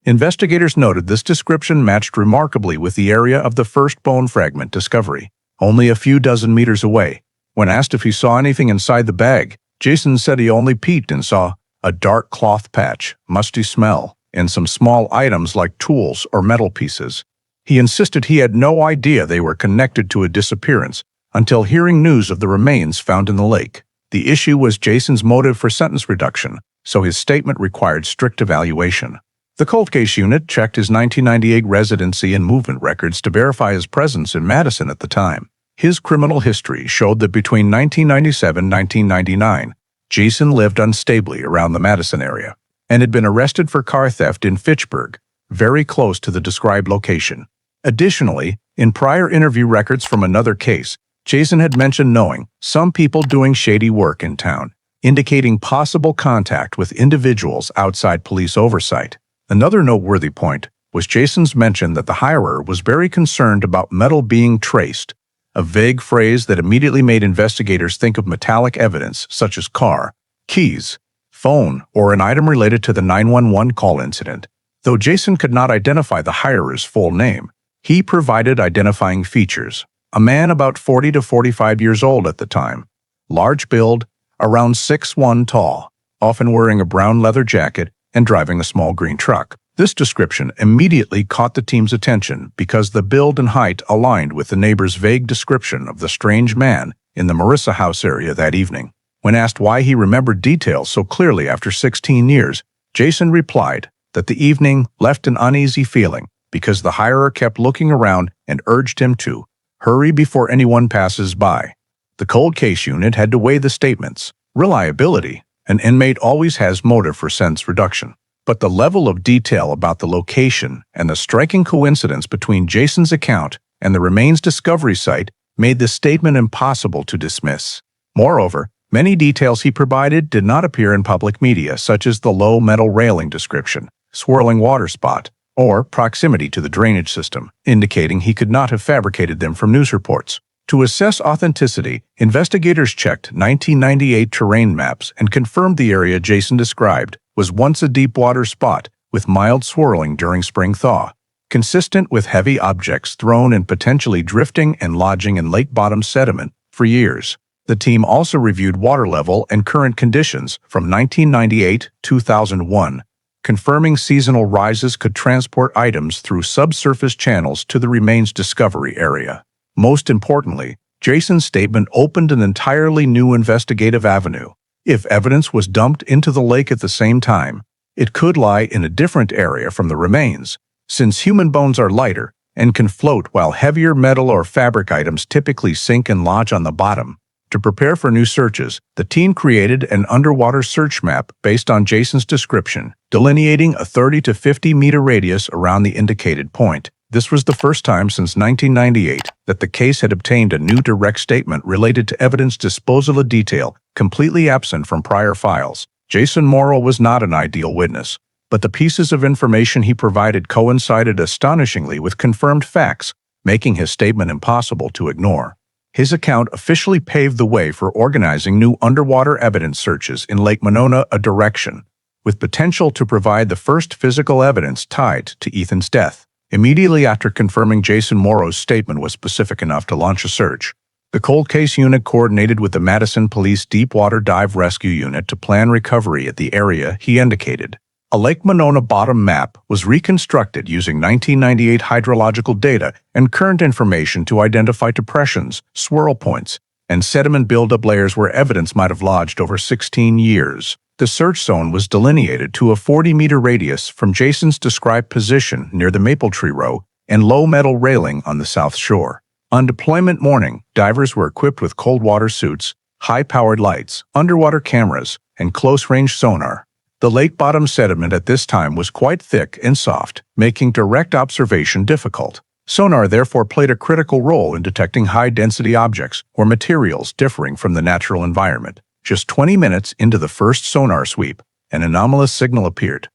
Investigators noted this description matched remarkably with the area of the first bone fragment discovery, only a few dozen meters away. When asked if he saw anything inside the bag, Jason said he only peeked and saw a dark cloth patch, musty smell, and some small items like tools or metal pieces. He insisted he had no idea they were connected to a disappearance until hearing news of the remains found in the lake. The issue was Jason's motive for sentence reduction, so his statement required strict evaluation. The cold case unit checked his 1998 residency and movement records to verify his presence in Madison at the time. His criminal history showed that between 1997 and 1999, Jason lived unstably around the Madison area and had been arrested for car theft in Fitchburg, very close to the described location. Additionally, in prior interview records from another case, Jason had mentioned knowing some people doing shady work in town, indicating possible contact with individuals outside police oversight. Another noteworthy point was Jason's mention that the hirer was very concerned about metal being traced, a vague phrase that immediately made investigators think of metallic evidence such as car, keys, phone, or an item related to the 911 call incident. Though Jason could not identify the hirer's full name, he provided identifying features. A man about 40 to 45 years old at the time, large build, around 6'1" tall, often wearing a brown leather jacket and driving a small green truck. This description immediately caught the team's attention because the build and height aligned with the neighbor's vague description of the strange man in the Marissa house area that evening. When asked why he remembered details so clearly after 16 years, Jason replied, that the evening left an uneasy feeling because the hirer kept looking around and urged him to hurry before anyone passes by. The cold case unit had to weigh the statements. Reliability. An inmate always has motive for sentence reduction. But the level of detail about the location and the striking coincidence between Jason's account and the remains discovery site made the statement impossible to dismiss. Moreover, many details he provided did not appear in public media, such as the low metal railing description, swirling water spot, or proximity to the drainage system, indicating he could not have fabricated them from news reports. To assess authenticity, investigators checked 1998 terrain maps and confirmed the area Jason described was once a deep water spot with mild swirling during spring thaw, consistent with heavy objects thrown and potentially drifting and lodging in lake-bottom sediment for years. The team also reviewed water level and current conditions from 1998-2001, confirming seasonal rises could transport items through subsurface channels to the remains discovery area. Most importantly, Jason's statement opened an entirely new investigative avenue. If evidence was dumped into the lake at the same time, it could lie in a different area from the remains, since human bones are lighter and can float while heavier metal or fabric items typically sink and lodge on the bottom. To prepare for new searches, the team created an underwater search map based on Jason's description, delineating a 30 to 50 meter radius around the indicated point. This was the first time since 1998 that the case had obtained a new direct statement related to evidence disposal, a detail completely absent from prior files. Jason Morrow was not an ideal witness, but the pieces of information he provided coincided astonishingly with confirmed facts, making his statement impossible to ignore. His account officially paved the way for organizing new underwater evidence searches in Lake Monona, a direction with potential to provide the first physical evidence tied to Ethan's death. Immediately after confirming Jason Morrow's statement was specific enough to launch a search, the cold case unit coordinated with the Madison Police Deepwater Dive Rescue Unit to plan recovery at the area he indicated. A Lake Monona bottom map was reconstructed using 1998 hydrological data and current information to identify depressions, swirl points, and sediment buildup layers where evidence might have lodged over 16 years. The search zone was delineated to a 40-meter radius from Jason's described position near the maple tree row and low metal railing on the south shore. On deployment morning, divers were equipped with cold water suits, high-powered lights, underwater cameras, and close-range sonar. The lake-bottom sediment at this time was quite thick and soft, making direct observation difficult. Sonar therefore played a critical role in detecting high-density objects or materials differing from the natural environment. Just 20 minutes into the first sonar sweep, an anomalous signal appeared.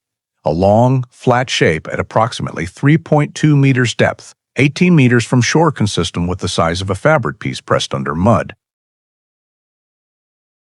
A long, flat shape at approximately 3.2 meters depth, 18 meters from shore, consistent with the size of a fabric piece pressed under mud.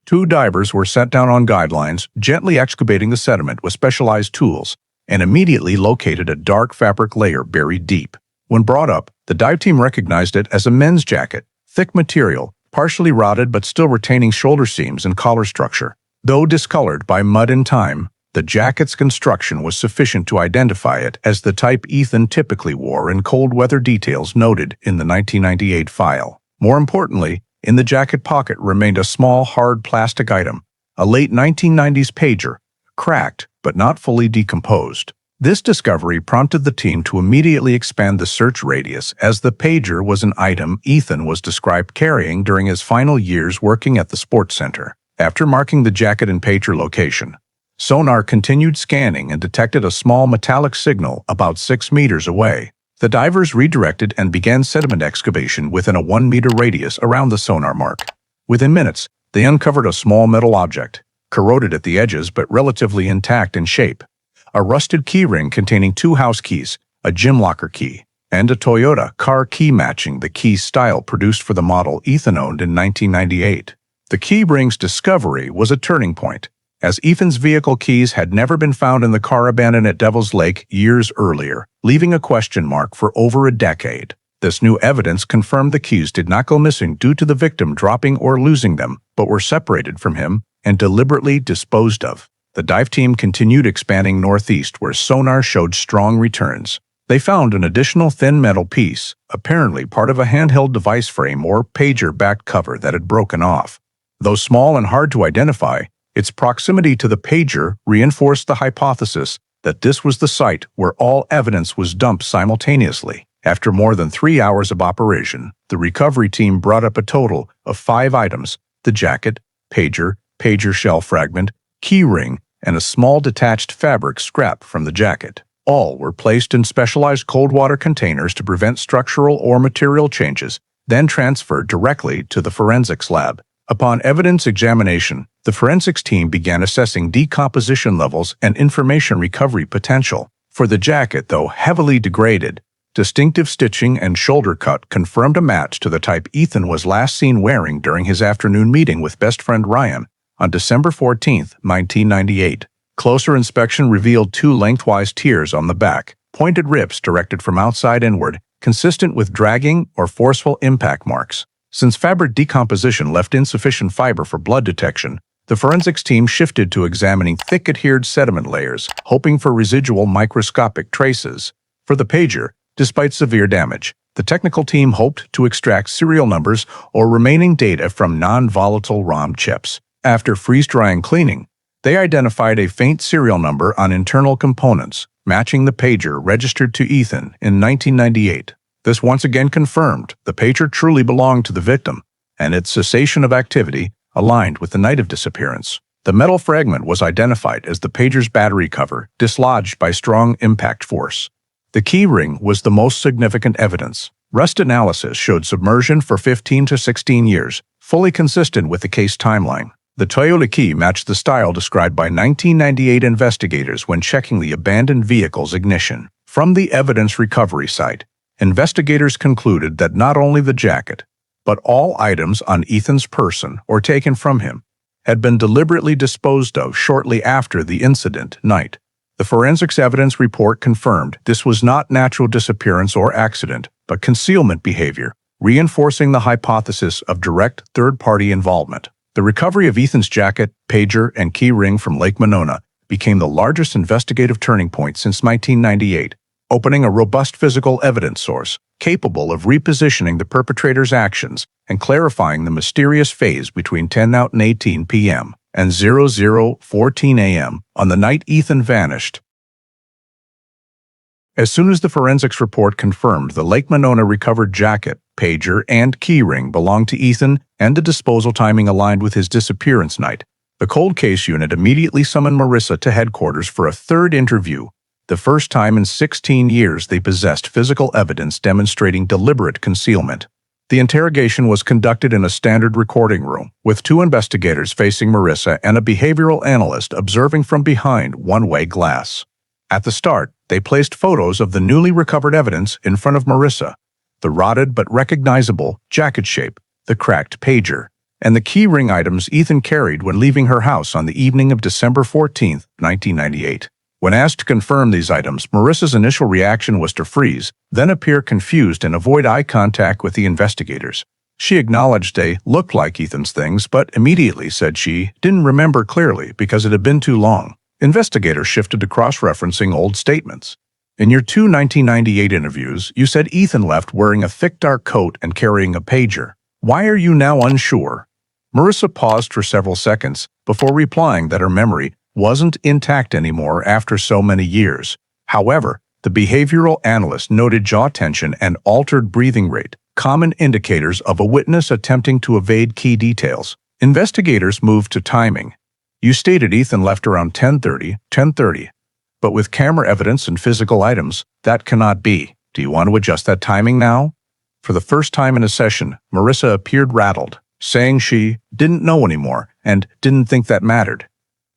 Two divers were sent down on guidelines, gently excavating the sediment with specialized tools, and immediately located a dark fabric layer buried deep. When brought up, the dive team recognized it as a men's jacket, thick material, partially rotted but still retaining shoulder seams and collar structure. Though discolored by mud and time, the jacket's construction was sufficient to identify it as the type Ethan typically wore in cold weather, details noted in the 1998 file. More importantly, in the jacket pocket remained a small, hard plastic item, a late 1990s pager, cracked but not fully decomposed. This discovery prompted the team to immediately expand the search radius, as the pager was an item Ethan was described carrying during his final years working at the sports center. After marking the jacket and pager location, sonar continued scanning and detected a small metallic signal about 6 meters away. The divers redirected and began sediment excavation within a 1-meter radius around the sonar mark. Within minutes, they uncovered a small metal object, corroded at the edges but relatively intact in shape. A rusted keyring containing 2 house keys, a gym locker key, and a Toyota car key matching the key style produced for the model Ethan owned in 1998. The keyring's discovery was a turning point, as Ethan's vehicle keys had never been found in the car abandoned at Devil's Lake years earlier, leaving a question mark for over a decade. This new evidence confirmed the keys did not go missing due to the victim dropping or losing them, but were separated from him and deliberately disposed of. The dive team continued expanding northeast, where sonar showed strong returns. They found an additional thin metal piece, apparently part of a handheld device frame or pager-backed cover that had broken off. Though small and hard to identify, its proximity to the pager reinforced the hypothesis that this was the site where all evidence was dumped simultaneously. After more than 3 hours of operation, the recovery team brought up a total of 5 items: the jacket, pager shell fragment, key ring, and a small detached fabric scrap from the jacket. All were placed in specialized cold water containers to prevent structural or material changes, then transferred directly to the forensics lab. Upon evidence examination, the forensics team began assessing decomposition levels and information recovery potential. For the jacket, though heavily degraded, distinctive stitching and shoulder cut confirmed a match to the type Ethan was last seen wearing during his afternoon meeting with best friend Ryan on December 14, 1998. Closer inspection revealed 2 lengthwise tears on the back, pointed rips directed from outside inward, consistent with dragging or forceful impact marks. Since fabric decomposition left insufficient fiber for blood detection, the forensics team shifted to examining thick adhered sediment layers, hoping for residual microscopic traces. For the pager, despite severe damage, the technical team hoped to extract serial numbers or remaining data from non-volatile ROM chips. After freeze-drying cleaning, they identified a faint serial number on internal components, matching the pager registered to Ethan in 1998. This once again confirmed the pager truly belonged to the victim, and its cessation of activity aligned with the night of disappearance. The metal fragment was identified as the pager's battery cover, dislodged by strong impact force. The key ring was the most significant evidence. Rust analysis showed submersion for 15 to 16 years, fully consistent with the case timeline. The Toyota key matched the style described by 1998 investigators when checking the abandoned vehicle's ignition. From the evidence recovery site, investigators concluded that not only the jacket, but all items on Ethan's person or taken from him had been deliberately disposed of shortly after the incident night. The forensics evidence report confirmed this was not natural disappearance or accident, but concealment behavior, reinforcing the hypothesis of direct third-party involvement. The recovery of Ethan's jacket, pager, and key ring from Lake Monona became the largest investigative turning point since 1998, opening a robust physical evidence source capable of repositioning the perpetrator's actions and clarifying the mysterious phase between 10:18 p.m. and 00:14 a.m. on the night Ethan vanished. As soon as the forensics report confirmed the Lake Monona recovered jacket, pager, and key ring belonged to Ethan and the disposal timing aligned with his disappearance night, the cold case unit immediately summoned Marissa to headquarters for a third interview, the first time in 16 years they possessed physical evidence demonstrating deliberate concealment. The interrogation was conducted in a standard recording room, with 2 investigators facing Marissa and a behavioral analyst observing from behind one-way glass. At the start, they placed photos of the newly recovered evidence in front of Marissa: the rotted but recognizable jacket shape, the cracked pager, and the key ring items Ethan carried when leaving her house on the evening of December 14, 1998. When asked to confirm these items, Marissa's initial reaction was to freeze, then appear confused and avoid eye contact with the investigators. She acknowledged they looked like Ethan's things, but immediately said she didn't remember clearly because it had been too long. Investigators shifted to cross-referencing old statements. In your 2 1998 interviews, you said Ethan left wearing a thick dark coat and carrying a pager. Why are you now unsure? Marissa paused for several seconds before replying that her memory wasn't intact anymore after so many years. However, the behavioral analyst noted jaw tension and altered breathing rate, common indicators of a witness attempting to evade key details. Investigators moved to timing. You stated Ethan left around 10:30, but with camera evidence and physical items, that cannot be. Do you want to adjust that timing now? For the first time in a session, Marissa appeared rattled, saying she didn't know anymore and didn't think that mattered.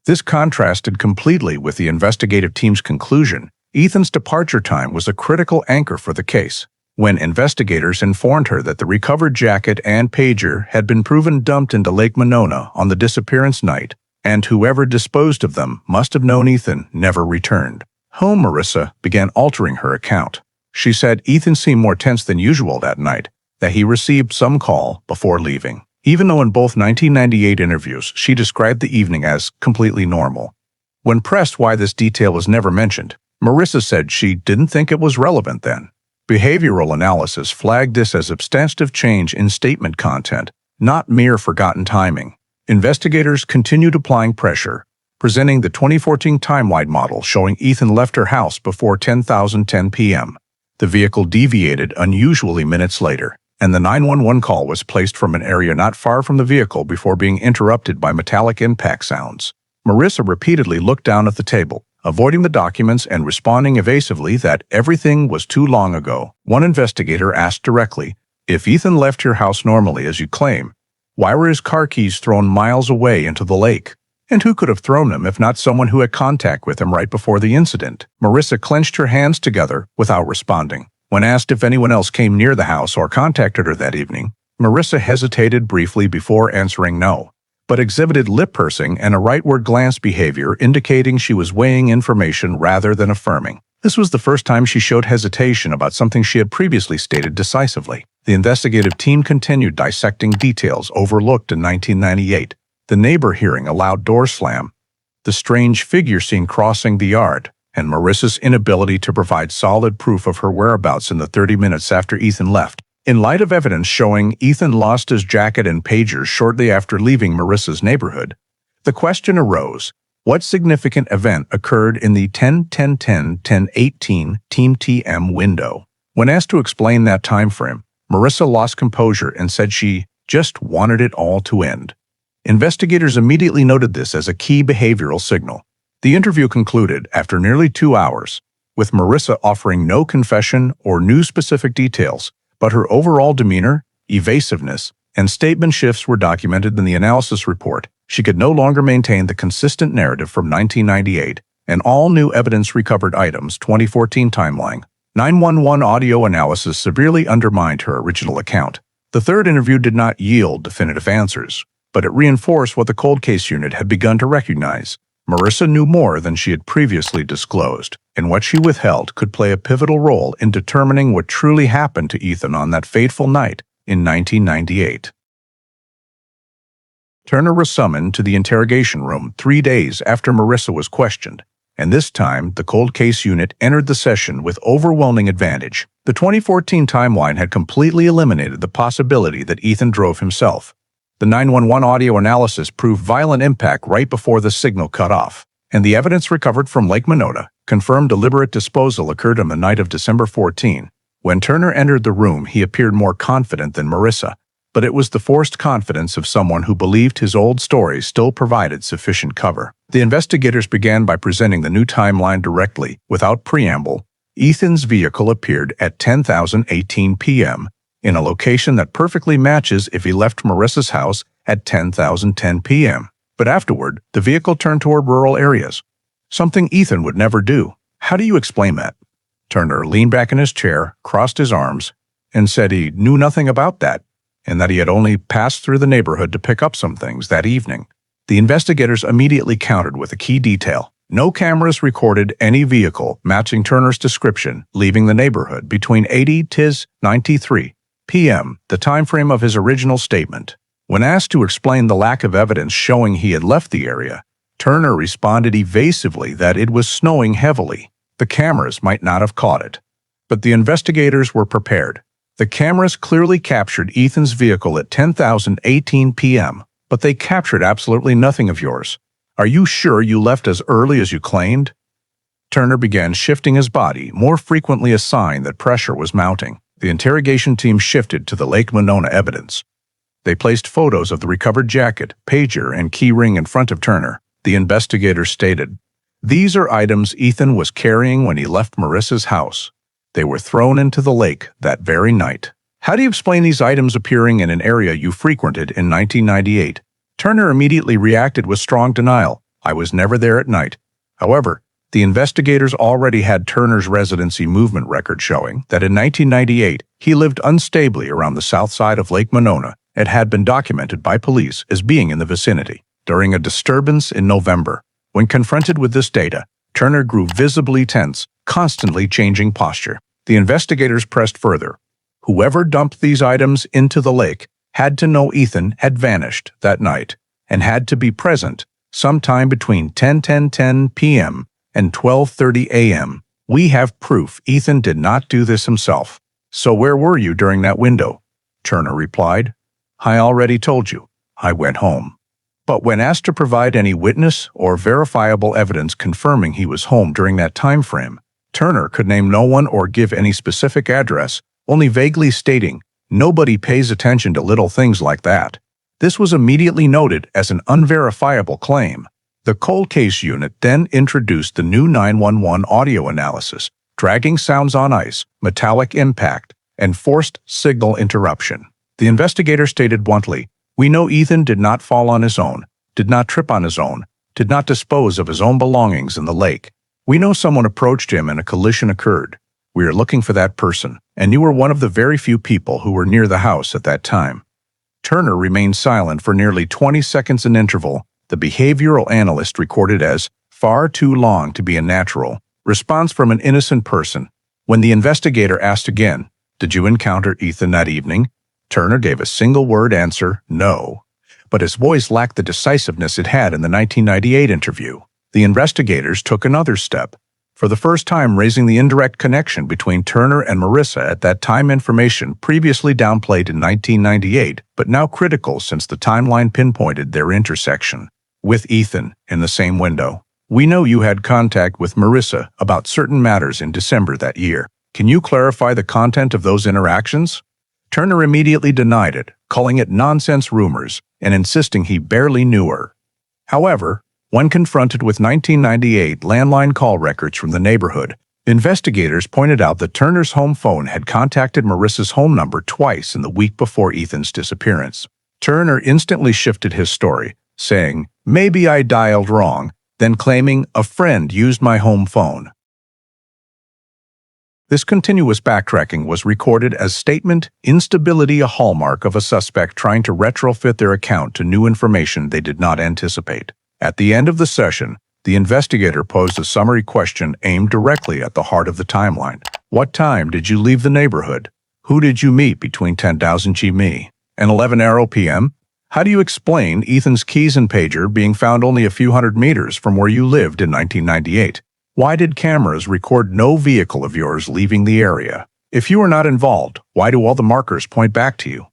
This contrasted completely with the investigative team's conclusion. Ethan's departure time was a critical anchor for the case. When investigators informed her that the recovered jacket and pager had been proven dumped into Lake Monona on the disappearance night, and whoever disposed of them must have known Ethan never returned home, Marissa began altering her account. She said Ethan seemed more tense than usual that night, that he received some call before leaving, even though in both 1998 interviews she described the evening as completely normal. When pressed why this detail was never mentioned, Marissa said she didn't think it was relevant then. Behavioral analysis flagged this as substantive change in statement content, not mere forgotten timing. Investigators continued applying pressure, presenting the 2014 timeline model showing Ethan left her house before 10:10 p.m. The vehicle deviated unusually minutes later, and the 911 call was placed from an area not far from the vehicle before being interrupted by metallic impact sounds. Marissa repeatedly looked down at the table, avoiding the documents and responding evasively that everything was too long ago. One investigator asked directly, "If Ethan left your house normally, as you claim, why were his car keys thrown miles away into the lake? And who could have thrown them if not someone who had contact with him right before the incident?" Marissa clenched her hands together without responding. When asked if anyone else came near the house or contacted her that evening, Marissa hesitated briefly before answering no, but exhibited lip-pursing and a rightward glance behavior indicating she was weighing information rather than affirming. This was the first time she showed hesitation about something she had previously stated decisively. The investigative team continued dissecting details overlooked in 1998. The neighbor hearing a loud door slam, the strange figure seen crossing the yard, and Marissa's inability to provide solid proof of her whereabouts in the 30 minutes after Ethan left. In light of evidence showing Ethan lost his jacket and pagers shortly after leaving Marissa's neighborhood, the question arose, what significant event occurred in the 10-10-10-10-18 Team TM window? When asked to explain that time frame, Marissa lost composure and said she just wanted it all to end. Investigators immediately noted this as a key behavioral signal. The interview concluded after nearly 2 hours, with Marissa offering no confession or new specific details, but her overall demeanor, evasiveness, and statement shifts were documented in the analysis report. She could no longer maintain the consistent narrative from 1998 and all new evidence recovered items 2014 timeline. 911 audio analysis severely undermined her original account. The third interview did not yield definitive answers, but it reinforced what the cold case unit had begun to recognize. Marissa knew more than she had previously disclosed, and what she withheld could play a pivotal role in determining what truly happened to Ethan on that fateful night in 1998. Turner was summoned to the interrogation room 3 days after Marissa was questioned, and this time the cold case unit entered the session with overwhelming advantage. The 2014 timeline had completely eliminated the possibility that Ethan drove himself. The 911 audio analysis proved violent impact right before the signal cut off, and the evidence recovered from Lake Monona confirmed deliberate disposal occurred on the night of December 14. When Turner entered the room, he appeared more confident than Marissa, but it was the forced confidence of someone who believed his old story still provided sufficient cover. The investigators began by presenting the new timeline directly, without preamble. Ethan's vehicle appeared at 10:18 p.m., in a location that perfectly matches if he left Marissa's house at 10:10 p.m. But afterward, the vehicle turned toward rural areas, something Ethan would never do. How do you explain that? Turner leaned back in his chair, crossed his arms, and said he knew nothing about that, and that he had only passed through the neighborhood to pick up some things that evening. The investigators immediately countered with a key detail. No cameras recorded any vehicle matching Turner's description leaving the neighborhood between 80-93 p.m., the time frame of his original statement. When asked to explain the lack of evidence showing he had left the area, Turner responded evasively that it was snowing heavily. The cameras might not have caught it. But the investigators were prepared. The cameras clearly captured Ethan's vehicle at 10:18 p.m., but they captured absolutely nothing of yours. Are you sure you left as early as you claimed? Turner began shifting his body, more frequently a sign that pressure was mounting. The interrogation team shifted to the Lake Monona evidence. They placed photos of the recovered jacket, pager, and key ring in front of Turner. The investigators stated, "These are items Ethan was carrying when he left Marissa's house. They were thrown into the lake that very night." How do you explain these items appearing in an area you frequented in 1998? Turner immediately reacted with strong denial. "I was never there at night." However, the investigators already had Turner's residency movement record showing that in 1998 he lived unstably around the south side of Lake Monona and had been documented by police as being in the vicinity. During a disturbance in November, when confronted with this data, Turner grew visibly tense, constantly changing posture. The investigators pressed further. Whoever dumped these items into the lake had to know Ethan had vanished that night and had to be present sometime between 10:10 p.m. and 12:30 a.m. We have proof Ethan did not do this himself. So where were you during that window? Turner replied, "I already told you. I went home." But when asked to provide any witness or verifiable evidence confirming he was home during that time frame, Turner could name no one or give any specific address, only vaguely stating, "Nobody pays attention to little things like that." This was immediately noted as an unverifiable claim. The cold case unit then introduced the new 911 audio analysis, dragging sounds on ice, metallic impact, and forced signal interruption. The investigator stated bluntly, "We know Ethan did not fall on his own, did not trip on his own, did not dispose of his own belongings in the lake. We know someone approached him and a collision occurred. We are looking for that person, and you were one of the very few people who were near the house at that time." Turner remained silent for nearly 20 seconds in interval. The behavioral analyst recorded as "far too long to be a natural" response from an innocent person. When the investigator asked again, "Did you encounter Ethan that evening?" Turner gave a single-word answer, "No." But his voice lacked the decisiveness it had in the 1998 interview. The investigators took another step, for the first time raising the indirect connection between Turner and Marissa at that time, information previously downplayed in 1998, but now critical since the timeline pinpointed their intersection. With Ethan in the same window. "We know you had contact with Marissa about certain matters in December that year. Can you clarify the content of those interactions?" Turner immediately denied it, calling it nonsense rumors and insisting he barely knew her. However, when confronted with 1998 landline call records from the neighborhood, investigators pointed out that Turner's home phone had contacted Marissa's home number twice in the week before Ethan's disappearance. Turner instantly shifted his story, saying, "Maybe I dialed wrong," then claiming, "A friend used my home phone." This continuous backtracking was recorded as statement instability, a hallmark of a suspect trying to retrofit their account to new information they did not anticipate. At the end of the session, the investigator posed a summary question aimed directly at the heart of the timeline. "What time did you leave the neighborhood? Who did you meet between 10,000 GME and 11:00 p.m.? How do you explain Ethan's keys and pager being found only a few hundred meters from where you lived in 1998? Why did cameras record no vehicle of yours leaving the area? If you were not involved, why do all the markers point back to you?"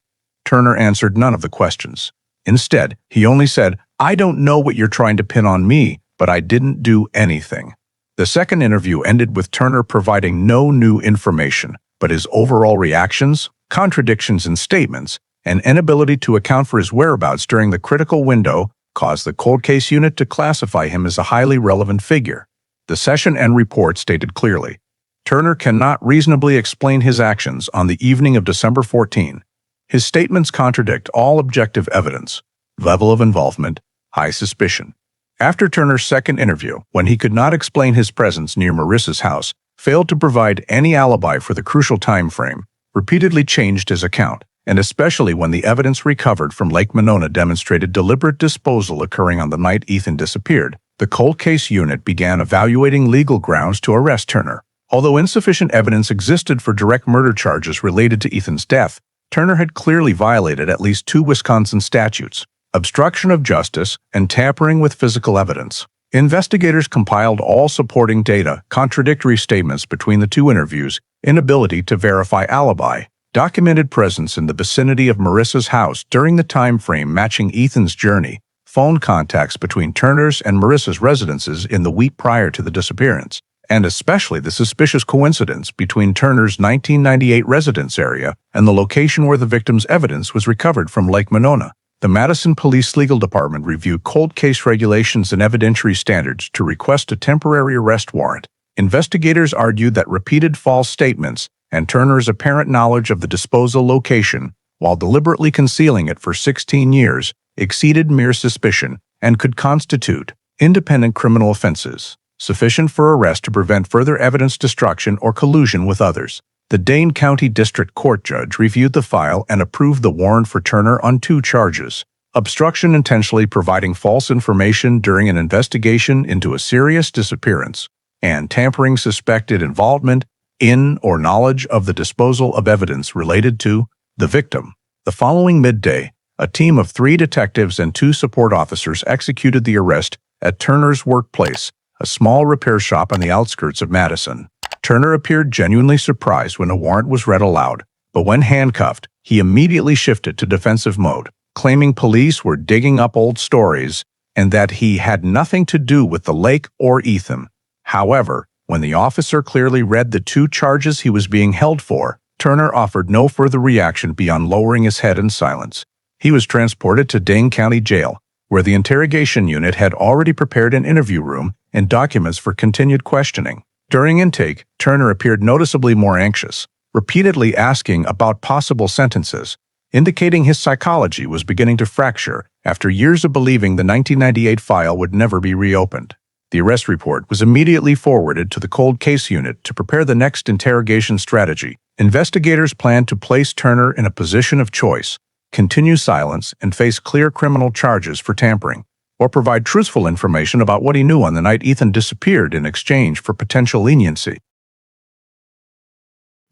Turner answered none of the questions. Instead, he only said, "I don't know what you're trying to pin on me, but I didn't do anything." The second interview ended with Turner providing no new information, but his overall reactions, contradictions in statements, and inability to account for his whereabouts during the critical window caused the cold case unit to classify him as a highly relevant figure. The session end report stated clearly, Turner cannot reasonably explain his actions on the evening of December 14. His statements contradict all objective evidence. Level of involvement, high suspicion. After Turner's second interview, when he could not explain his presence near Marissa's house, failed to provide any alibi for the crucial time frame, repeatedly changed his account, and especially when the evidence recovered from Lake Monona demonstrated deliberate disposal occurring on the night Ethan disappeared, the cold case unit began evaluating legal grounds to arrest Turner. Although insufficient evidence existed for direct murder charges related to Ethan's death, Turner had clearly violated at least two Wisconsin statutes: obstruction of justice and tampering with physical evidence. Investigators compiled all supporting data, contradictory statements between the two interviews, inability to verify alibi, documented presence in the vicinity of Marissa's house during the time frame matching Ethan's journey, phone contacts between Turner's and Marissa's residences in the week prior to the disappearance, and especially the suspicious coincidence between Turner's 1998 residence area and the location where the victim's evidence was recovered from Lake Monona. The Madison Police Legal Department reviewed cold case regulations and evidentiary standards to request a temporary arrest warrant. Investigators argued that repeated false statements and Turner's apparent knowledge of the disposal location, while deliberately concealing it for 16 years, exceeded mere suspicion and could constitute independent criminal offenses, sufficient for arrest to prevent further evidence destruction or collusion with others. The Dane County District Court judge reviewed the file and approved the warrant for Turner on two charges: obstruction intentionally providing false information during an investigation into a serious disappearance, and tampering suspected involvement in or knowledge of the disposal of evidence related to the victim. The following midday, a team of 3 detectives and 2 support officers executed the arrest at Turner's workplace, a small repair shop on the outskirts of Madison. Turner appeared genuinely surprised when a warrant was read aloud, but when handcuffed, he immediately shifted to defensive mode. claiming police were digging up old stories and that he had nothing to do with the lake or Ethan. However, when the officer clearly read the two charges he was being held for, Turner offered no further reaction beyond lowering his head in silence. He was transported to Dane County Jail, where the interrogation unit had already prepared an interview room and documents for continued questioning. During intake, Turner appeared noticeably more anxious, repeatedly asking about possible sentences, indicating his psychology was beginning to fracture after years of believing the 1998 file would never be reopened. The arrest report was immediately forwarded to the cold case unit to prepare the next interrogation strategy. Investigators planned to place Turner in a position of choice, continue silence, and face clear criminal charges for tampering, or provide truthful information about what he knew on the night Ethan disappeared in exchange for potential leniency.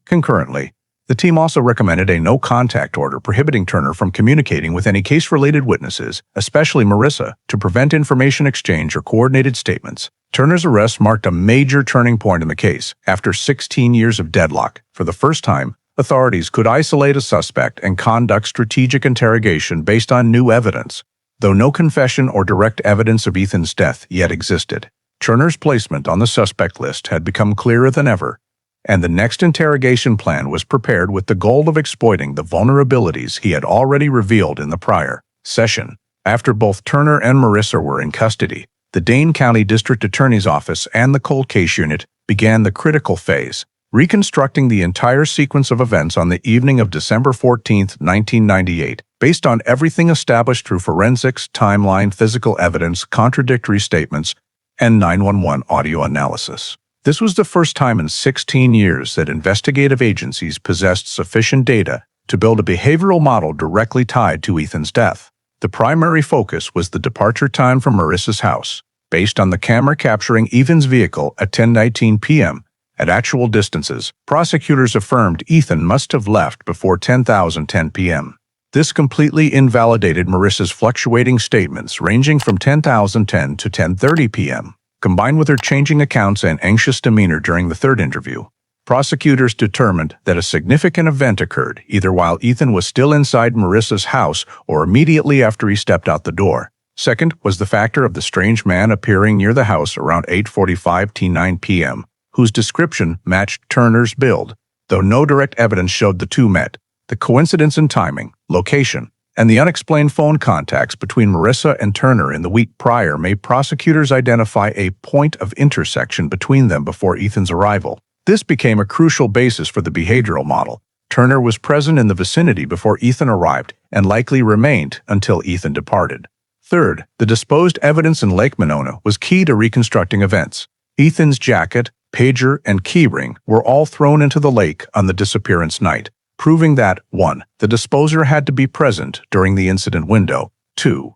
Concurrently, the team also recommended a no-contact order prohibiting Turner from communicating with any case-related witnesses, especially Marissa, to prevent information exchange or coordinated statements. Turner's arrest marked a major turning point in the case. After 16 years of deadlock, for the first time, authorities could isolate a suspect and conduct strategic interrogation based on new evidence. Though no confession or direct evidence of Ethan's death yet existed, Turner's placement on the suspect list had become clearer than ever, and the next interrogation plan was prepared with the goal of exploiting the vulnerabilities he had already revealed in the prior session. After both Turner and Marissa were in custody, the Dane County District Attorney's Office and the cold case unit began the critical phase, reconstructing the entire sequence of events on the evening of December 14, 1998, based on everything established through forensics, timeline, physical evidence, contradictory statements, and 911 audio analysis. This was the first time in 16 years that investigative agencies possessed sufficient data to build a behavioral model directly tied to Ethan's death. The primary focus was the departure time from Marissa's house, based on the camera capturing Ethan's vehicle at 10:19 p.m. At actual distances, prosecutors affirmed Ethan must have left before 10:10 p.m. This completely invalidated Marissa's fluctuating statements ranging from 10:10 to 10:30 p.m. Combined with her changing accounts and anxious demeanor during the third interview, prosecutors determined that a significant event occurred either while Ethan was still inside Marissa's house or immediately after he stepped out the door. Second was the factor of the strange man appearing near the house around 8:45 to 9 p.m., whose description matched Turner's build, though no direct evidence showed the two met. The coincidence in timing, location, and the unexplained phone contacts between Marissa and Turner in the week prior made prosecutors identify a point of intersection between them before Ethan's arrival. This became a crucial basis for the behavioral model. Turner was present in the vicinity before Ethan arrived and likely remained until Ethan departed. Third, the disposed evidence in Lake Monona was key to reconstructing events. Ethan's jacket, pager, and keyring were all thrown into the lake on the disappearance night, proving that 1. The disposer had to be present during the incident window. 2.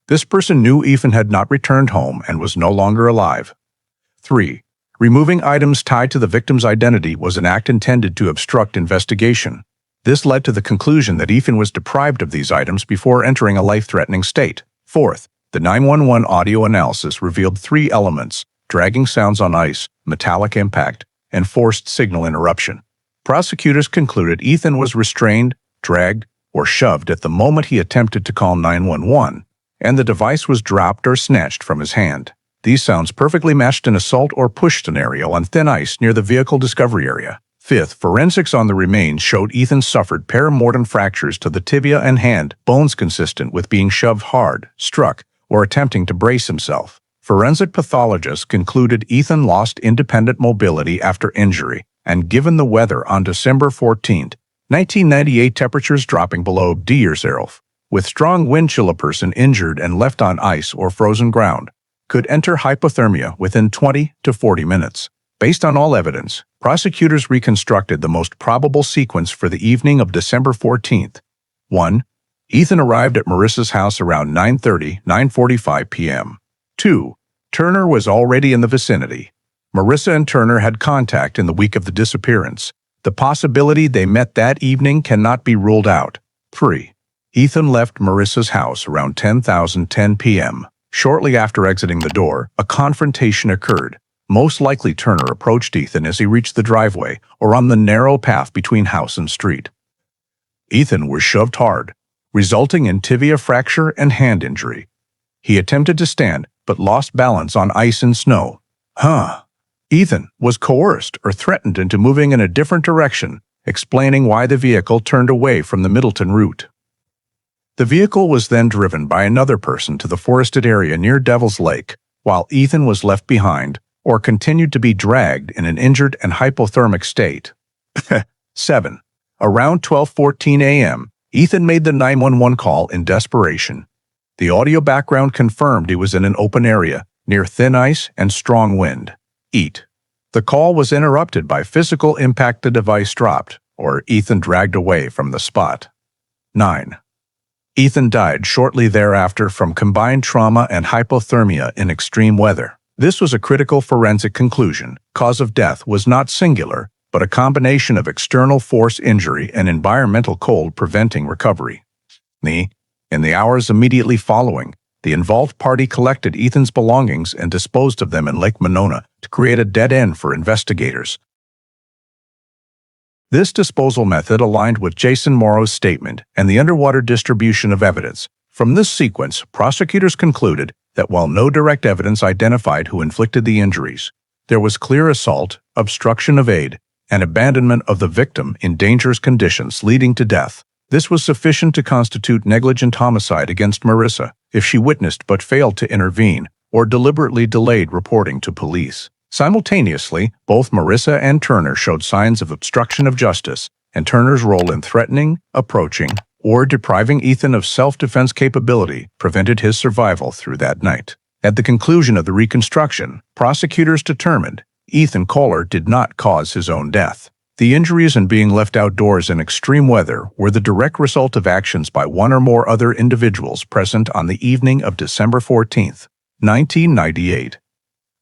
This person knew Ethan had not returned home and was no longer alive. 3. Removing items tied to the victim's identity was an act intended to obstruct investigation. This led to the conclusion that Ethan was deprived of these items before entering a life-threatening state. Fourth, the 911 audio analysis revealed 3 elements: dragging sounds on ice, metallic impact, and forced signal interruption. Prosecutors concluded Ethan was restrained, dragged, or shoved at the moment he attempted to call 911, and the device was dropped or snatched from his hand. These sounds perfectly matched an assault or push scenario on thin ice near the vehicle discovery area. Fifth, forensics on the remains showed Ethan suffered perimortem fractures to the tibia and hand, bones consistent with being shoved hard, struck, or attempting to brace himself. Forensic pathologists concluded Ethan lost independent mobility after injury, and given the weather on December 14, 1998, temperatures dropping below -0, with strong wind chill, a person injured and left on ice or frozen ground could enter hypothermia within 20 to 40 minutes. Based on all evidence, prosecutors reconstructed the most probable sequence for the evening of December 14th. 1. Ethan arrived at Marissa's house around 9:45 p.m. 2. Turner was already in the vicinity. Marissa and Turner had contact in the week of the disappearance. The possibility they met that evening cannot be ruled out. 3. Ethan left Marissa's house around 10:10 p.m. Shortly after exiting the door, a confrontation occurred. Most likely Turner approached Ethan as he reached the driveway or on the narrow path between house and street. Ethan was shoved hard, resulting in tibia fracture and hand injury. He attempted to stand, but lost balance on ice and snow. Ethan was coerced or threatened into moving in a different direction, explaining why the vehicle turned away from the Middleton route. The vehicle was then driven by another person to the forested area near Devil's Lake, while Ethan was left behind or continued to be dragged in an injured and hypothermic state. 7. Around 12:14 a.m., Ethan made the 911 call in desperation. The audio background confirmed he was in an open area, near thin ice and strong wind. The call was interrupted by physical impact. The device dropped, or Ethan dragged away from the spot. 9. Ethan died shortly thereafter from combined trauma and hypothermia in extreme weather. This was a critical forensic conclusion. Cause of death was not singular, but a combination of external force injury and environmental cold preventing recovery. In the hours immediately following, the involved party collected Ethan's belongings and disposed of them in Lake Monona to create a dead end for investigators. This disposal method aligned with Jason Morrow's statement and the underwater distribution of evidence. From this sequence, prosecutors concluded that while no direct evidence identified who inflicted the injuries, there was clear assault, obstruction of aid, and abandonment of the victim in dangerous conditions leading to death. This was sufficient to constitute negligent homicide against Marissa if she witnessed but failed to intervene or deliberately delayed reporting to police. Simultaneously, both Marissa and Turner showed signs of obstruction of justice, and Turner's role in threatening, approaching, or depriving Ethan of self-defense capability prevented his survival through that night. At the conclusion of the reconstruction, prosecutors determined Ethan Kohler did not cause his own death. The injuries and being left outdoors in extreme weather were the direct result of actions by one or more other individuals present on the evening of December 14, 1998.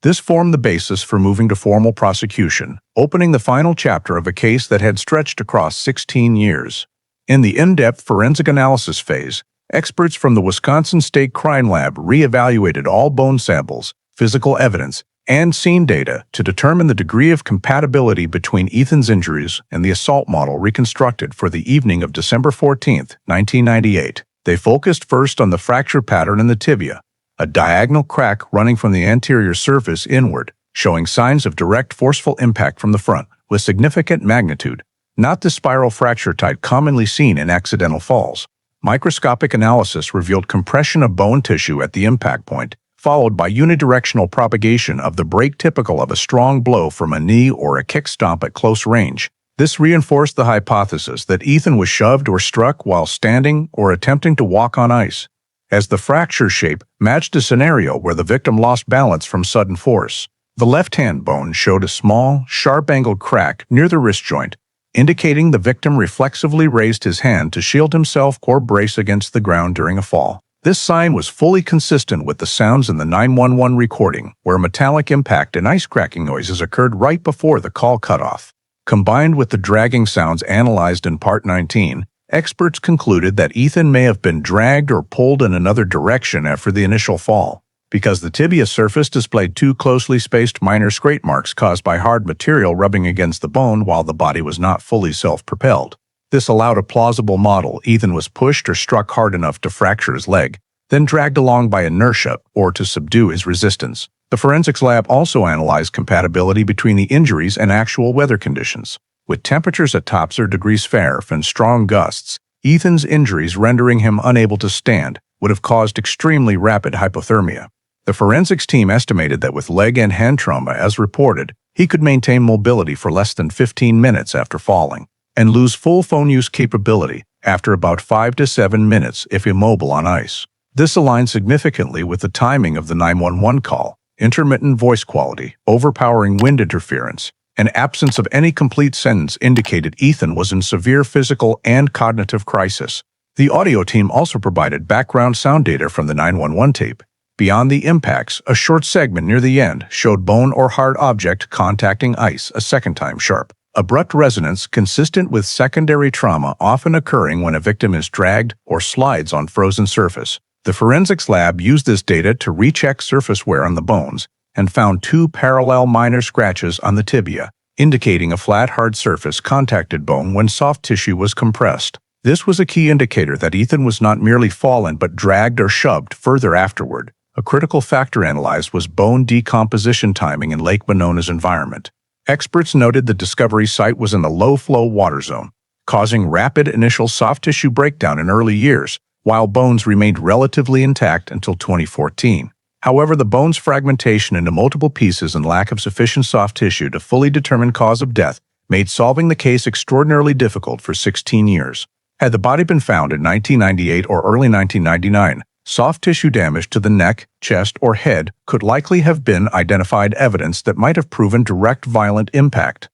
This formed the basis for moving to formal prosecution, opening the final chapter of a case that had stretched across 16 years. In the in-depth forensic analysis phase, experts from the Wisconsin State Crime Lab re-evaluated all bone samples, physical evidence, and scene data to determine the degree of compatibility between Ethan's injuries and the assault model reconstructed for the evening of December 14, 1998. They focused first on the fracture pattern in the tibia, a diagonal crack running from the anterior surface inward, showing signs of direct forceful impact from the front with significant magnitude, not the spiral fracture type commonly seen in accidental falls. Microscopic analysis revealed compression of bone tissue at the impact point, followed by unidirectional propagation of the break typical of a strong blow from a knee or a kick stomp at close range. This reinforced the hypothesis that Ethan was shoved or struck while standing or attempting to walk on ice, as the fracture shape matched a scenario where the victim lost balance from sudden force. The left hand bone showed a small, sharp-angled crack near the wrist joint, indicating the victim reflexively raised his hand to shield himself or brace against the ground during a fall. This sign was fully consistent with the sounds in the 911 recording, where metallic impact and ice-cracking noises occurred right before the call cutoff. Combined with the dragging sounds analyzed in Part 19, experts concluded that Ethan may have been dragged or pulled in another direction after the initial fall, because the tibia surface displayed two closely spaced minor scrape marks caused by hard material rubbing against the bone while the body was not fully self-propelled. This allowed a plausible model Ethan was pushed or struck hard enough to fracture his leg, then dragged along by inertia or to subdue his resistance. The forensics lab also analyzed compatibility between the injuries and actual weather conditions. With temperatures at top 0 degrees Fahrenheit and strong gusts, Ethan's injuries rendering him unable to stand would have caused extremely rapid hypothermia. The forensics team estimated that with leg and hand trauma as reported, he could maintain mobility for less than 15 minutes after falling, and lose full phone use capability after about 5 to 7 minutes if immobile on ice. This aligned significantly with the timing of the 911 call, intermittent voice quality, overpowering wind interference, and absence of any complete sentence indicated Ethan was in severe physical and cognitive crisis. The audio team also provided background sound data from the 911 tape. Beyond the impacts, a short segment near the end showed bone or hard object contacting ice a second time sharp. Abrupt resonance consistent with secondary trauma often occurring when a victim is dragged or slides on frozen surface. The forensics lab used this data to recheck surface wear on the bones and found two parallel minor scratches on the tibia, indicating a flat hard surface contacted bone when soft tissue was compressed. This was a key indicator that Ethan was not merely fallen but dragged or shoved further afterward. A critical factor analyzed was bone decomposition timing in Lake Monona's environment. Experts noted the discovery site was in a low-flow water zone, causing rapid initial soft tissue breakdown in early years, while bones remained relatively intact until 2014. However, the bone's fragmentation into multiple pieces and lack of sufficient soft tissue to fully determine cause of death made solving the case extraordinarily difficult for 16 years. Had the body been found in 1998 or early 1999, soft tissue damage to the neck, chest, or head could likely have been identified evidence that might have proven direct violent impact.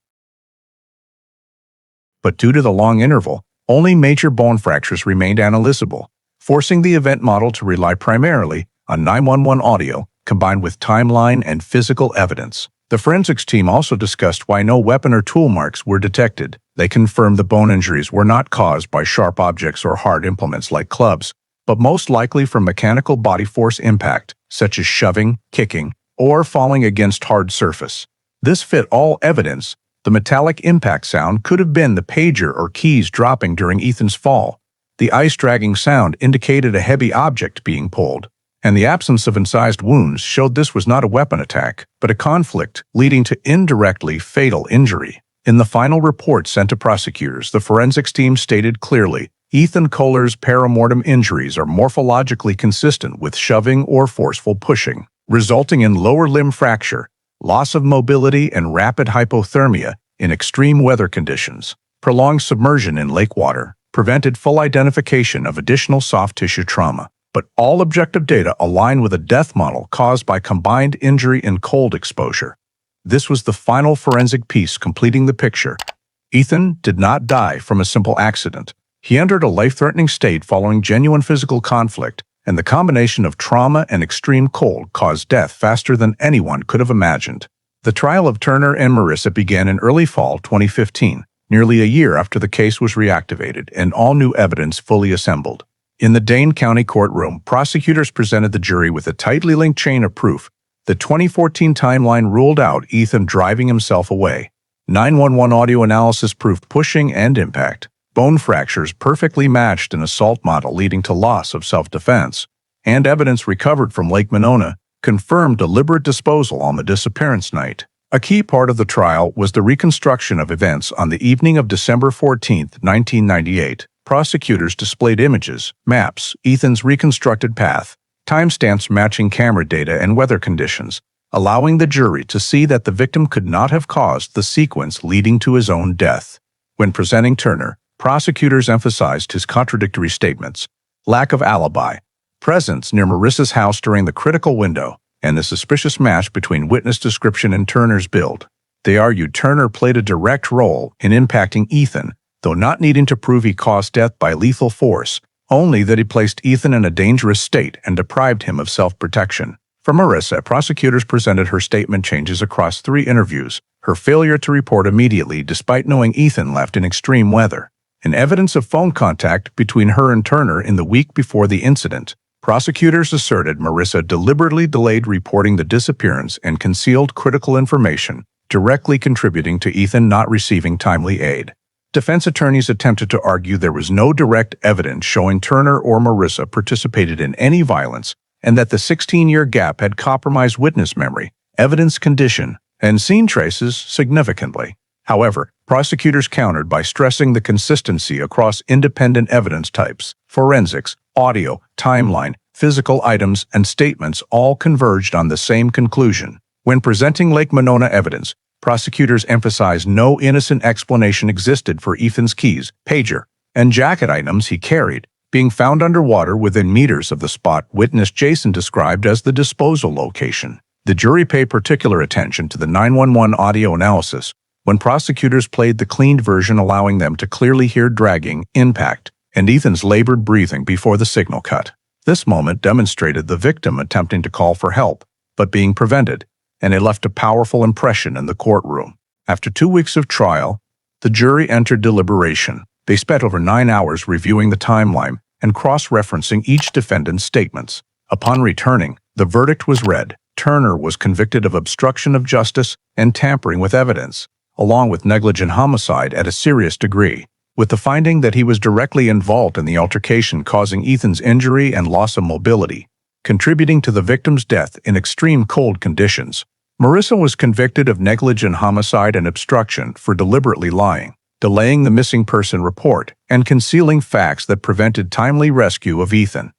But due to the long interval, only major bone fractures remained analyzable, forcing the event model to rely primarily on 911 audio combined with timeline and physical evidence. The forensics team also discussed why no weapon or tool marks were detected. They confirmed the bone injuries were not caused by sharp objects or hard implements like clubs, but most likely from mechanical body force impact, such as shoving, kicking, or falling against hard surface. This fit all evidence. The metallic impact sound could have been the pager or keys dropping during Ethan's fall. The ice-dragging sound indicated a heavy object being pulled, and the absence of incised wounds showed this was not a weapon attack, but a conflict leading to indirectly fatal injury. In the final report sent to prosecutors, the forensics team stated clearly, Ethan Kohler's paramortem injuries are morphologically consistent with shoving or forceful pushing, resulting in lower limb fracture, loss of mobility, and rapid hypothermia in extreme weather conditions. Prolonged submersion in lake water prevented full identification of additional soft tissue trauma, but all objective data align with a death model caused by combined injury and cold exposure. This was the final forensic piece completing the picture. Ethan did not die from a simple accident. He entered a life-threatening state following genuine physical conflict, and the combination of trauma and extreme cold caused death faster than anyone could have imagined. The trial of Turner and Marissa began in early fall 2015, nearly a year after the case was reactivated and all new evidence fully assembled. In the Dane County courtroom, prosecutors presented the jury with a tightly linked chain of proof. The 2014 timeline ruled out Ethan driving himself away. 911 audio analysis proved pushing and impact. Bone fractures perfectly matched an assault model leading to loss of self-defense. And evidence recovered from Lake Monona confirmed deliberate disposal on the disappearance night. A key part of the trial was the reconstruction of events on the evening of December 14, 1998. Prosecutors displayed images, maps, Ethan's reconstructed path, timestamps matching camera data and weather conditions, allowing the jury to see that the victim could not have caused the sequence leading to his own death. When presenting Turner, prosecutors emphasized his contradictory statements, lack of alibi, presence near Marissa's house during the critical window, and the suspicious match between witness description and Turner's build. They argued Turner played a direct role in impacting Ethan, though not needing to prove he caused death by lethal force, only that he placed Ethan in a dangerous state and deprived him of self-protection. For Marissa, prosecutors presented her statement changes across 3 interviews, her failure to report immediately despite knowing Ethan left in extreme weather, and evidence of phone contact between her and Turner in the week before the incident. Prosecutors asserted Marissa deliberately delayed reporting the disappearance and concealed critical information, directly contributing to Ethan not receiving timely aid. Defense attorneys attempted to argue there was no direct evidence showing Turner or Marissa participated in any violence and that the 16-year gap had compromised witness memory, evidence condition, and scene traces significantly. However, prosecutors countered by stressing the consistency across independent evidence types, forensics, audio, timeline, physical items, and statements all converged on the same conclusion. When presenting Lake Monona evidence, prosecutors emphasized no innocent explanation existed for Ethan's keys, pager, and jacket items he carried, being found underwater within meters of the spot witness Jason described as the disposal location. The jury paid particular attention to the 911 audio analysis when prosecutors played the cleaned version, allowing them to clearly hear dragging, impact, and Ethan's labored breathing before the signal cut. This moment demonstrated the victim attempting to call for help, but being prevented, and it left a powerful impression in the courtroom. After 2 weeks of trial, the jury entered deliberation. They spent over 9 hours reviewing the timeline and cross-referencing each defendant's statements. Upon returning, the verdict was read. Turner was convicted of obstruction of justice and tampering with evidence, along with negligent homicide at a serious degree. with the finding that he was directly involved in the altercation, causing Ethan's injury and loss of mobility, contributing to the victim's death in extreme cold conditions. Marissa was convicted of negligent homicide and obstruction for deliberately lying, delaying the missing person report, and concealing facts that prevented timely rescue of Ethan.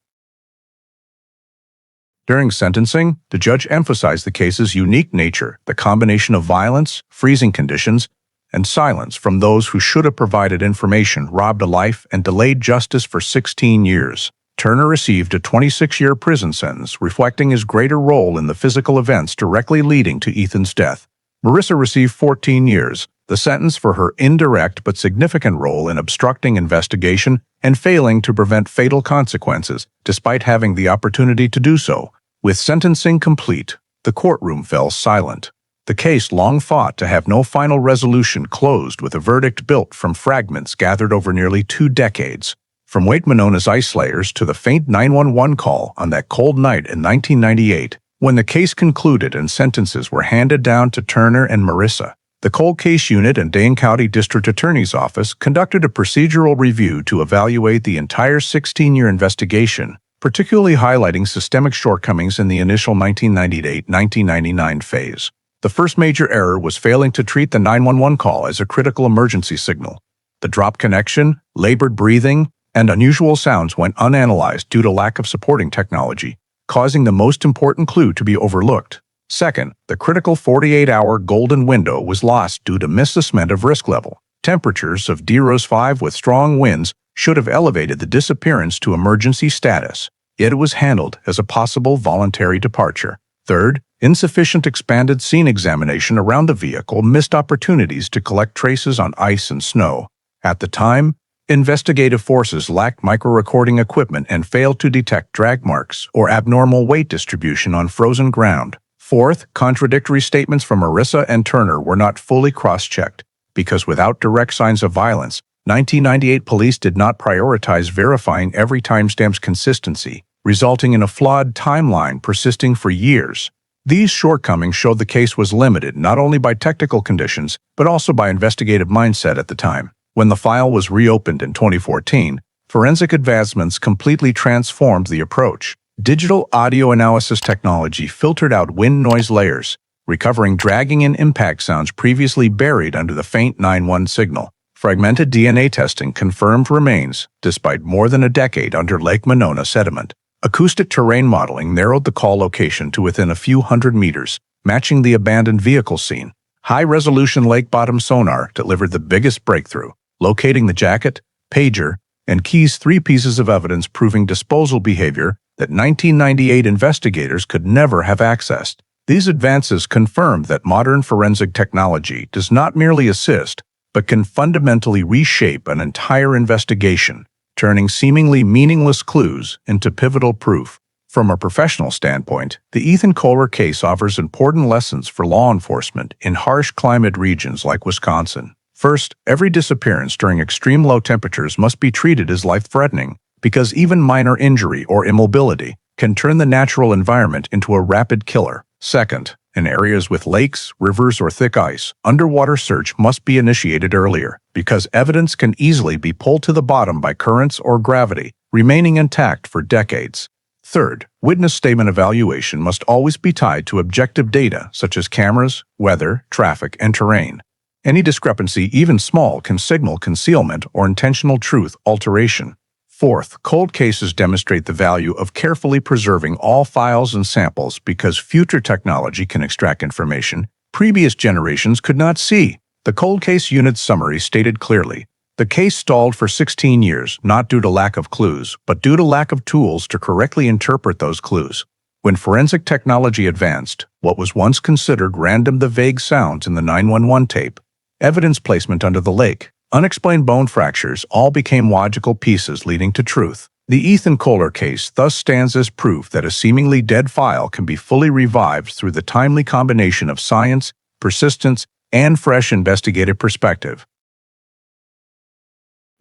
During sentencing, the judge emphasized the case's unique nature, the combination of violence, freezing conditions, and silence from those who should have provided information robbed a life and delayed justice for 16 years. Turner received a 26-year prison sentence, reflecting his greater role in the physical events directly leading to Ethan's death. Marissa received 14 years, the sentence for her indirect but significant role in obstructing investigation and failing to prevent fatal consequences, despite having the opportunity to do so. With sentencing complete, the courtroom fell silent. The case, long thought to have no final resolution, closed with a verdict built from fragments gathered over nearly 2 decades. From Lake Monona's ice layers to the faint 911 call on that cold night in 1998, when the case concluded and sentences were handed down to Turner and Marissa, the Cold Case Unit and Dane County District Attorney's Office conducted a procedural review to evaluate the entire 16-year investigation, particularly highlighting systemic shortcomings in the initial 1998-1999 phase. The first major error was failing to treat the 911 call as a critical emergency signal. The drop connection, labored breathing, and unusual sounds went unanalyzed due to lack of supporting technology, causing the most important clue to be overlooked. Second, the critical 48-hour golden window was lost due to misassessment of risk level. Temperatures of D-5 with strong winds should have elevated the disappearance to emergency status, yet it was handled as a possible voluntary departure. Third, insufficient expanded scene examination around the vehicle missed opportunities to collect traces on ice and snow. At the time, investigative forces lacked micro-recording equipment and failed to detect drag marks or abnormal weight distribution on frozen ground. Fourth, contradictory statements from Marissa and Turner were not fully cross-checked, because without direct signs of violence, 1998 police did not prioritize verifying every timestamp's consistency, resulting in a flawed timeline persisting for years. These shortcomings showed the case was limited not only by technical conditions, but also by investigative mindset at the time. When the file was reopened in 2014, forensic advancements completely transformed the approach. Digital audio analysis technology filtered out wind noise layers, recovering dragging and impact sounds previously buried under the faint 911 signal. Fragmented DNA testing confirmed remains, despite more than a decade under Lake Monona sediment. Acoustic terrain modeling narrowed the call location to within a few hundred meters, matching the abandoned vehicle scene. High-resolution lake-bottom sonar delivered the biggest breakthrough, locating the jacket, pager, and keys, 3 pieces of evidence proving disposal behavior that 1998 investigators could never have accessed. These advances confirmed that modern forensic technology does not merely assist, but can fundamentally reshape an entire investigation, turning seemingly meaningless clues into pivotal proof. From a professional standpoint, the Ethan Kohler case offers important lessons for law enforcement in harsh climate regions like Wisconsin. First, every disappearance during extreme low temperatures must be treated as life-threatening, because even minor injury or immobility can turn the natural environment into a rapid killer. Second, in areas with lakes, rivers, or thick ice, underwater search must be initiated earlier, because evidence can easily be pulled to the bottom by currents or gravity, remaining intact for decades. Third, witness statement evaluation must always be tied to objective data such as cameras, weather, traffic, and terrain. Any discrepancy, even small, can signal concealment or intentional truth alteration. Fourth, cold cases demonstrate the value of carefully preserving all files and samples because future technology can extract information previous generations could not see. The cold case unit's summary stated clearly, the case stalled for 16 years, not due to lack of clues, but due to lack of tools to correctly interpret those clues. When forensic technology advanced, what was once considered random, the vague sounds in the 911 tape, evidence placement under the lake, unexplained bone fractures, all became logical pieces leading to truth. The Ethan Kohler case thus stands as proof that a seemingly dead file can be fully revived through the timely combination of science, persistence, and fresh investigative perspective.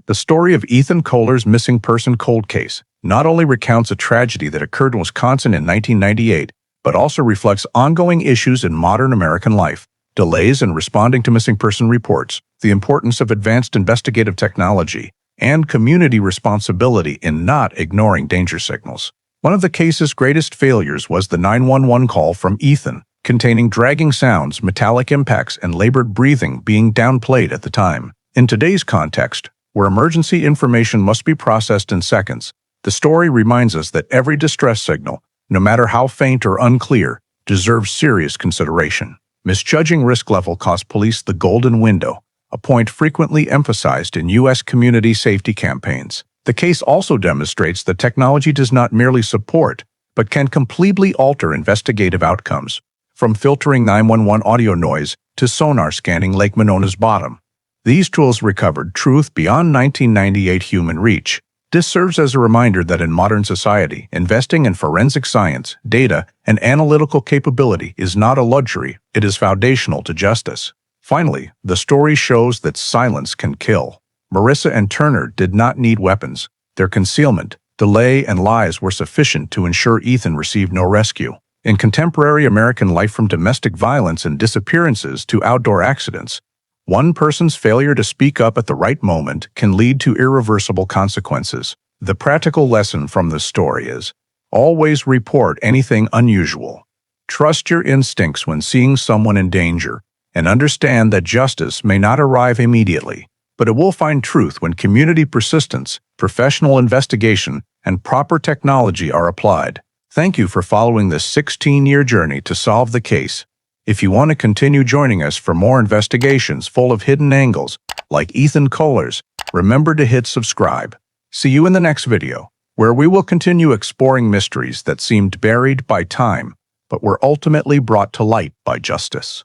The story of Ethan Kohler's missing person cold case not only recounts a tragedy that occurred in Wisconsin in 1998, but also reflects ongoing issues in modern American life. delays in responding to missing person reports, the importance of advanced investigative technology, and community responsibility in not ignoring danger signals. One of the case's greatest failures was the 911 call from Ethan, containing dragging sounds, metallic impacts, and labored breathing being downplayed at the time. In today's context, where emergency information must be processed in seconds, the story reminds us that every distress signal, no matter how faint or unclear, deserves serious consideration. Misjudging risk level cost police the golden window, a point frequently emphasized in U.S. community safety campaigns. The case also demonstrates that technology does not merely support, but can completely alter investigative outcomes, from filtering 911 audio noise to sonar scanning Lake Monona's bottom. These tools recovered truth beyond 1998 human reach. This serves as a reminder that in modern society, investing in forensic science, data, and analytical capability is not a luxury, it is foundational to justice. Finally, the story shows that silence can kill. Marissa and Turner did not need weapons. Their concealment, delay, and lies were sufficient to ensure Ethan received no rescue. In contemporary American life, from domestic violence and disappearances to outdoor accidents, one person's failure to speak up at the right moment can lead to irreversible consequences. The practical lesson from this story is, always report anything unusual. Trust your instincts when seeing someone in danger, and understand that justice may not arrive immediately, but it will find truth when community persistence, professional investigation, and proper technology are applied. Thank you for following this 16-year journey to solve the case. If you want to continue joining us for more investigations full of hidden angles, like Ethan Kohler's, remember to hit subscribe. See you in the next video, where we will continue exploring mysteries that seemed buried by time, but were ultimately brought to light by justice.